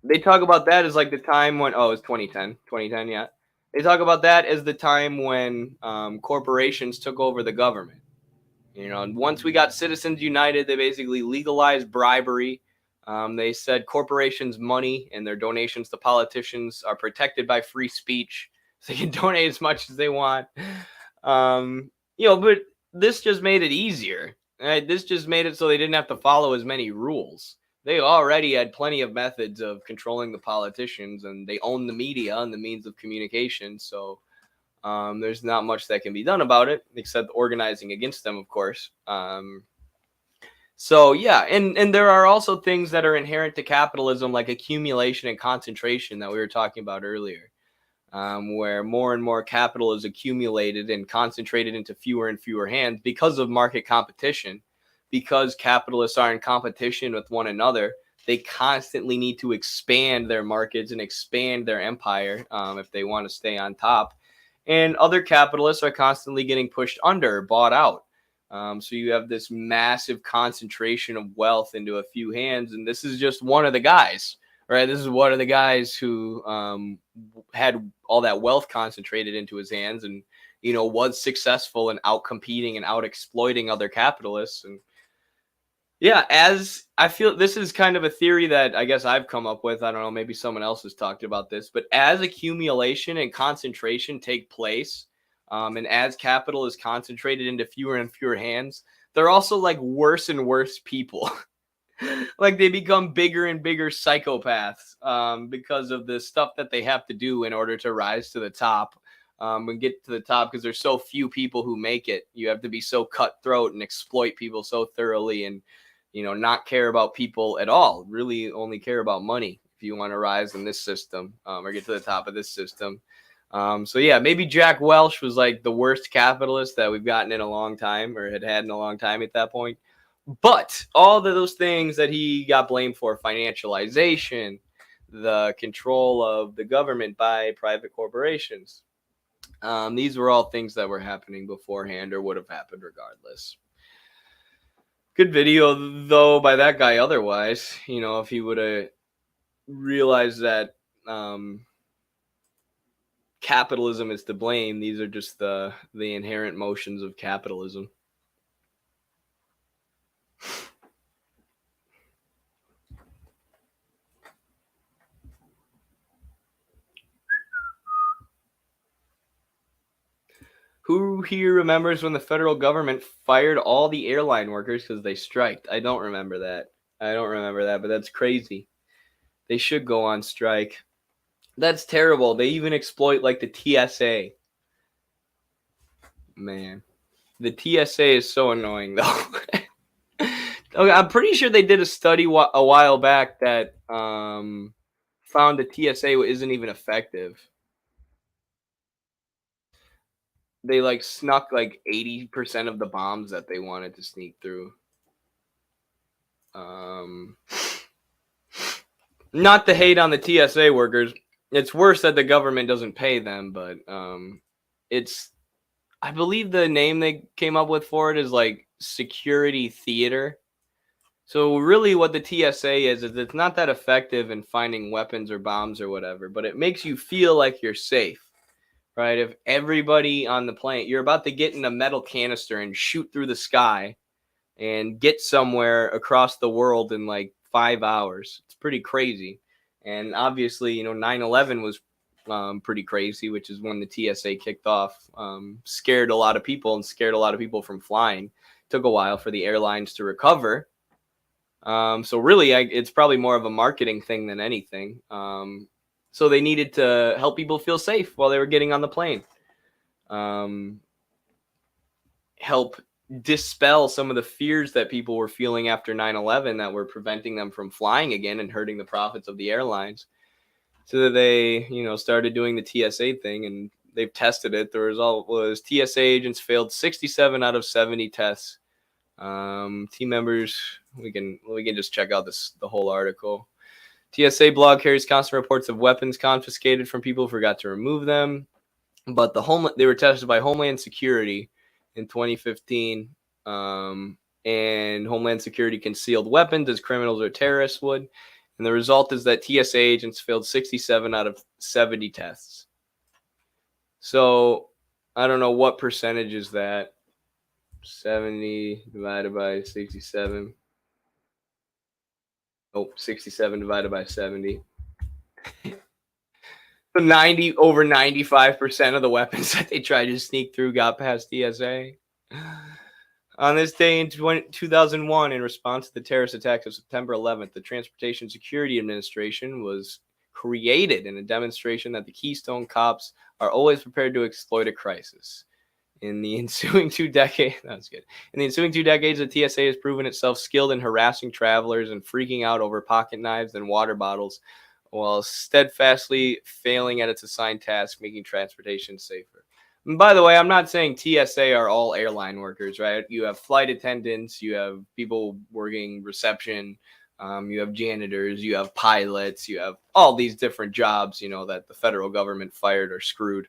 They talk about that as like the time when, it was 2010, yeah. They talk about that as the time when corporations took over the government. And once we got Citizens United, they basically legalized bribery. They said corporations' money and their donations to politicians are protected by free speech. So they can donate as much as they want. But this just made it easier. Right? This just made it so they didn't have to follow as many rules. They already had plenty of methods of controlling the politicians, and they own the media and the means of communication. So there's not much that can be done about it, except organizing against them, of course. So yeah, and there are also things that are inherent to capitalism, like accumulation and concentration that we were talking about earlier, where more and more capital is accumulated and concentrated into fewer and fewer hands because of market competition. Because capitalists are in competition with one another, they constantly need to expand their markets and expand their empire if they want to stay on top. And other capitalists are constantly getting pushed under, bought out. So you have this massive concentration of wealth into a few hands, and this is just one of the guys, right? This is one of the guys who had all that wealth concentrated into his hands, and was successful in out-competing and out-exploiting other capitalists. And yeah, as I feel, this is kind of a theory that I guess I've come up with. I don't know, maybe someone else has talked about this, but as accumulation and concentration take place, and as capital is concentrated into fewer and fewer hands, they're also like worse and worse people. like they become bigger and bigger psychopaths because of the stuff that they have to do in order to rise to the top and get to the top, because there's so few people who make it. You have to be so cutthroat and exploit people so thoroughly, and not care about people at all. Really only care about money if you want to rise in this system or get to the top of this system. So yeah, maybe Jack Welch was like the worst capitalist that we've gotten in a long time, or had in a long time at that point. But all of those things that he got blamed for, financialization, the control of the government by private corporations, these were all things that were happening beforehand or would have happened regardless. Good video, though, by that guy otherwise. If he would have realized that capitalism is to blame, these are just the inherent motions of capitalism. Who here remembers when the federal government fired all the airline workers because they striked? I don't remember that, but that's crazy. They should go on strike. That's terrible. They even exploit like the TSA. Man, the TSA is so annoying though. Okay, I'm pretty sure they did a study a while back that found the TSA isn't even effective. They like snuck like 80% of the bombs that they wanted to sneak through. Not to hate on the TSA workers. It's worse that the government doesn't pay them, but I believe the name they came up with for it is like security theater. So really what the TSA is it's not that effective in finding weapons or bombs or whatever, but it makes you feel like you're safe. Right? If everybody on the plane, you're about to get in a metal canister and shoot through the sky and get somewhere across the world in like 5 hours. It's pretty crazy. And obviously, 9/11 was pretty crazy, which is when the TSA kicked off. Scared a lot of people from flying. Took a while for the airlines to recover. So really, it's probably more of a marketing thing than anything. So they needed to help people feel safe while they were getting on the plane. Help dispel some of the fears that people were feeling after 9/11 that were preventing them from flying again and hurting the profits of the airlines. So that they, started doing the TSA thing, and they've tested it. The result was TSA agents failed 67 out of 70 tests. Team members, we can just check out the whole article. TSA blog carries constant reports of weapons confiscated from people who forgot to remove them, but they were tested by Homeland Security in 2015, and Homeland Security concealed weapons as criminals or terrorists would, and the result is that TSA agents failed 67 out of 70 tests. So I don't know what percentage is that. 70 divided by 67. Oh, 67 divided by 70. So over 95% of the weapons that they tried to sneak through got past TSA. On this day in 2001, in response to the terrorist attacks of September 11th, the Transportation Security Administration was created in a demonstration that the Keystone Cops are always prepared to exploit a crisis. In the ensuing 2 decades, the TSA has proven itself skilled in harassing travelers and freaking out over pocket knives and water bottles, while steadfastly failing at its assigned task, making transportation safer. And by the way, I'm not saying TSA are all airline workers, right? You have flight attendants, you have people working reception, you have janitors, you have pilots, you have all these different jobs, that the federal government fired or screwed.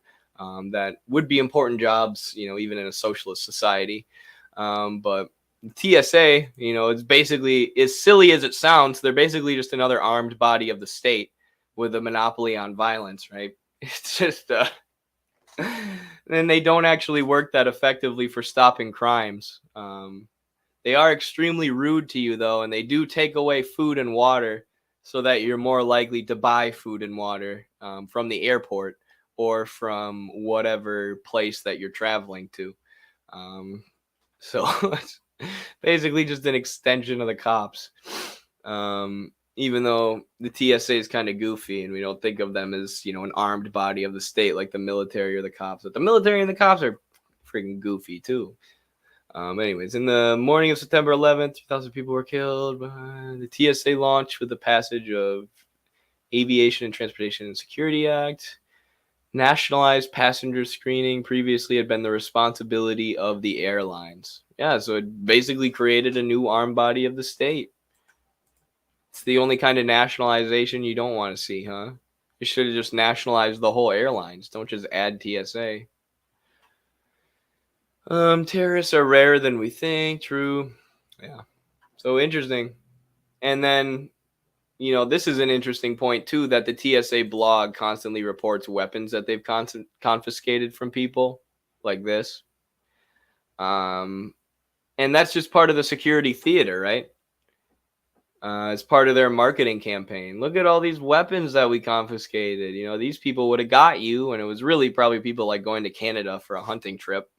That would be important jobs, even in a socialist society. But TSA, it's basically, as silly as it sounds, they're basically just another armed body of the state with a monopoly on violence, right? It's just, and they don't actually work that effectively for stopping crimes. They are extremely rude to you, though, and they do take away food and water so that you're more likely to buy food and water from the airport or from whatever place that you're traveling to. So it's basically just an extension of the cops. Even though the TSA is kind of goofy and we don't think of them as, an armed body of the state like the military or the cops. But the military and the cops are freaking goofy too. Anyways, in the morning of September 11th, 3,000 people were killed. The TSA launched with the passage of Aviation and Transportation and Security Act. Nationalized passenger screening previously had been the responsibility of the airlines. Yeah, so it basically created a new armed body of the state. It's the only kind of nationalization you don't want to see, huh? You should have just nationalized the whole airlines. Don't just add TSA. Terrorists are rarer than we think. True. Yeah. So interesting. And then, this is an interesting point too, that the TSA blog constantly reports weapons that they've confiscated from people like this. And that's just part of the security theater, right? As part of their marketing campaign. Look at all these weapons that we confiscated. These people would have got you, and it was really probably people like going to Canada for a hunting trip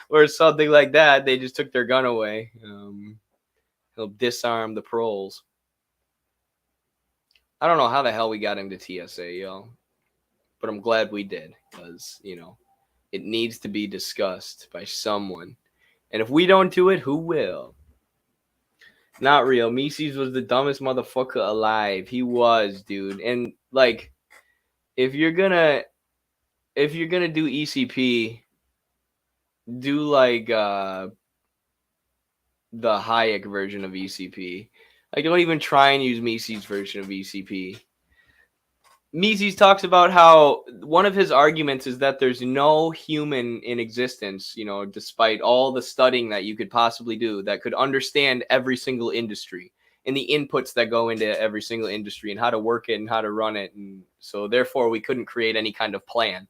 or something like that. They just took their gun away. He'll disarm the proles. I don't know how the hell we got into TSA, y'all, but I'm glad we did because, it needs to be discussed by someone. And if we don't do it, who will? Not real. Mises was the dumbest motherfucker alive. He was, dude. And like, if you're gonna do ECP, do like the Hayek version of ECP. Like, don't even try and use Mises' version of ECP. Mises talks about how one of his arguments is that there's no human in existence, despite all the studying that you could possibly do, that could understand every single industry and the inputs that go into every single industry and how to work it and how to run it. And so therefore we couldn't create any kind of plan,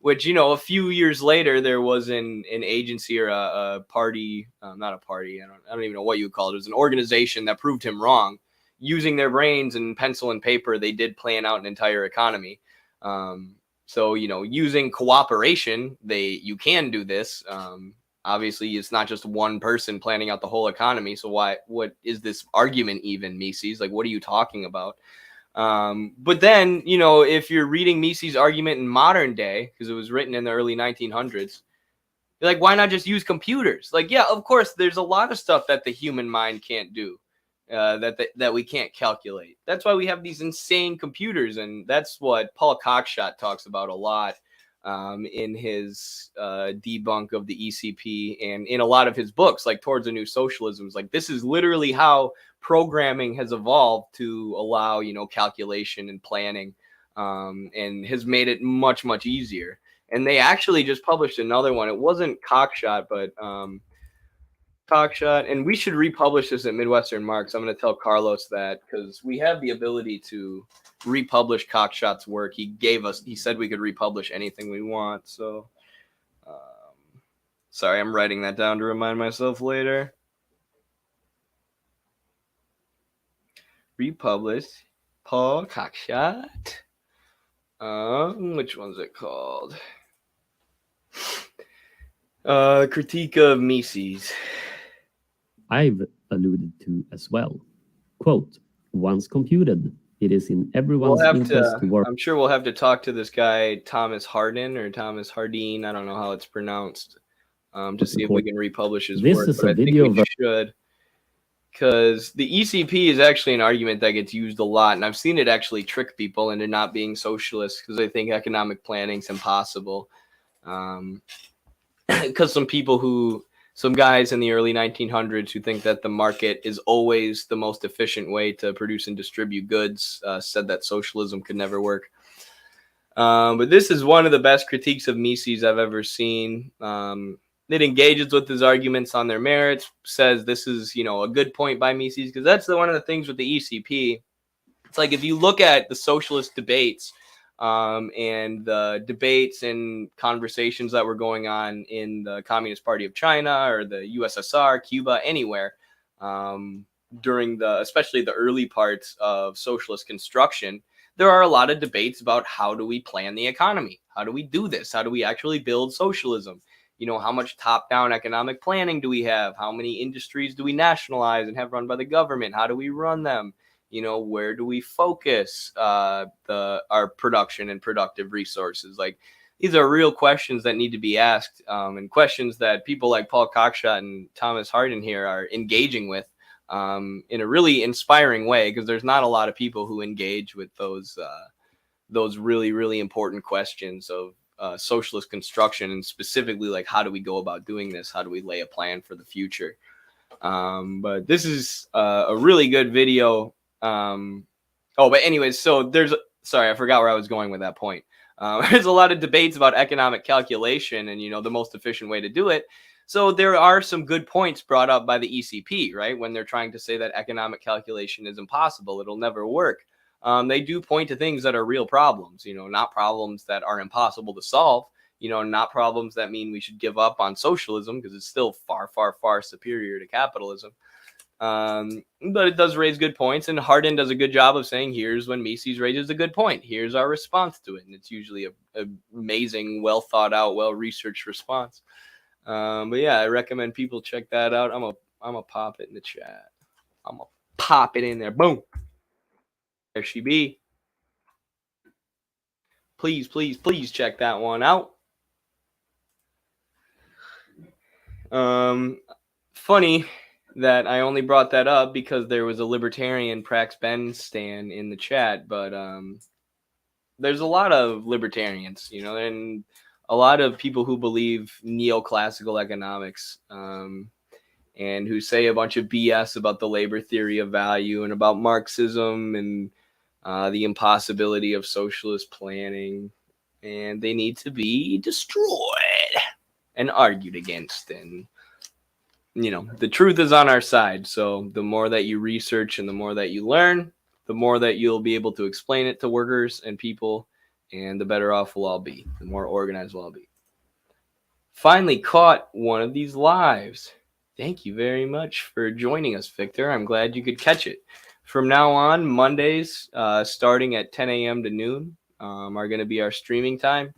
which, a few years later, there was an agency or a party, not a party. I don't even know what you would call it. It was an organization that proved him wrong. Using their brains and pencil and paper, they did plan out an entire economy. So, using cooperation, you can do this. Obviously, it's not just one person planning out the whole economy. So what is this argument even, Mises? Like, what are you talking about? But then, if you're reading Mises' argument in modern day, because it was written in the early 1900s, you're like, why not just use computers? Like, yeah, of course, there's a lot of stuff that the human mind can't do. That we can't calculate. That's why we have these insane computers, and that's what Paul Cockshott talks about a lot in his debunk of the ECP and in a lot of his books, like Towards a New Socialism. Like, this is literally how programming has evolved to allow, calculation and planning, and has made it much, much easier. And they actually just published another one. It wasn't Cockshott, but Cockshott, and we should republish this at Midwestern Marks. I'm going to tell Carlos that because we have the ability to republish Cockshott's work. He said we could republish anything we want. So, sorry, I'm writing that down to remind myself later. Republished Paul Cockshott. Which one's it called? Critique of Mises. I've alluded to as well. Quote, once computed, it is in everyone's interest to work. I'm sure we'll have to talk to this guy, Thomas Hardin or Thomas Hardin. I don't know how it's pronounced. To see if we can republish his work. Is but a I think video we should. Because the ECP is actually an argument that gets used a lot. And I've seen it actually trick people into not being socialists because they think economic planning is impossible. Because some guys in the early 1900s who think that the market is always the most efficient way to produce and distribute goods said that socialism could never work. But this is one of the best critiques of Mises I've ever seen. It engages with his arguments on their merits, says this is, a good point by Mises, because that's one of the things with the ECP. It's like if you look at the socialist debates, and the debates and conversations that were going on in the Communist Party of China or the USSR, Cuba, anywhere, during especially the early parts of socialist construction, there are a lot of debates about how do we plan the economy? How do we do this? How do we actually build socialism? how much top-down economic planning do we have? How many industries do we nationalize and have run by the government? How do we run them? Where do we focus our production and productive resources? Like, these are real questions that need to be asked, and questions that people like Paul Cockshott and Thomas Hardin here are engaging with in a really inspiring way, because there's not a lot of people who engage with those really, really important questions of socialist construction, and specifically, like, how do we go about doing this? How do we lay a plan for the future? But this is a really good video. But anyways, so sorry, I forgot where I was going with that point. There's a lot of debates about economic calculation and, the most efficient way to do it. So there are some good points brought up by the ECP, right? When they're trying to say that economic calculation is impossible, it'll never work. They do point to things that are real problems, not problems that are impossible to solve, not problems that mean we should give up on socialism, because it's still far, far, far superior to capitalism. But it does raise good points, and Hardin does a good job of saying, here's when Mises raises a good point. Here's our response to it. And it's usually an amazing, well thought out, well-researched response. But yeah, I recommend people check that out. I'm gonna pop it in the chat. I'm gonna pop it in there. Boom. There she be. Please, please, please check that one out. Funny that I only brought that up because there was a libertarian Prax Ben stan in the chat, but there's a lot of libertarians, and a lot of people who believe neoclassical economics, and who say a bunch of BS about the labor theory of value and about Marxism and the impossibility of socialist planning, and they need to be destroyed and argued against. And the truth is on our side. So the more that you research and the more that you learn, the more that you'll be able to explain it to workers and people, and the better off we'll all be, the more organized we'll all be. Finally caught one of these lives. Thank you very much for joining us, Victor. I'm glad you could catch it. From now on, Mondays, starting at 10 a.m. to noon, are going to be our streaming time.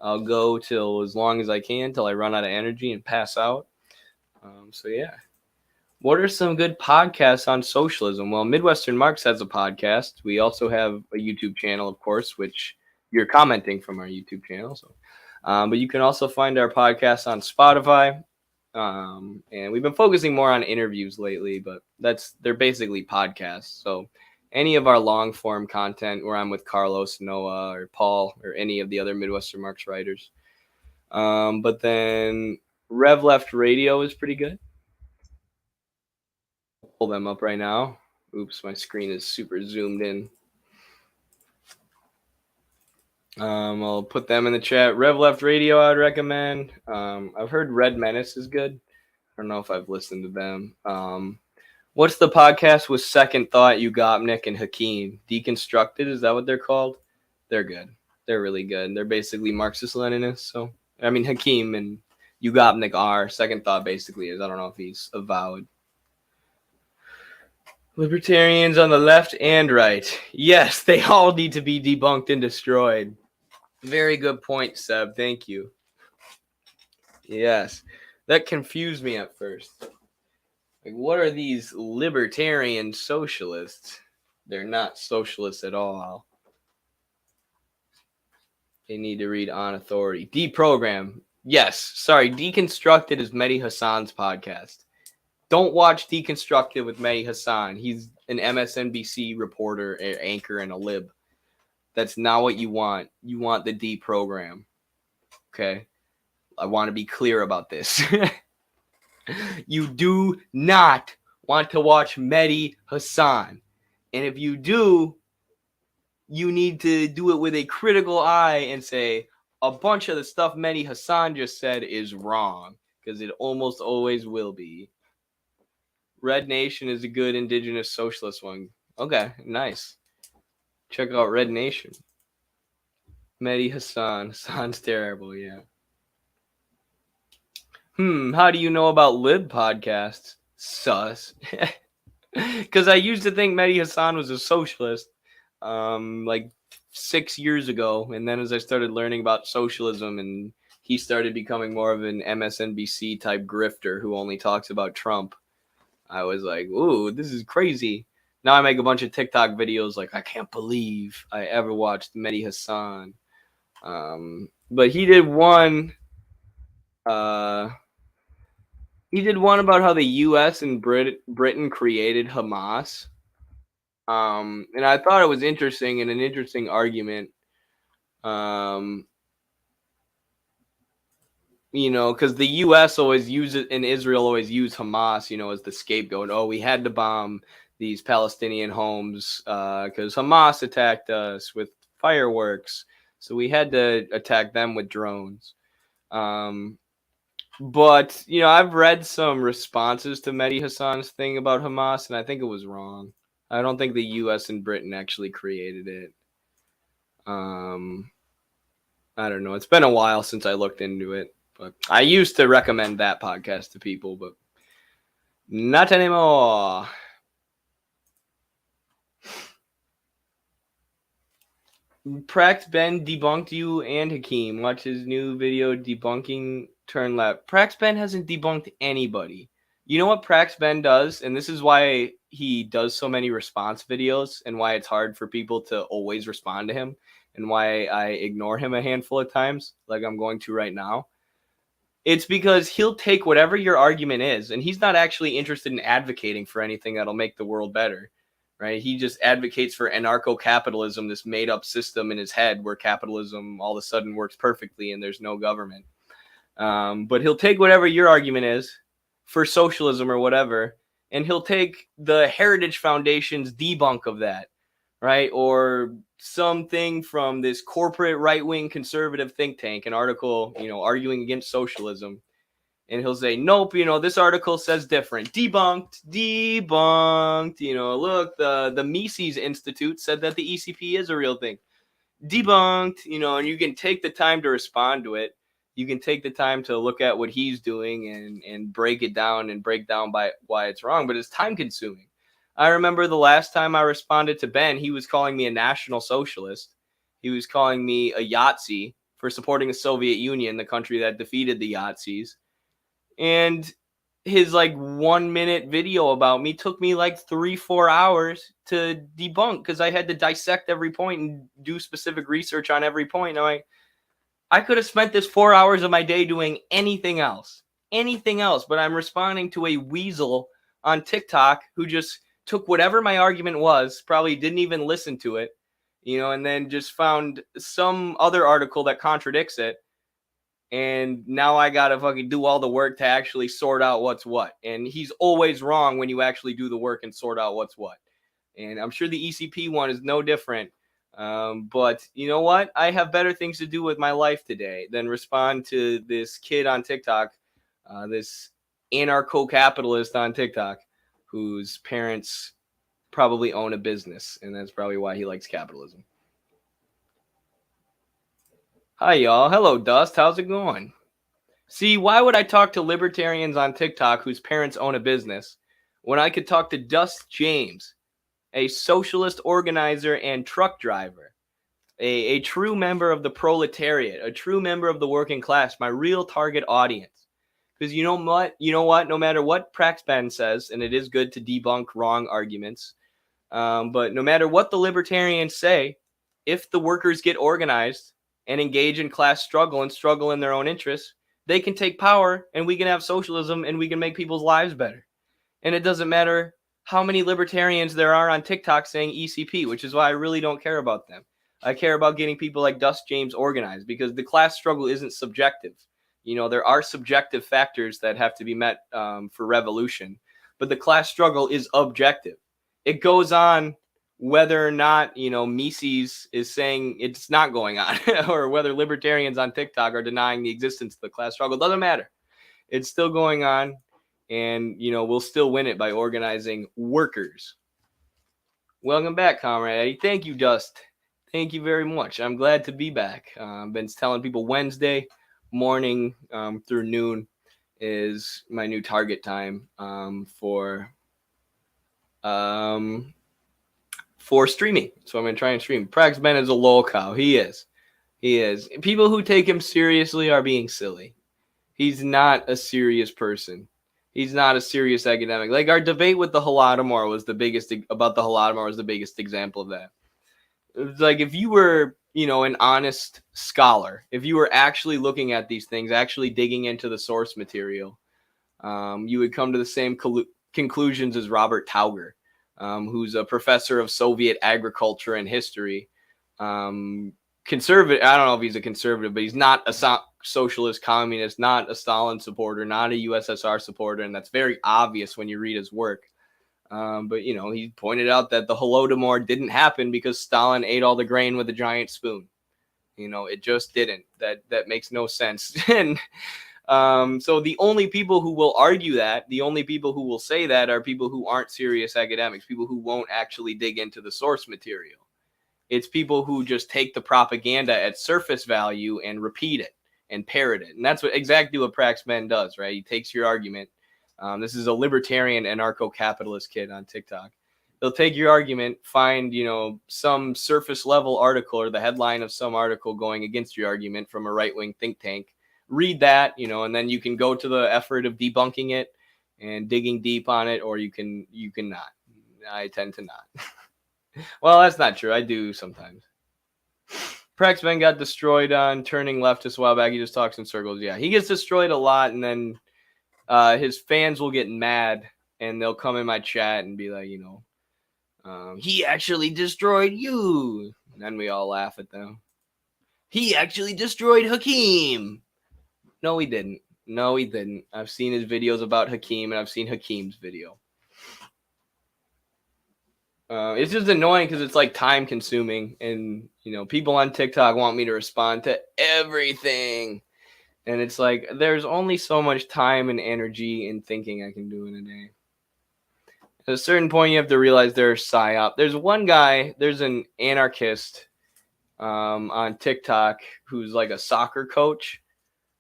I'll go till as long as I can, till I run out of energy and pass out. So yeah. What are some good podcasts on socialism? Well, Midwestern Marx has a podcast. We also have a YouTube channel, of course, which you're commenting from our YouTube channel. So, but you can also find our podcast on Spotify. And we've been focusing more on interviews lately, but they're basically podcasts. So any of our long form content where I'm with Carlos, Noah, or Paul, or any of the other Midwestern Marx writers. But then Rev Left Radio is pretty good. I'll pull them up right now. Oops, my screen is super zoomed in. I'll put them in the chat. Rev Left Radio, I'd recommend. I've heard Red Menace is good. I don't know if I've listened to them. What's the podcast with Second Thought, Ugopnik, and Hakeem? Deconstructed, is that what they're called? They're good. They're really good. They're basically Marxist-Leninists. So, I mean, Hakeem and Ugopnik are. Second Thought basically is. I don't know if he's avowed. Libertarians on the left and right. Yes, they all need to be debunked and destroyed. Very good point, Seb. Thank you. Yes. That confused me at first. Like, what are these libertarian socialists? They're not socialists at all. They need to read On Authority. Deprogram. Yes. Sorry. Deconstructed is Mehdi Hassan's podcast. Don't watch Deconstructed with Mehdi Hassan. He's an MSNBC reporter, anchor, and a lib. That's not what you want. You want the deprogram. Okay? I want to be clear about this. You do not want to watch Mehdi Hassan. And if you do, you need to do it with a critical eye and say, a bunch of the stuff Mehdi Hassan just said is wrong, because it almost always will be. Red Nation is a good indigenous socialist one. Okay, nice. Check out Red Nation. Mehdi Hassan. Hassan's terrible, yeah. How do you know about Lib podcasts? Sus. Because I used to think Mehdi Hassan was a socialist like 6 years ago. And then as I started learning about socialism and he started becoming more of an MSNBC type grifter who only talks about Trump. I was like, ooh, this is crazy. Now I make a bunch of TikTok videos like, I can't believe I ever watched Mehdi Hassan. But he did one about how the US and Britain created Hamas. And I thought it was interesting and an interesting argument. Because the U.S. always uses and Israel always use Hamas, as the scapegoat. Oh, we had to bomb these Palestinian homes because Hamas attacked us with fireworks, so we had to attack them with drones. But I've read some responses to Mehdi Hassan's thing about Hamas, and I think it was wrong. I don't think the U.S. and Britain actually created it. I don't know. It's been a while since I looked into it. But I used to recommend that podcast to people, but not anymore. Prax Ben debunked you and Hakeem. Watch his new video debunking turn left. Prax Ben hasn't debunked anybody. You know what Prax Ben does? And this is why he does so many response videos and why it's hard for people to always respond to him and why I ignore him a handful of times, like I'm going to right now. It's because he'll take whatever your argument is, and he's not actually interested in advocating for anything that'll make the world better, right? He just advocates for anarcho-capitalism, this made-up system in his head where capitalism all of a sudden works perfectly and there's no government. But he'll take whatever your argument is for socialism or whatever, and he'll take the Heritage Foundation's debunk of that, right? Or something from this corporate right-wing conservative think tank, an article, arguing against socialism. And he'll say, nope, this article says different. Debunked. Look, the Mises Institute said that the ECP is a real thing. Debunked, and you can take the time to respond to it. You can take the time to look at what he's doing and break it down and break down by why it's wrong, but it's time consuming. I remember the last time I responded to Ben, he was calling me a National Socialist. He was calling me a Yahtzee for supporting the Soviet Union, the country that defeated the Yahtzees. And his 1 minute video about me took me 3-4 hours to debunk because I had to dissect every point and do specific research on every point. I could have spent this 4 hours of my day doing anything else, but I'm responding to a weasel on TikTok who just took whatever my argument was, probably didn't even listen to it, and then just found some other article that contradicts it. And now I got to fucking do all the work to actually sort out what's what. And he's always wrong when you actually do the work and sort out what's what. And I'm sure the ECP one is no different. But you know what? I have better things to do with my life today than respond to this kid on TikTok, this anarcho-capitalist on TikTok, whose parents probably own a business, and that's probably why he likes capitalism. Hi, y'all. Hello, Dust. How's it going? See, why would I talk to libertarians on TikTok whose parents own a business when I could talk to Dust James, a socialist organizer and truck driver, a true member of the proletariat, a true member of the working class, my real target audience? Because you know what? No matter what Prax Ben says, and it is good to debunk wrong arguments, but no matter what the libertarians say, if the workers get organized and engage in class struggle and struggle in their own interests, they can take power and we can have socialism and we can make people's lives better. And it doesn't matter how many libertarians there are on TikTok saying ECP, which is why I really don't care about them. I care about getting people like Dust James organized because the class struggle isn't subjective. There are subjective factors that have to be met for revolution, but the class struggle is objective. It goes on whether or not, Mises is saying it's not going on or whether libertarians on TikTok are denying the existence of the class struggle. It doesn't matter. It's still going on, and, we'll still win it by organizing workers. Welcome back, Comrade Eddie. Thank you, Dust. Thank you very much. I'm glad to be back. I've been telling people Wednesday morning through noon is my new target time for streaming. So I'm going to try and stream. Prax Ben is a lol cow. He is. He is. People who take him seriously are being silly. He's not a serious person. He's not a serious academic. Like our debate with the Holodomor was the biggest example of that. It was like if you were, an honest scholar, if you were actually looking at these things, actually digging into the source material, you would come to the same conclusions as Robert Tauger, who's a professor of Soviet agriculture and history. Conservative. I don't know if he's a conservative, but he's not a socialist communist, not a Stalin supporter, not a USSR supporter, and that's very obvious when you read his work. But he pointed out that the Holodomor didn't happen because Stalin ate all the grain with a giant spoon. It just didn't. That makes no sense. And so the only people who will argue that, the only people who will say that are people who aren't serious academics, people who won't actually dig into the source material. It's people who just take the propaganda at surface value and repeat it and parrot it. And that's exactly what Praxman does, right? He takes your argument. This is a libertarian anarcho-capitalist kid on TikTok. They'll take your argument, find, some surface level article or the headline of some article going against your argument from a right-wing think tank. Read that, and then you can go to the effort of debunking it and digging deep on it, or you can not. I tend to not. Well, that's not true. I do sometimes. Praxman got destroyed on turning leftist a while back. He just talks in circles. Yeah, he gets destroyed a lot, and then his fans will get mad, and they'll come in my chat and be like, he actually destroyed you. And then we all laugh at them. He actually destroyed Hakeem. No, he didn't. No, he didn't. I've seen his videos about Hakeem, and I've seen Hakeem's video. It's just annoying because it's like time consuming, and people on TikTok want me to respond to everything, and it's like there's only so much time and energy and thinking I can do in a day. At a certain point, you have to realize there's psyop. There's one guy, there's an anarchist on TikTok who's like a soccer coach,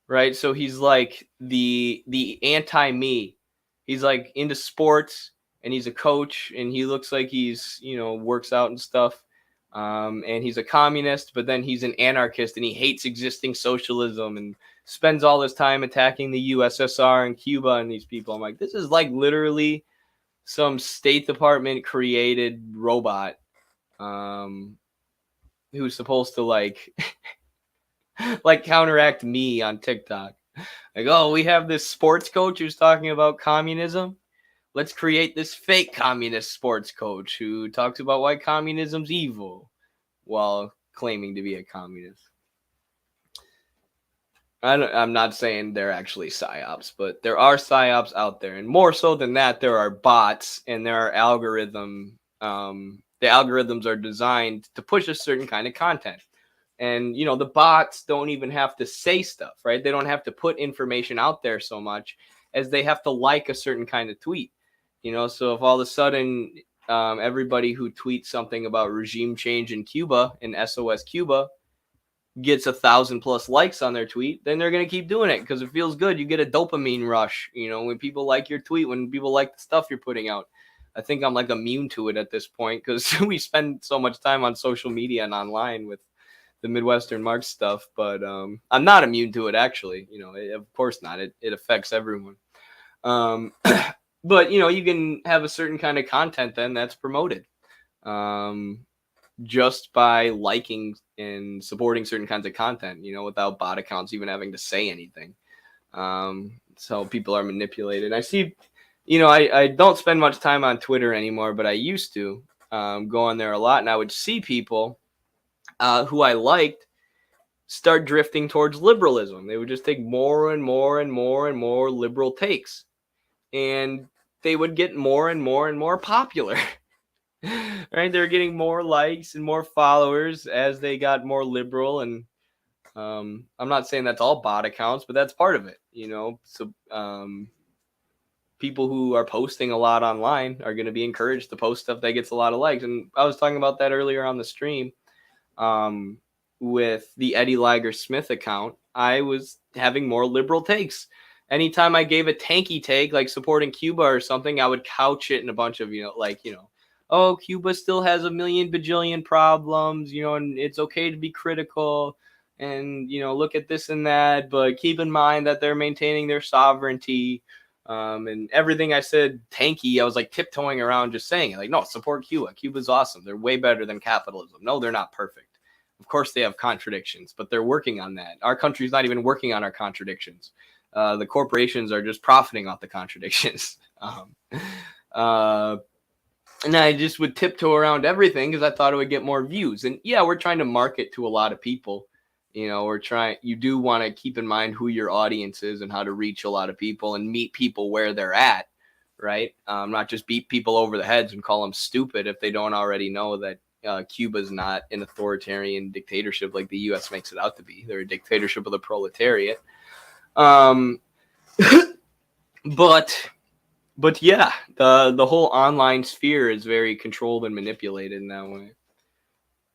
right? So he's like the anti-me. He's like into sports. And he's a coach, and he looks like he's, works out and stuff. And he's a communist, but then he's an anarchist, and he hates existing socialism and spends all his time attacking the USSR and Cuba and these people. I'm like, this is like literally some State Department created robot who's supposed to like counteract me on TikTok. Like, oh, we have this sports coach who's talking about communism. Let's create this fake communist sports coach who talks about why communism's evil while claiming to be a communist. I'm not saying they're actually psyops, but there are psyops out there. And more so than that, there are bots and there are algorithms. The algorithms are designed to push a certain kind of content. And, the bots don't even have to say stuff, right? They don't have to put information out there so much as they have to like a certain kind of tweet. So if all of a sudden everybody who tweets something about regime change in Cuba, in SOS Cuba, gets 1,000+ likes on their tweet, then they're going to keep doing it because it feels good. You get a dopamine rush, when people like your tweet, when people like the stuff you're putting out. I think I'm like immune to it at this point because we spend so much time on social media and online with the Midwestern Marx stuff, but I'm not immune to it actually. Of course not. It affects everyone. But, you can have a certain kind of content then that's promoted just by liking and supporting certain kinds of content, without bot accounts even having to say anything. So people are manipulated. I see, I don't spend much time on Twitter anymore, but I used to go on there a lot. And I would see people who I liked start drifting towards liberalism. They would just take more and more and more and more liberal takes. And they would get more and more and more popular, right? They're getting more likes and more followers as they got more liberal. And I'm not saying that's all bot accounts, but that's part of it, So people who are posting a lot online are going to be encouraged to post stuff that gets a lot of likes. And I was talking about that earlier on the stream with the Eddie Liger Smith account. I was having more liberal takes. Anytime I gave a tanky take, like supporting Cuba or something, I would couch it in a bunch of, oh, Cuba still has a million bajillion problems, and it's okay to be critical. and, you know, look at this and that, but keep in mind that they're maintaining their sovereignty. And everything I said tanky, I was like tiptoeing around just saying it. Like, no, support Cuba. Cuba's awesome. They're way better than capitalism. No, they're not perfect. Of course they have contradictions, but they're working on that. Our country's not even working on our contradictions. The corporations are just profiting off the contradictions. And I just would tiptoe around everything because I thought it would get more views. And yeah, we're trying to market to a lot of people. You know, you do want to keep in mind who your audience is and how to reach a lot of people and meet people where they're at, right? Not just beat people over the heads and call them stupid if they don't already know that Cuba's not an authoritarian dictatorship like the U.S. makes it out to be. They're a dictatorship of the proletariat. But yeah, the whole online sphere is very controlled and manipulated in that way.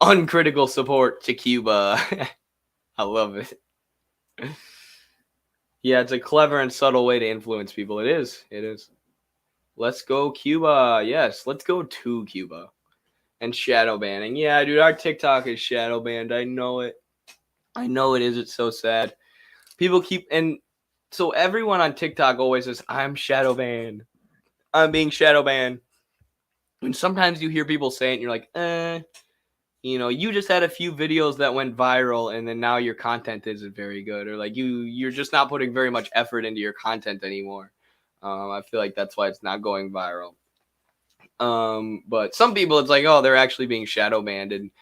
Uncritical support to Cuba. I love it. Yeah, it's a clever and subtle way to influence people. It is. It is. Let's go Cuba. Yes, let's go to Cuba. And shadow banning. Yeah, dude, our TikTok is shadow banned. I know it. I know it is. It's so sad. People and so everyone on TikTok always says, I'm shadow banned. I'm being shadow banned. And sometimes you hear people say it and you're like, you know, you just had a few videos that went viral and then now your content isn't very good, or like you're just not putting very much effort into your content anymore. I feel like that's why it's not going viral. But some people, it's like, oh, they're actually being shadow banned. And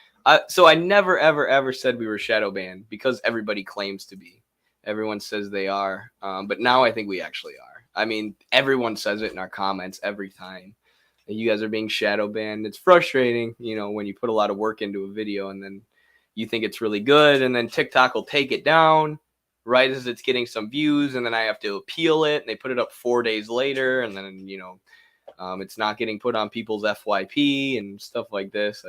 so I never, ever, ever said we were shadow banned because everybody claims to be. Everyone says they are. But now I think we actually are. I mean, everyone says it in our comments every time. You guys are being shadow banned. It's frustrating, you know, when you put a lot of work into a video and then you think it's really good and then TikTok will take it down right as it's getting some views, and then I have to appeal it and they put it up 4 days later, and then, you know, it's not getting put on people's FYP and stuff like this.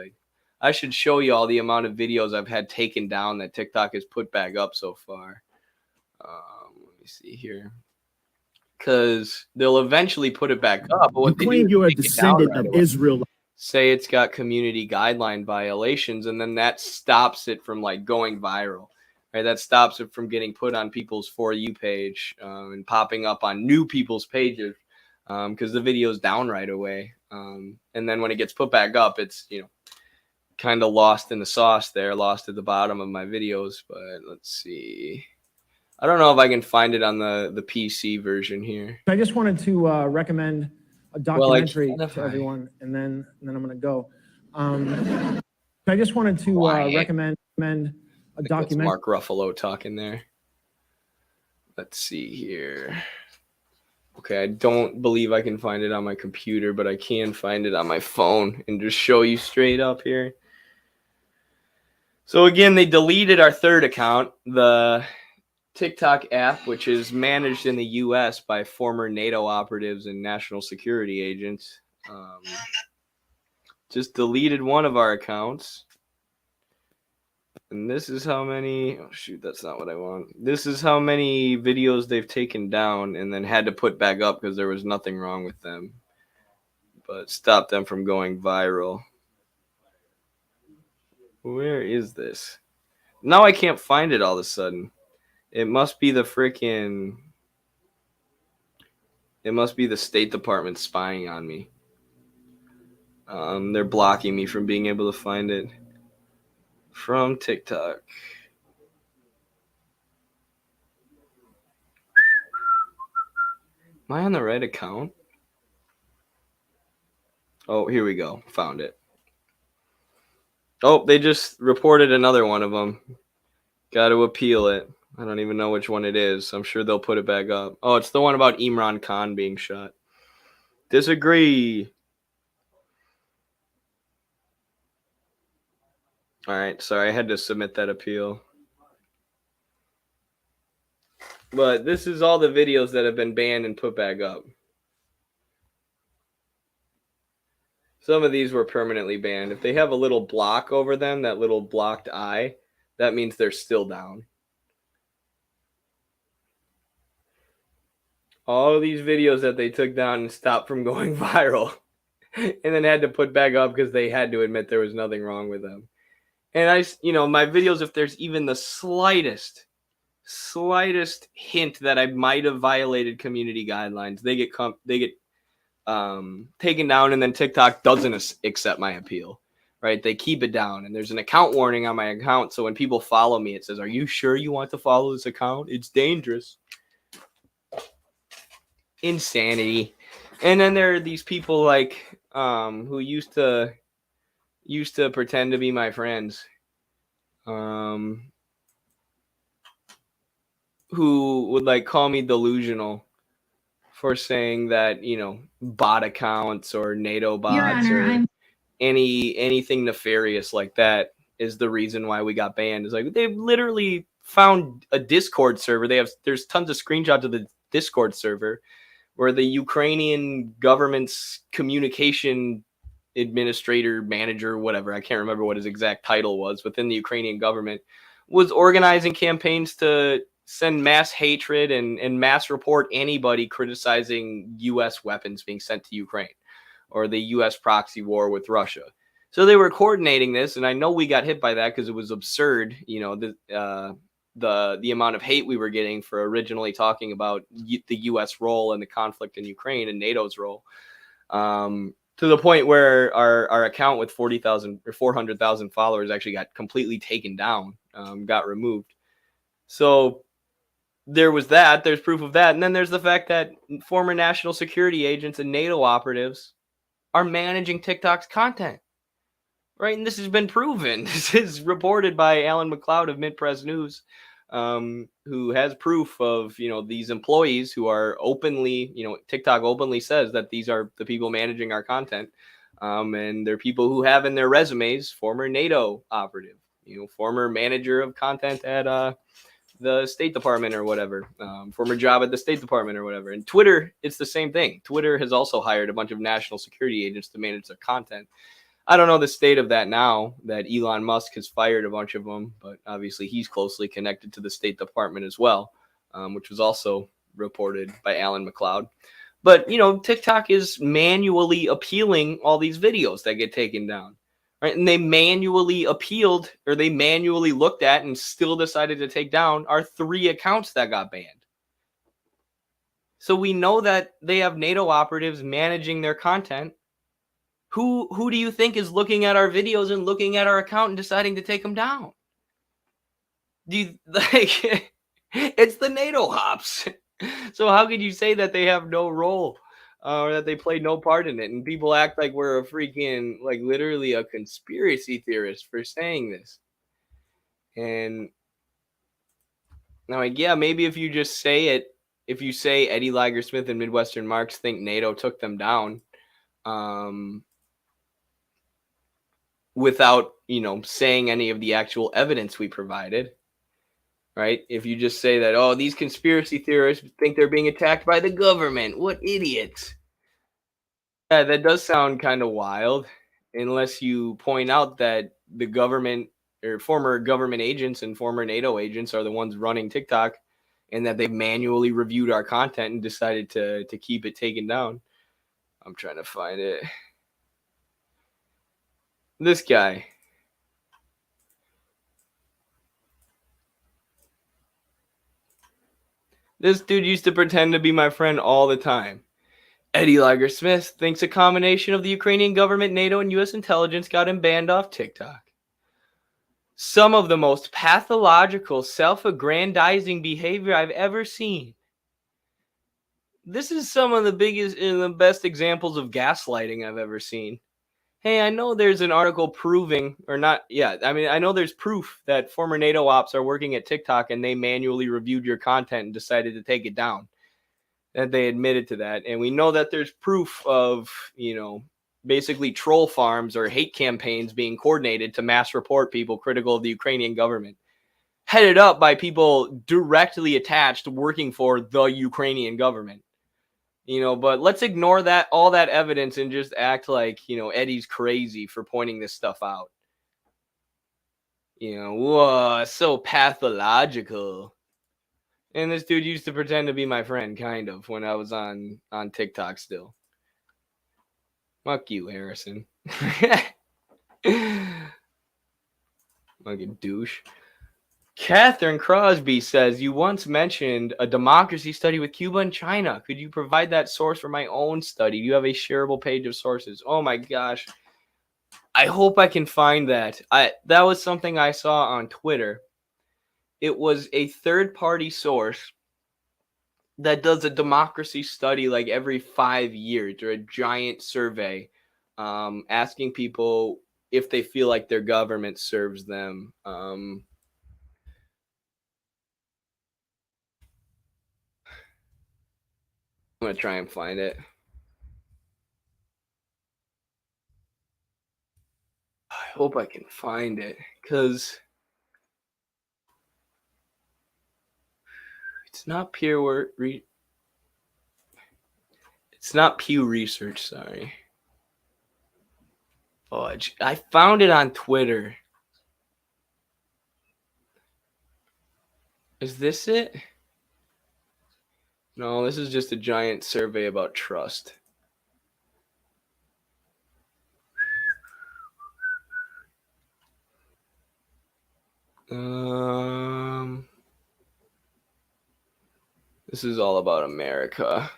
I should show you all the amount of videos I've had taken down that TikTok has put back up so far. Let me see here. Because they'll eventually put it back up. But you claim you're a descendant of Israel. Say it's got community guideline violations, and then that stops it from like going viral. Right? That stops it from getting put on people's For You page and popping up on new people's pages because the video's down right away. And then when it gets put back up, it's, you know, kind of lost in the sauce there, lost at the bottom of my videos. But let's see. I don't know if I can find it on the PC version here. I just wanted to recommend a documentary to everyone, and then I'm going to go. I just wanted to recommend a documentary. Mark Ruffalo talking there. Let's see here. Okay, I don't believe I can find it on my computer, but I can find it on my phone and just show you straight up here. So again, they deleted our third account, the TikTok app, which is managed in the U.S. by former NATO operatives and national security agents. Just deleted one of our accounts. And this is how many, oh shoot, that's not what I want. This is how many videos they've taken down and then had to put back up because there was nothing wrong with them. But stopped them from going viral. Where is this? Now I can't find it all of a sudden. It must be the freaking... It must be the State Department spying on me. They're blocking me from being able to find it from TikTok. Am I on the right account? Oh, here we go. Found it. Oh, they just reported another one of them. Got to appeal it. I don't even know which one it is. I'm sure they'll put it back up. Oh, it's the one about Imran Khan being shot. Disagree. All right, sorry, I had to submit that appeal. But this is all the videos that have been banned and put back up. Some of these were permanently banned. If they have a little block over them, that little blocked eye, that means they're still down. All of these videos that they took down and stopped from going viral and then had to put back up because they had to admit there was nothing wrong with them. And my videos, if there's even the slightest hint that I might have violated community guidelines, they get taken down, and then TikTok doesn't accept my appeal, right? They keep it down, and there's an account warning on my account. So when people follow me, it says, "Are you sure you want to follow this account? It's dangerous." Insanity. And then there are these people like who used to pretend to be my friends, who would like call me delusional for saying that, bot accounts or NATO bots or anything nefarious like that is the reason why we got banned. It's like they literally found a Discord server. There's tons of screenshots of the Discord server where the Ukrainian government's communication administrator, manager, whatever, I can't remember what his exact title was within the Ukrainian government, was organizing campaigns to send mass hatred and mass report anybody criticizing U.S. weapons being sent to Ukraine or the U.S. proxy war with Russia. So they were coordinating this, and I know we got hit by that because it was absurd, the amount of hate we were getting for originally talking about the U.S. role in the conflict in Ukraine and NATO's role, to the point where our account with 40,000 or 400,000 followers actually got completely taken down, got removed. So there was that. There's proof of that. And then there's the fact that former national security agents and NATO operatives are managing TikTok's content, right? And this has been proven. This is reported by Alan McLeod of Mid-Press News, who has proof of, these employees who are openly, TikTok openly says that these are the people managing our content. And they're people who have in their resumes former NATO operative, former manager of content at the State Department or whatever, former job at the State Department or whatever. And Twitter, it's the same thing. Twitter has also hired a bunch of national security agents to manage their content. I don't know the state of that now that Elon Musk has fired a bunch of them, but obviously he's closely connected to the State Department as well, which was also reported by Alan McLeod. But, TikTok is manually appealing all these videos that get taken down, right? And they manually appealed, or they manually looked at and still decided to take down our 3 accounts that got banned. So we know that they have NATO operatives managing their content. Who do you think is looking at our videos and looking at our account and deciding to take them down? Do you like it's the NATO hops? So how could you say that they have no role or that they play no part in it? And people act like we're a freaking, like, literally a conspiracy theorist for saying this. And now, like, yeah, maybe if you just say it, if you say Eddie Liger Smith and Midwestern Marks think NATO took them down, without, saying any of the actual evidence we provided, right? If you just say that, oh, these conspiracy theorists think they're being attacked by the government. What idiots. Yeah, that does sound kind of wild, unless you point out that the government or former government agents and former NATO agents are the ones running TikTok, and that they've manually reviewed our content and decided to keep it taken down. I'm trying to find it. This guy. This dude used to pretend to be my friend all the time. Eddie Liger Smith thinks a combination of the Ukrainian government, NATO, and U.S. intelligence got him banned off TikTok. Some of the most pathological, self-aggrandizing behavior I've ever seen. This is some of the biggest and the best examples of gaslighting I've ever seen. Hey, I know there's an article proving, or not, yeah, I mean, I know there's proof that former NATO ops are working at TikTok and they manually reviewed your content and decided to take it down. That they admitted to that. And we know that there's proof of, basically troll farms or hate campaigns being coordinated to mass report people critical of the Ukrainian government, headed up by people directly attached working for the Ukrainian government. But let's ignore that, all that evidence, and just act like, Eddie's crazy for pointing this stuff out. Whoa, so pathological. And this dude used to pretend to be my friend, kind of, when I was on TikTok still. Fuck you, Harrison. Like a douche. Catherine Crosby says, you once mentioned a democracy study with Cuba and China. Could you provide that source for my own study? Do you have a shareable page of sources? Oh my gosh. I hope I can find that. That was something I saw on Twitter. It was a third-party source that does a democracy study like every 5 years, or a giant survey asking people if they feel like their government serves them. I'm going to try and find it. I hope I can find it, because it's not it's not Pew Research, sorry. Oh, I found it on Twitter. Is this it? No, this is just a giant survey about trust. This is all about America.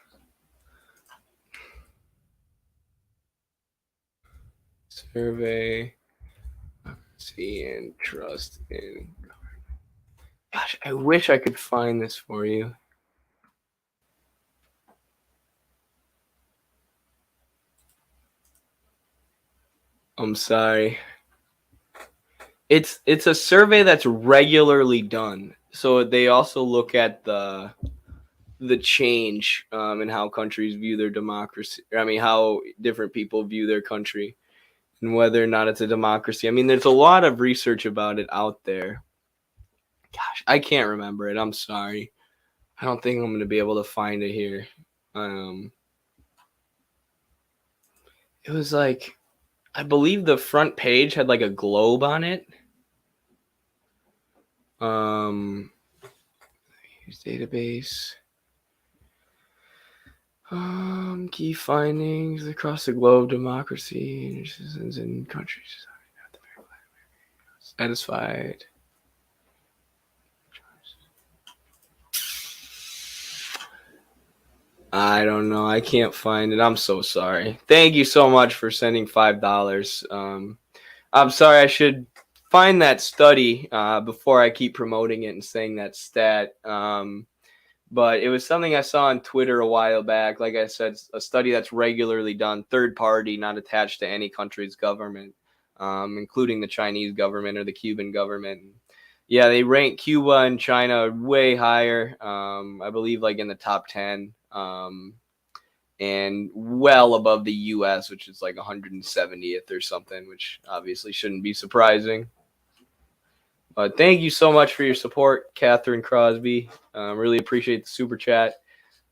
Survey, see, and trust in government. Gosh, I wish I could find this for you. I'm sorry. It's a survey that's regularly done. So they also look at the change in how countries view their democracy. I mean, how different people view their country and whether or not it's a democracy. I mean, there's a lot of research about it out there. Gosh, I can't remember it. I'm sorry. I don't think I'm going to be able to find it here. It was like, I believe the front page had like a globe on it. Here's database. Key findings across the globe, democracy, citizens in countries. Satisfied. I don't know. I can't find it. I'm so sorry. Thank you so much for sending $5. I'm sorry. I should find that study before I keep promoting it and saying that stat. But it was something I saw on Twitter a while back. Like I said, a study that's regularly done, third party, not attached to any country's government, including the Chinese government or the Cuban government. Yeah, they rank Cuba and China way higher. I believe like in the top 10. And well above the U.S., which is like 170th or something, which obviously shouldn't be surprising. But thank you so much for your support, Catherine Crosby. Really appreciate the super chat.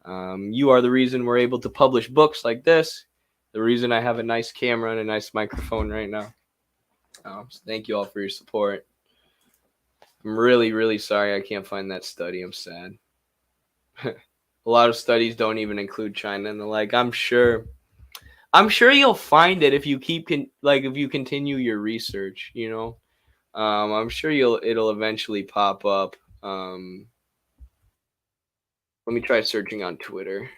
You are the reason we're able to publish books like this, the reason I have a nice camera and a nice microphone right now. So thank you all for your support. I'm really, really sorry I can't find that study. I'm sad. A lot of studies don't even include China and the like. I'm sure you'll find it if you if you continue your research, you know. I'm sure it'll eventually pop up. Let me try searching on Twitter.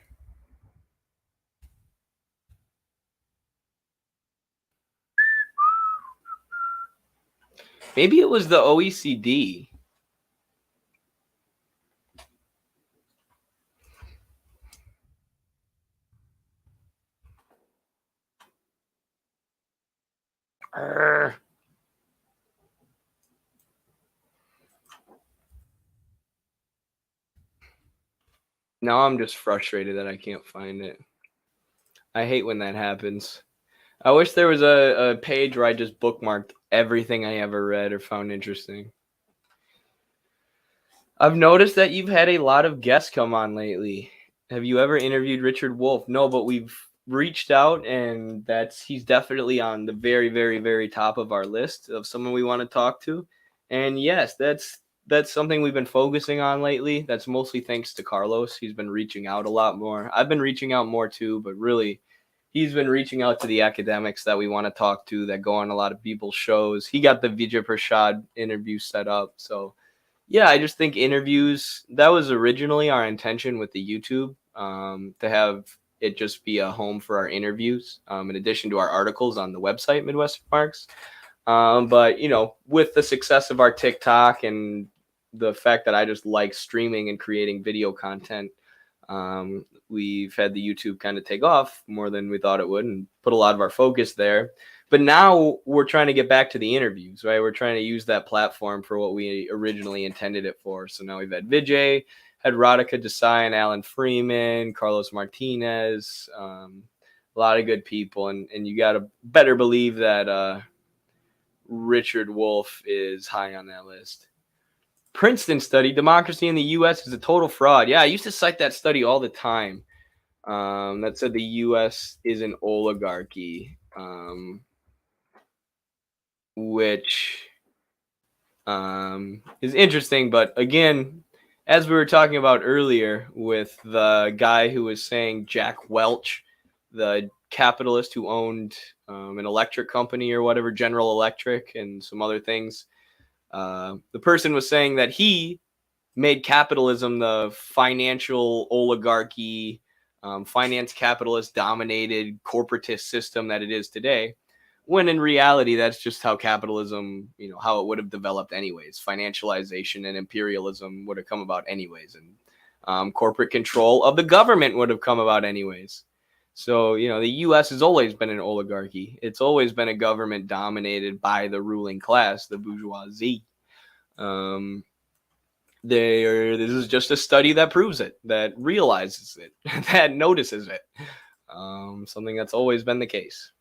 Maybe it was the OECD. Now I'm just frustrated that I can't find it. I hate when that happens. I wish there was a page where I just bookmarked everything I ever read or found interesting. I've noticed that you've had a lot of guests come on lately. Have you ever interviewed Richard Wolff? No, but we've reached out, and he's definitely on the very, very, very top of our list of someone we want to talk to. And yes, that's something we've been focusing on lately. That's mostly thanks to Carlos. He's been reaching out a lot more. I've been reaching out more too, but really he's been reaching out to the academics that we want to talk to that go on a lot of people's shows. He got the Vijay Prashad interview set up. So, yeah, I just think interviews, that was originally our intention with the YouTube, to have it just be a home for our interviews, in addition to our articles on the website, Midwestern Marks. But, you know, with the success of our TikTok and the fact that I just like streaming and creating video content, we've had the YouTube kind of take off more than we thought it would and put a lot of our focus there. But now we're trying to get back to the interviews, right? We're trying to use that platform for what we originally intended it for. So now we've had Vijay, had Radhika Desai and Alan Freeman, Carlos Martinez, a lot of good people. And you got to better believe that Richard Wolff is high on that list. Princeton study, democracy in the U.S. is a total fraud. Yeah, I used to cite that study all the time. That said the U.S. is an oligarchy, which is interesting. But again, as we were talking about earlier with the guy who was saying Jack Welch, the capitalist who owned an electric company or whatever, General Electric and some other things, the person was saying that he made capitalism the financial oligarchy, finance capitalist dominated corporatist system that it is today, when in reality that's just how capitalism, you know, how it would have developed anyways. Financialization and imperialism would have come about anyways, and corporate control of the government would have come about anyways. So, you know, the U.S. has always been an oligarchy. It's always been a government dominated by the ruling class, the bourgeoisie. This is just a study that proves it, that realizes it, that notices it. Something that's always been the case.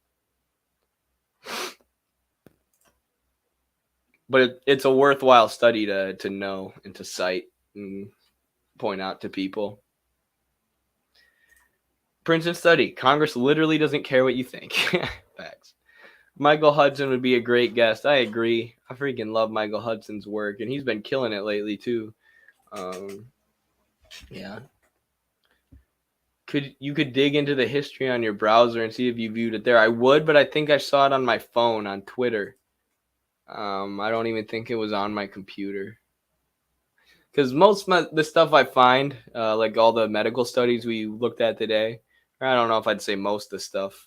But it's a worthwhile study to know and to cite and point out to people. Princeton study. Congress literally doesn't care what you think. Facts. Michael Hudson would be a great guest. I agree. I freaking love Michael Hudson's work, and he's been killing it lately too. Yeah. You could dig into the history on your browser and see if you viewed it there. I would, but I think I saw it on my phone on Twitter. I don't even think it was on my computer. Because most of the stuff I find, like all the medical studies we looked at today, I don't know if I'd say most of the stuff.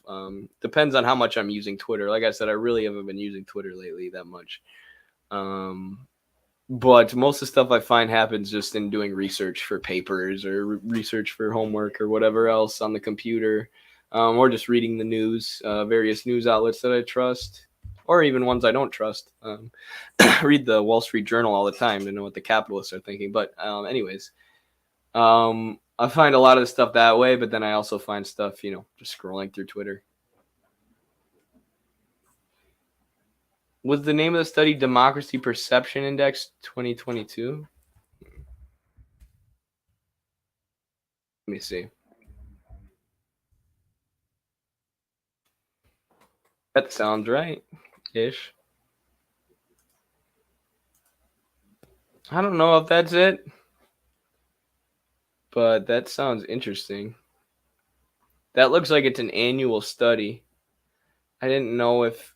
Depends on how much I'm using Twitter. Like I said, I really haven't been using Twitter lately that much. But most of the stuff I find happens just in doing research for papers or research for homework or whatever else on the computer, or just reading the news, various news outlets that I trust, or even ones I don't trust. Read the Wall Street Journal all the time to know what the capitalists are thinking. But anyways, I find a lot of the stuff that way, but then I also find stuff, you know, just scrolling through Twitter. Was the name of the study Democracy Perception Index 2022? Let me see. That sounds right-ish. I don't know if that's it, but that sounds interesting. That looks like it's an annual study. I don't know if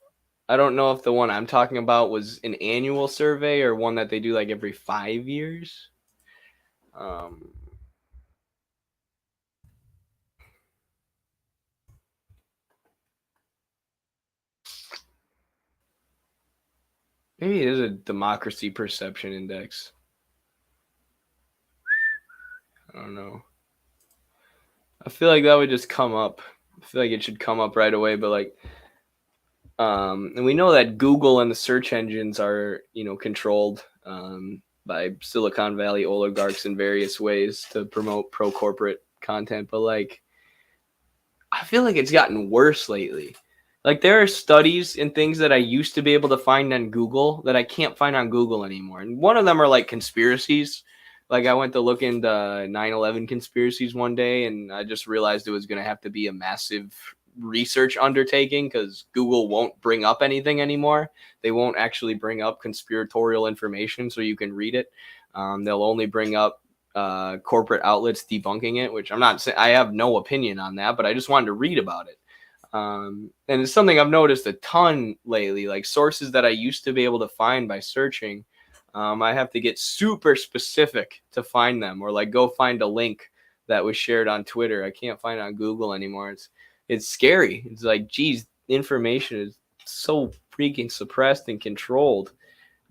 the one I'm talking about was an annual survey or one that they do like every 5 years. Maybe it is a democracy perception index. I don't know. I feel like that would just come up. I feel like it should come up right away, but like, and we know that Google and the search engines are, you know, controlled by Silicon Valley oligarchs in various ways to promote pro-corporate content. But like, I feel like it's gotten worse lately. Like there are studies and things that I used to be able to find on Google that I can't find on Google anymore. And one of them are like conspiracies. Like I went to look into 9/11 conspiracies one day, and I just realized it was going to have to be a massive research undertaking because Google won't bring up anything anymore. They won't actually bring up conspiratorial information so you can read it. They'll only bring up corporate outlets debunking it, which I'm not saying, I have no opinion on that, but I just wanted to read about it. And it's something I've noticed a ton lately, like sources that I used to be able to find by searching. I have to get super specific to find them, or like go find a link that was shared on Twitter. I can't find it on Google anymore. It's scary. It's like, geez, information is so freaking suppressed and controlled.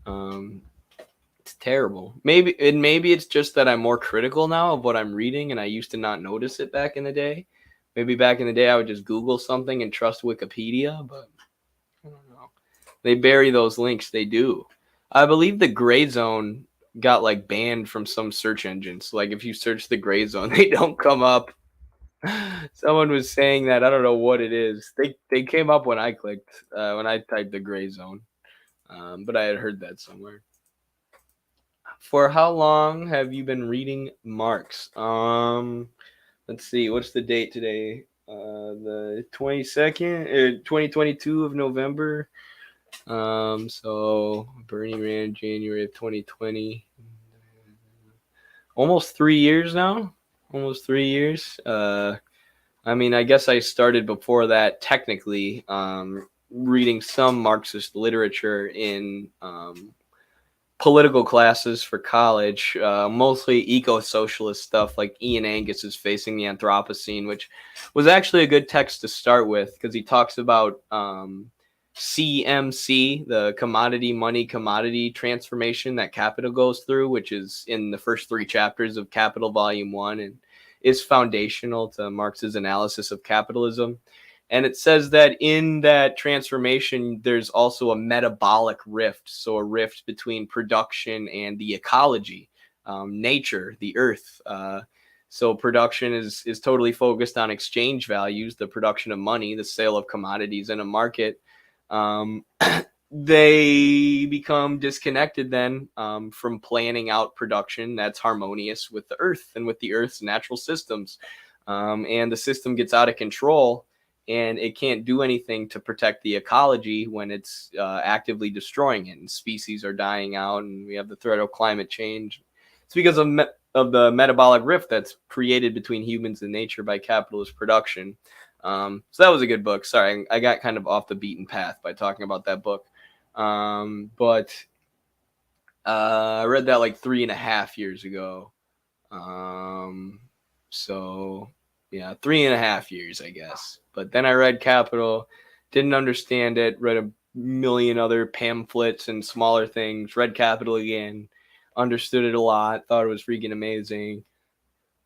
It's terrible. Maybe it's just that I'm more critical now of what I'm reading, and I used to not notice it back in the day. Maybe back in the day I would just Google something and trust Wikipedia, but I don't know. They bury those links. They do. I believe the Gray Zone got like banned from some search engines. Like if you search the Gray Zone, they don't come up. Someone was saying that. I don't know what it is. They came up when I clicked, when I typed the Gray Zone. But I had heard that somewhere. For how long have you been reading Marx? Let's see. What's the date today? The 22nd, 2022 of November. So Bernie ran January of 2020. Almost 3 years now. Almost 3 years. I mean, I guess I started before that technically, reading some Marxist literature in political classes for college, mostly eco-socialist stuff like Ian Angus is Facing the Anthropocene, which was actually a good text to start with because he talks about CMC, the commodity transformation that capital goes through, which is in the first 3 chapters of Capital Volume 1 and is foundational to Marx's analysis of capitalism. And it says that in that transformation, there's also a metabolic rift. So a rift between production and the ecology, nature, the earth. So production is totally focused on exchange values, the production of money, the sale of commodities in a market. They become disconnected then from planning out production that's harmonious with the earth and with the earth's natural systems. And the system gets out of control. And it can't do anything to protect the ecology when it's actively destroying it. And species are dying out, and we have the threat of climate change. It's because of the metabolic rift that's created between humans and nature by capitalist production. So that was a good book. Sorry, I got kind of off the beaten path by talking about that book. But I read that like 3.5 years ago. So yeah, 3.5 years, I guess. But then I read Capital, didn't understand it, read a million other pamphlets and smaller things, read Capital again, understood it a lot, thought it was freaking amazing.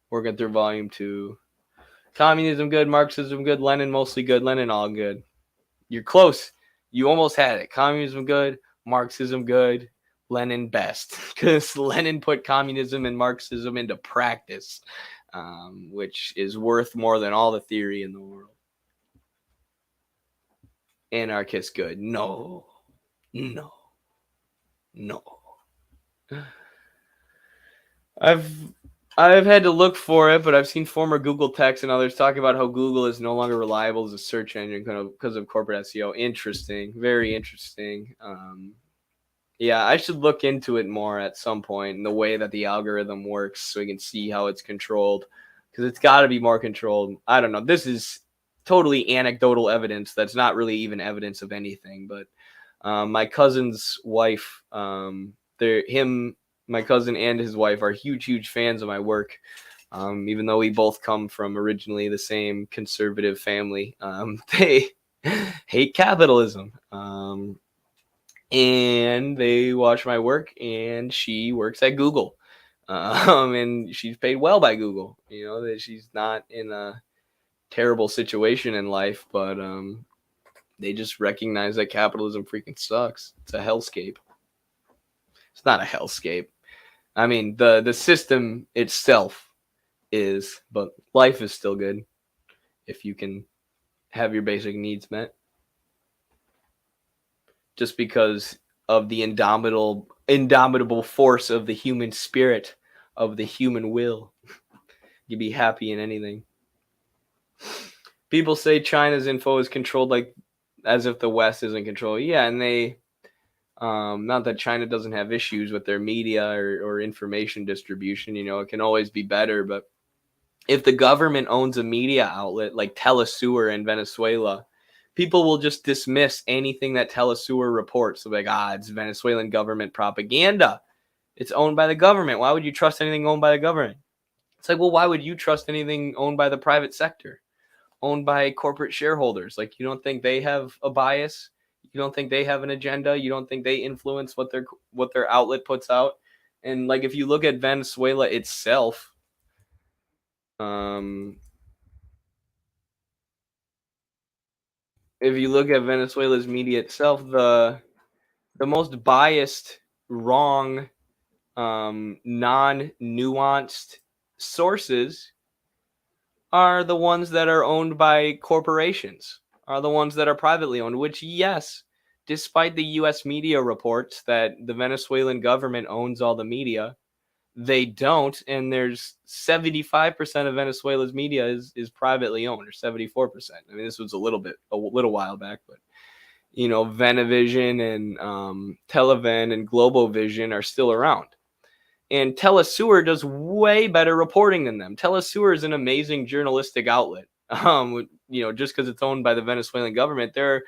Working through volume 2. Communism good, Marxism good, Lenin mostly good, Lenin all good. You're close. You almost had it. Communism good, Marxism good, Lenin best. Because Lenin put communism and Marxism into practice, which is worth more than all the theory in the world. Anarchist good. No. I've had to look for it, but I've seen former Google techs and others talk about how Google is no longer reliable as a search engine because of corporate SEO. Interesting. Very interesting. Yeah, I should look into it more at some point and the way that the algorithm works so we can see how it's controlled, because it's got to be more controlled. I don't know. This is totally anecdotal evidence that's not really even evidence of anything. But my cousin's wife, my cousin and his wife are huge fans of my work. Even though we both come from originally the same conservative family, they hate capitalism. And they watch my work, and she works at Google. And she's paid well by Google. You know, that she's not in a terrible situation in life, but they just recognize that capitalism freaking sucks. It's a hellscape. It's not a hellscape. I mean, the system itself is, but life is still good if you can have your basic needs met. Just because of the indomitable force of the human spirit, of the human will. You'd be happy in anything. People say China's info is controlled like as if the West isn't controlled. Yeah, and they, not that China doesn't have issues with their media or information distribution. You know, it can always be better, but if the government owns a media outlet like Telesur in Venezuela, people will just dismiss anything that Telesur reports. So like, it's Venezuelan government propaganda. It's owned by the government. Why would you trust anything owned by the government? It's like, well, why would you trust anything owned by the private sector, owned by corporate shareholders? Like, you don't think they have a bias? You don't think they have an agenda? You don't think they influence what their outlet puts out? And like, if you look at Venezuela itself, if you look at Venezuela's media itself, the most biased, wrong, non-nuanced sources are the ones that are owned by corporations, are the ones that are privately owned, which, yes, despite the U.S. media reports that the Venezuelan government owns all the media, they don't. And there's 75% of Venezuela's media is privately owned, or 74%. I mean, this was a little while back, but Venevision and Televen and Globovision are still around. And Telesur does way better reporting than them. Telesur is an amazing journalistic outlet. Just because it's owned by the Venezuelan government, there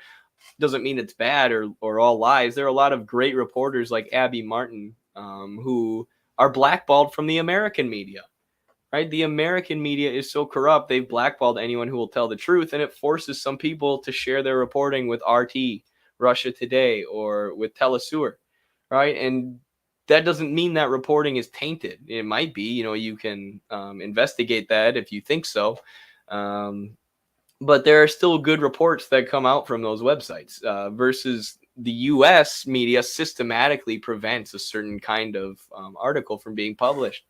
doesn't mean it's bad or all lies. There are a lot of great reporters like Abby Martin who are blackballed from the American media. Right? The American media is so corrupt, they've blackballed anyone who will tell the truth, and it forces some people to share their reporting with RT, Russia Today, or with Telesur, right? And that doesn't mean that reporting is tainted. It might be, you can investigate that if you think so. But there are still good reports that come out from those websites versus the U.S. media systematically prevents a certain kind of article from being published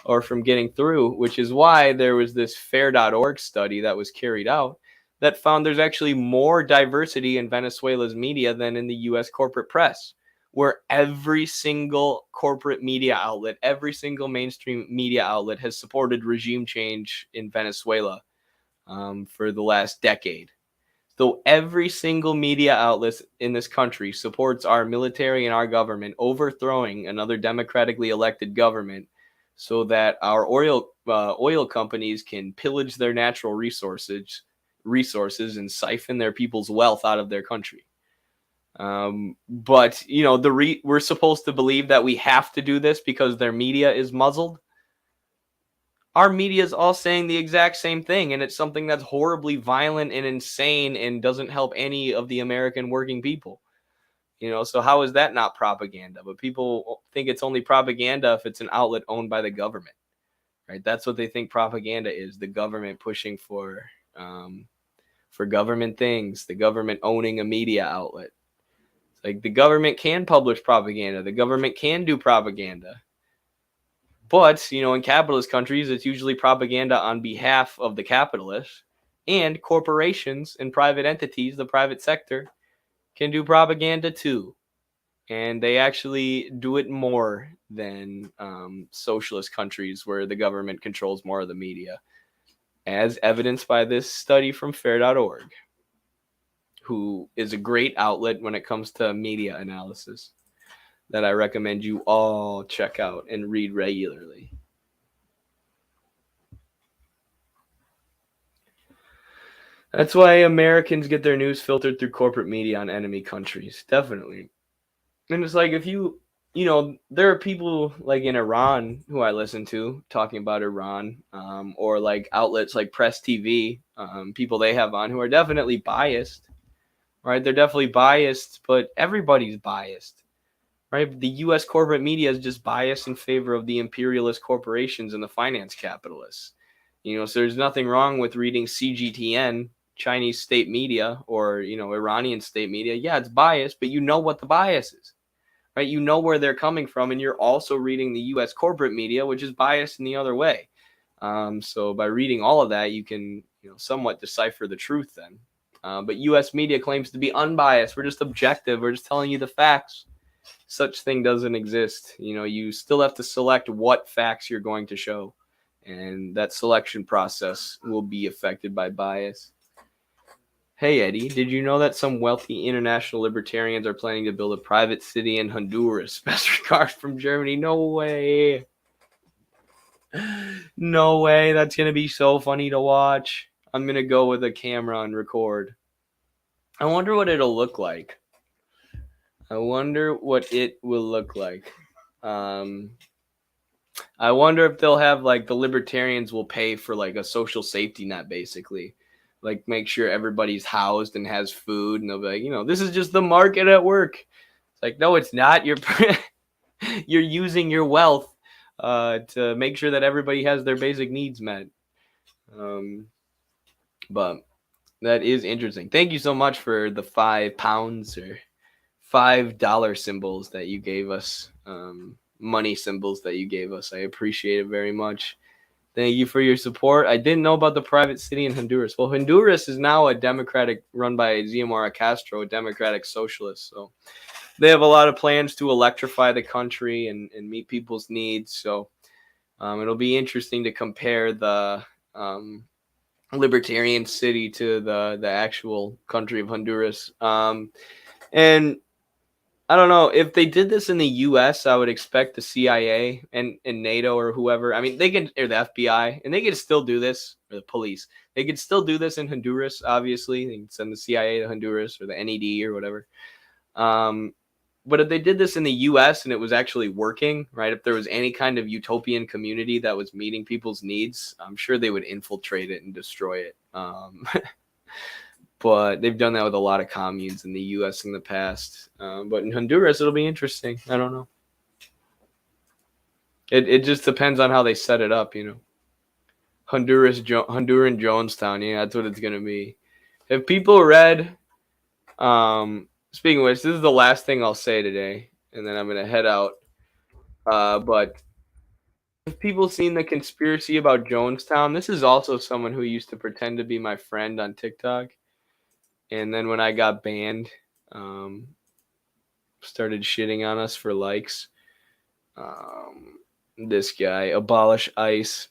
or from getting through, which is why there was this fair.org study that was carried out that found there's actually more diversity in Venezuela's media than in the U.S. corporate press, where every single corporate media outlet, every single mainstream media outlet has supported regime change in Venezuela for the last decade. So every single media outlet in this country supports our military and our government overthrowing another democratically elected government so that our oil companies can pillage their natural resources and siphon their people's wealth out of their country. But we're supposed to believe that we have to do this because their media is muzzled. Our media is all saying the exact same thing, and it's something that's horribly violent and insane and doesn't help any of the American working people. So how is that not propaganda? But people think it's only propaganda if it's an outlet owned by the government, right? That's what they think propaganda is: the government pushing for government things, the government owning a media outlet. It's like the government can publish propaganda, the government can do propaganda. But, in capitalist countries, it's usually propaganda on behalf of the capitalists, and corporations and private entities, the private sector, can do propaganda too. And they actually do it more than socialist countries where the government controls more of the media, as evidenced by this study from fair.org, who is a great outlet when it comes to media analysis that I recommend you all check out and read regularly. That's why Americans get their news filtered through corporate media on enemy countries. Definitely. And it's like, if there are people like in Iran who I listen to talking about Iran, or like outlets like Press TV, people they have on who are definitely biased, right? They're definitely biased, but everybody's biased. Right? The U.S. corporate media is just biased in favor of the imperialist corporations and the finance capitalists. So there's nothing wrong with reading CGTN, Chinese state media, or, Iranian state media. Yeah, it's biased, but you know what the bias is, right? You know where they're coming from, and you're also reading the U.S. corporate media, which is biased in the other way. So by reading all of that, you can, somewhat decipher the truth then. But U.S. media claims to be unbiased. We're just objective. We're just telling you the facts. Such thing doesn't exist. You still have to select what facts you're going to show, and that selection process will be affected by bias. Hey, Eddie, did you know that some wealthy international libertarians are planning to build a private city in Honduras? Best regards from Germany. No way. No way. That's going to be so funny to watch. I'm going to go with a camera and record. I wonder what it'll look like. I wonder what it will look like. I wonder if they'll have like the libertarians will pay for like a social safety net, basically. Like make sure everybody's housed and has food. And they'll be like, you know, this is just the market at work. It's like, no, it's not. You're using your wealth to make sure that everybody has their basic needs met. But that is interesting. Thank you so much for the £5 or $5 symbols that you gave us. Money symbols that you gave us. I appreciate it very much. Thank you for your support. I didn't know about the private city in Honduras. Well, Honduras is now a democratic, run by Xiomara Castro, a democratic socialist. So they have a lot of plans to electrify the country and meet people's needs. So it'll be interesting to compare the libertarian city to the actual country of Honduras. And I don't know if they did this in the U.S. I would expect the CIA and NATO or whoever. I mean, they can, or the FBI, and they could still do this, or the police. They could still do this in Honduras. Obviously, they can send the CIA to Honduras or the NED or whatever. But if they did this in the U.S. and it was actually working, right? If there was any kind of utopian community that was meeting people's needs, I'm sure they would infiltrate it and destroy it. But they've done that with a lot of communes in the U.S. in the past. But in Honduras, it'll be interesting. I don't know. It just depends on how they set it up, you know. Honduran Jonestown, yeah, that's what it's going to be. Have people read... speaking of which, this is the last thing I'll say today, and then I'm going to head out. But have people seen the conspiracy about Jonestown? This is also someone who used to pretend to be my friend on TikTok. And then when I got banned, started shitting on us for likes. This guy, Abolish ICE.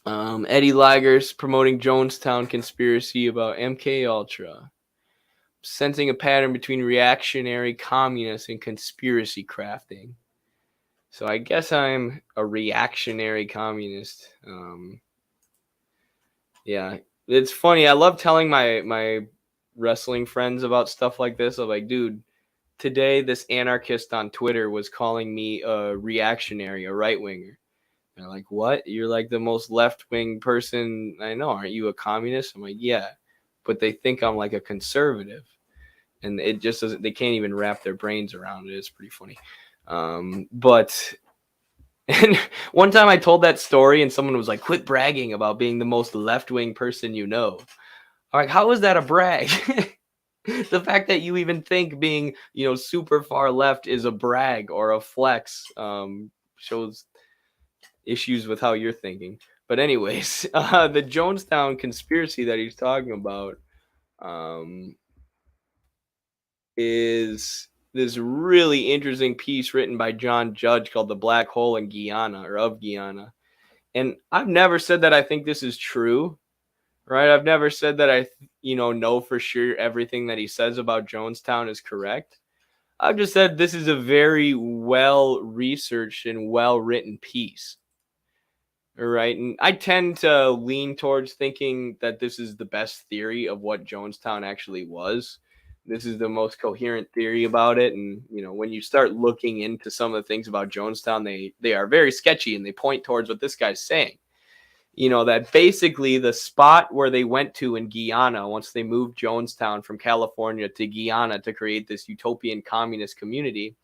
Eddie Lager's promoting Jonestown conspiracy about MK Ultra. Sensing a pattern between reactionary communists and conspiracy crafting. So I guess I'm a reactionary communist. Yeah, it's funny. I love telling my wrestling friends about stuff like this. I'm like, dude, today this anarchist on Twitter was calling me a reactionary, a right-winger. And they're like, what? You're like the most left-wing person I know. Aren't you a communist? I'm like, yeah. But they think I'm like a conservative. And it just doesn't, they can't even wrap their brains around it. It's pretty funny. But and one time I told that story and someone was like, quit bragging about being the most left-wing person you know. I'm like, how is that a brag? The fact that you even think being, you know, super far left is a brag or a flex shows issues with how you're thinking. But anyways, the Jonestown conspiracy that he's talking about is this really interesting piece written by John Judge called The Black Hole in Guyana, or of Guyana. And I've never said that I think this is true, right? I've never said that I, know for sure everything that he says about Jonestown is correct. I've just said this is a very well-researched and well-written piece, right? And I tend to lean towards thinking that this is the best theory of what Jonestown actually was. This is the most coherent theory about it. And, when you start looking into some of the things about Jonestown, they are very sketchy and they point towards what this guy's saying. That basically the spot where they went to in Guyana, once they moved Jonestown from California to Guyana to create this utopian communist community,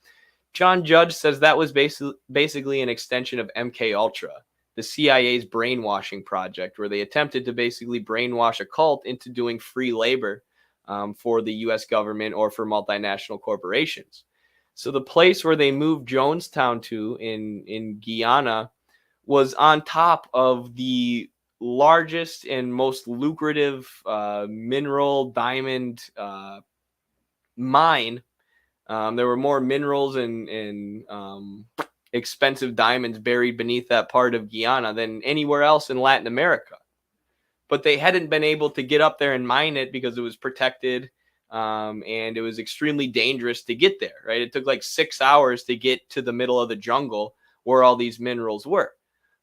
John Judge says that was basically an extension of MK Ultra, the CIA's brainwashing project, where they attempted to basically brainwash a cult into doing free labor for the U.S. government or for multinational corporations. So the place where they moved Jonestown to in Guyana was on top of the largest and most lucrative mineral diamond mine. There were more minerals and expensive diamonds buried beneath that part of Guyana than anywhere else in Latin America. But they hadn't been able to get up there and mine it because it was protected and it was extremely dangerous to get there, right? It took like 6 hours to get to the middle of the jungle where all these minerals were.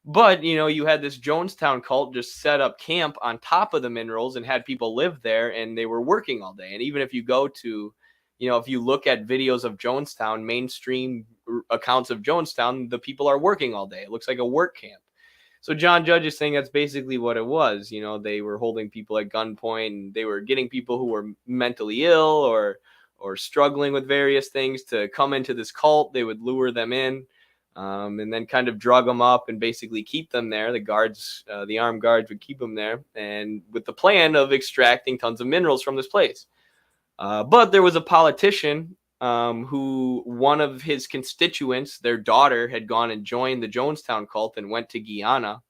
But, you had this Jonestown cult just set up camp on top of the minerals and had people live there, and they were working all day. And even if you go to, if you look at videos of Jonestown, mainstream accounts of Jonestown, the people are working all day. It looks like a work camp. So John Judge is saying that's basically what it was. They were holding people at gunpoint, and they were getting people who were mentally ill or struggling with various things to come into this cult. They would lure them in. And then kind of drug them up and basically keep them there. The guards, the armed guards would keep them there, and with the plan of extracting tons of minerals from this place. But there was a politician who, one of his constituents, their daughter, had gone and joined the Jonestown cult and went to Guyana.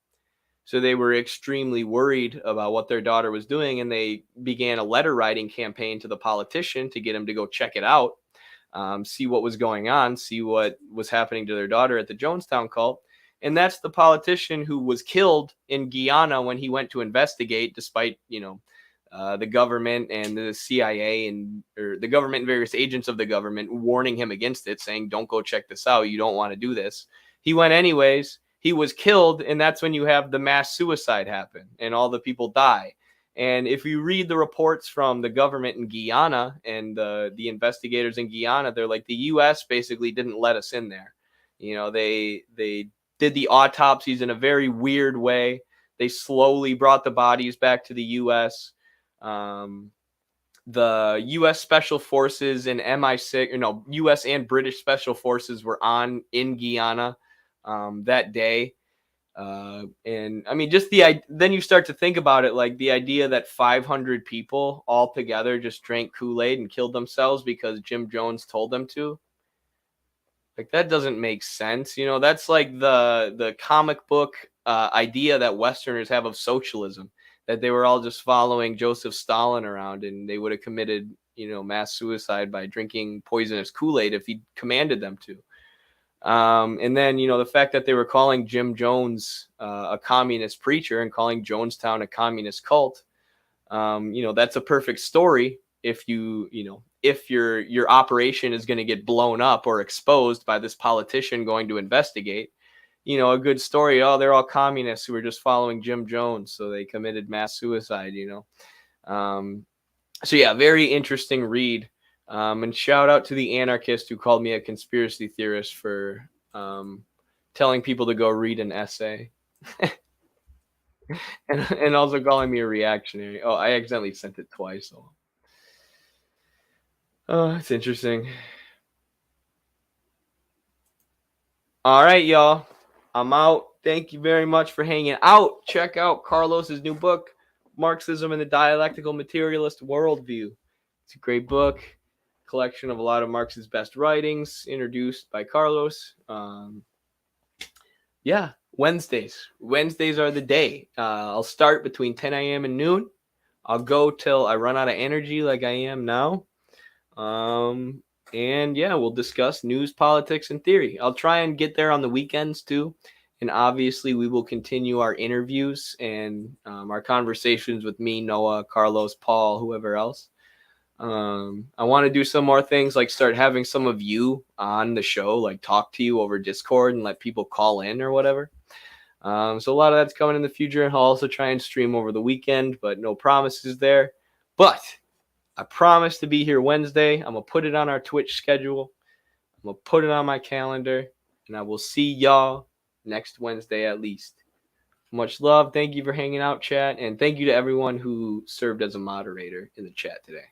So they were extremely worried about what their daughter was doing, and they began a letter writing campaign to the politician to get him to go check it out. See what was going on, see what was happening to their daughter at the Jonestown cult. And that's the politician who was killed in Guyana when he went to investigate, despite, the government and the CIA or the government and various agents of the government warning him against it, saying, don't go check this out. You don't want to do this. He went anyways. He was killed. And that's when you have the mass suicide happen and all the people die. And if you read the reports from the government in Guyana and the investigators in Guyana, they're like, the U.S. basically didn't let us in there. They did the autopsies in a very weird way. They slowly brought the bodies back to the U.S. The U.S. Special Forces and MI6, U.S. and British Special Forces were in Guyana that day. And I mean, then you start to think about it, like the idea that 500 people all together just drank Kool-Aid and killed themselves because Jim Jones told them to. Like, that doesn't make sense. That's like the comic book idea that Westerners have of socialism, that they were all just following Joseph Stalin around and they would have committed, mass suicide by drinking poisonous Kool-Aid if he commanded them to. And then, the fact that they were calling Jim Jones a communist preacher and calling Jonestown a communist cult, that's a perfect story if if your operation is going to get blown up or exposed by this politician going to investigate. A good story. Oh, they're all communists who were just following Jim Jones, so they committed mass suicide. So yeah, very interesting read. And shout out to the anarchist who called me a conspiracy theorist for telling people to go read an essay. and also calling me a reactionary. Oh, I accidentally sent it twice. Oh, it's interesting. All right, y'all. I'm out. Thank you very much for hanging out. Check out Carlos's new book, Marxism and the Dialectical Materialist Worldview. It's a great book. Collection of a lot of Marx's best writings, introduced by Carlos. Yeah, Wednesdays are the day. I'll start between 10 a.m. and noon. I'll go till I run out of energy, like I am now. And yeah, we'll discuss news, politics, and theory. I'll try and get there on the weekends too. And obviously we will continue our interviews and our conversations with me, Noah, Carlos, Paul, whoever else. I want to do some more things, like start having some of you on the show, like talk to you over Discord and let people call in or whatever. So a lot of that's coming in the future. I'll also try and stream over the weekend, but no promises there. But I promise to be here Wednesday. I'm going to put it on our Twitch schedule. I'm going to put it on my calendar, and I will see y'all next Wednesday at least. Much love. Thank you for hanging out, chat, and thank you to everyone who served as a moderator in the chat today.